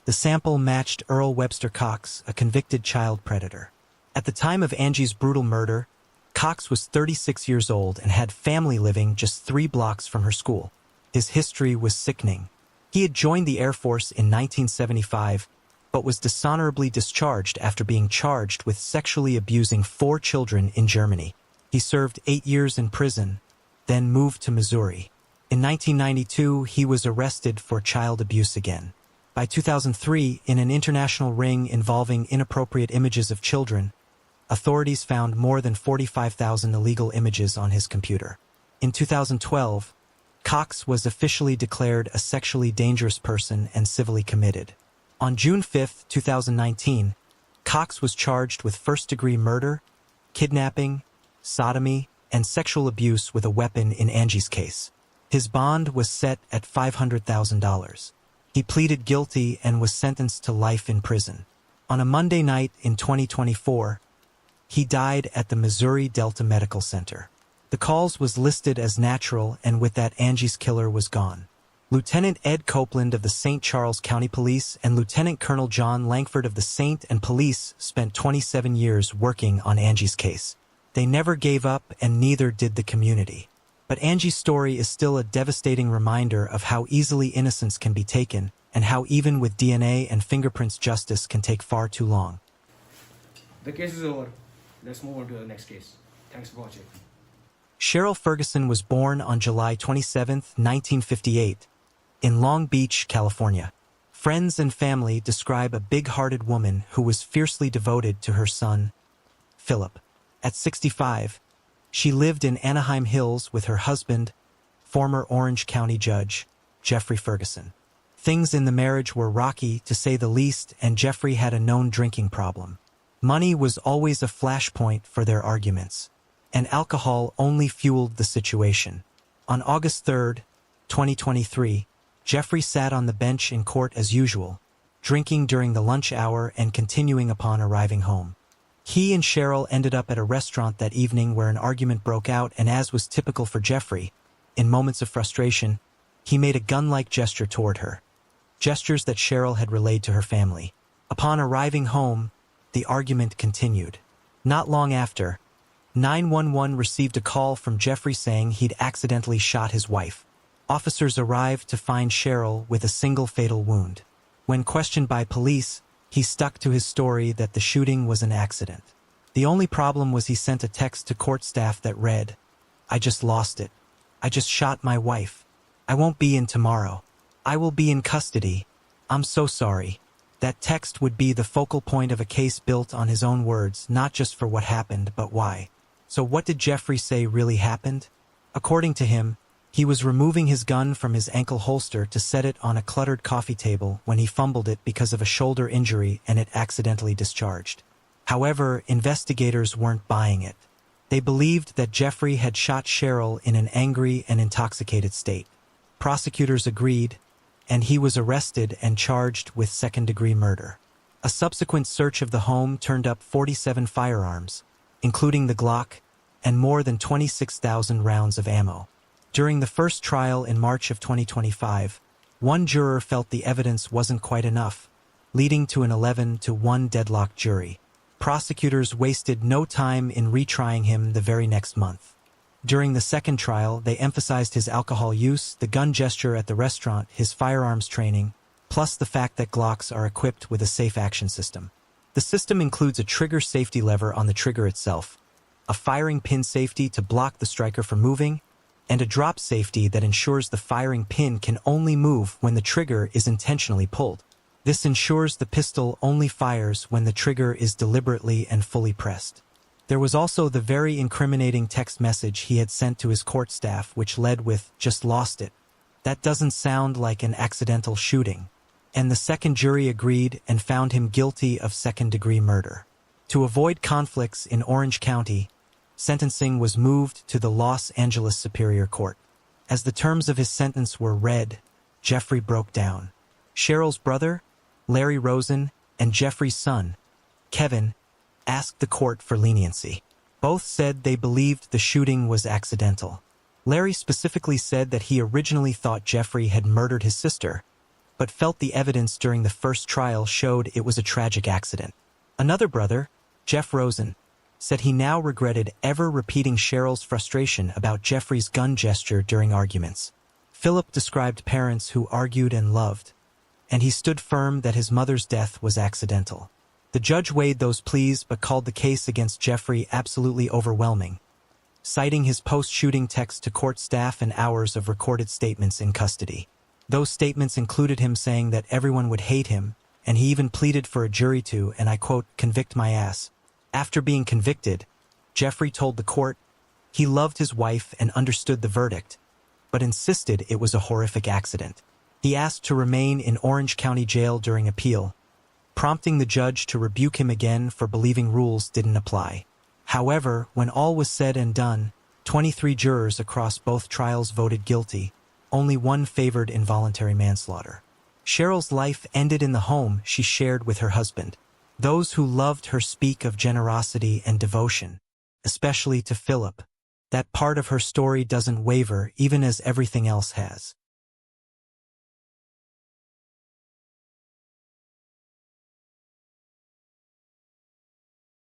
The sample matched Earl Webster Cox, a convicted child predator. At the time of Angie's brutal murder, Cox was 36 years old and had family living just 3 blocks from her school. His history was sickening. He had joined the Air Force in 1975, but was dishonorably discharged after being charged with sexually abusing 4 children in Germany. He served 8 years in prison, then moved to Missouri. In 1992, he was arrested for child abuse again. By 2003, in an international ring involving inappropriate images of children, authorities found more than 45,000 illegal images on his computer. In 2012, Cox was officially declared a sexually dangerous person and civilly committed. On June 5, 2019, Cox was charged with first-degree murder, kidnapping, sodomy, and sexual abuse with a weapon in Angie's case. His bond was set at $500,000. He pleaded guilty and was sentenced to life in prison. On a Monday night in 2024, he died at the Missouri Delta Medical Center. The cause was listed as natural, and with that, Angie's killer was gone. Lieutenant Ed Copeland of the St. Charles County Police and Lieutenant Colonel John Langford of the St. and Police spent 27 years working on Angie's case. They never gave up, and neither did the community. But Angie's story is still a devastating reminder of how easily innocence can be taken, and how even with DNA and fingerprints, justice can take far too long. The case is over. Let's move on to the next case. Thanks for watching. Cheryl Ferguson was born on July 27, 1958, in Long Beach, California. Friends and family describe a big-hearted woman who was fiercely devoted to her son, Philip. At 65, she lived in Anaheim Hills with her husband, former Orange County Judge, Jeffrey Ferguson. Things in the marriage were rocky, to say the least, and Jeffrey had a known drinking problem. Money was always a flashpoint for their arguments, and alcohol only fueled the situation. On August 3, 2023, Jeffrey sat on the bench in court as usual, drinking during the lunch hour and continuing upon arriving home. He and Cheryl ended up at a restaurant that evening where an argument broke out, and as was typical for Jeffrey, in moments of frustration, he made a gun-like gesture toward her. gestures that Cheryl had relayed to her family. Upon arriving home, the argument continued. Not long after, 911 received a call from Jeffrey saying he'd accidentally shot his wife. Officers arrived to find Cheryl with a single fatal wound. When questioned by police, he stuck to his story that the shooting was an accident. The only problem was he sent a text to court staff that read, "I just lost it. I just shot my wife. I won't be in tomorrow. I will be in custody. I'm so sorry." That text would be the focal point of a case built on his own words, not just for what happened, but why. So what did Jeffrey say really happened? According to him, he was removing his gun from his ankle holster to set it on a cluttered coffee table when he fumbled it because of a shoulder injury and it accidentally discharged. However, investigators weren't buying it. They believed that Jeffrey had shot Cheryl in an angry and intoxicated state. Prosecutors agreed, and he was arrested and charged with second-degree murder. A subsequent search of the home turned up 47 firearms, including the Glock, and more than 26,000 rounds of ammo. During the first trial in March of 2025, one juror felt the evidence wasn't quite enough, leading to an 11-1 deadlock jury. Prosecutors wasted no time in retrying him the very next month. During the second trial, they emphasized his alcohol use, the gun gesture at the restaurant, his firearms training, plus the fact that Glocks are equipped with a safe action system. The system includes a trigger safety lever on the trigger itself, a firing pin safety to block the striker from moving, and a drop safety that ensures the firing pin can only move when the trigger is intentionally pulled. This ensures the pistol only fires when the trigger is deliberately and fully pressed. There was also the very incriminating text message he had sent to his court staff, which led with, "Just lost it." That doesn't sound like an accidental shooting. And the second jury agreed and found him guilty of second-degree murder. To avoid conflicts in Orange County, sentencing was moved to the Los Angeles Superior Court. As the terms of his sentence were read, Jeffrey broke down. Cheryl's brother, Larry Rosen, and Jeffrey's son, Kevin, asked the court for leniency. Both said they believed the shooting was accidental. Larry specifically said that he originally thought Jeffrey had murdered his sister, but felt the evidence during the first trial showed it was a tragic accident. Another brother, Jeff Rosen, said he now regretted ever repeating Cheryl's frustration about Jeffrey's gun gesture during arguments. Philip described parents who argued and loved, and he stood firm that his mother's death was accidental. The judge weighed those pleas but called the case against Jeffrey absolutely overwhelming, citing his post-shooting text to court staff and hours of recorded statements in custody. Those statements included him saying that everyone would hate him, and he even pleaded for a jury to, and I quote, "convict my ass." After being convicted, Jeffrey told the court he loved his wife and understood the verdict, but insisted it was a horrific accident. He asked to remain in Orange County Jail during appeal, prompting the judge to rebuke him again for believing rules didn't apply. However, when all was said and done, 23 jurors across both trials voted guilty. Only one favored involuntary manslaughter. Cheryl's life ended in the home she shared with her husband. Those who loved her speak of generosity and devotion, especially to Philip. That part of her story doesn't waver even as everything else has.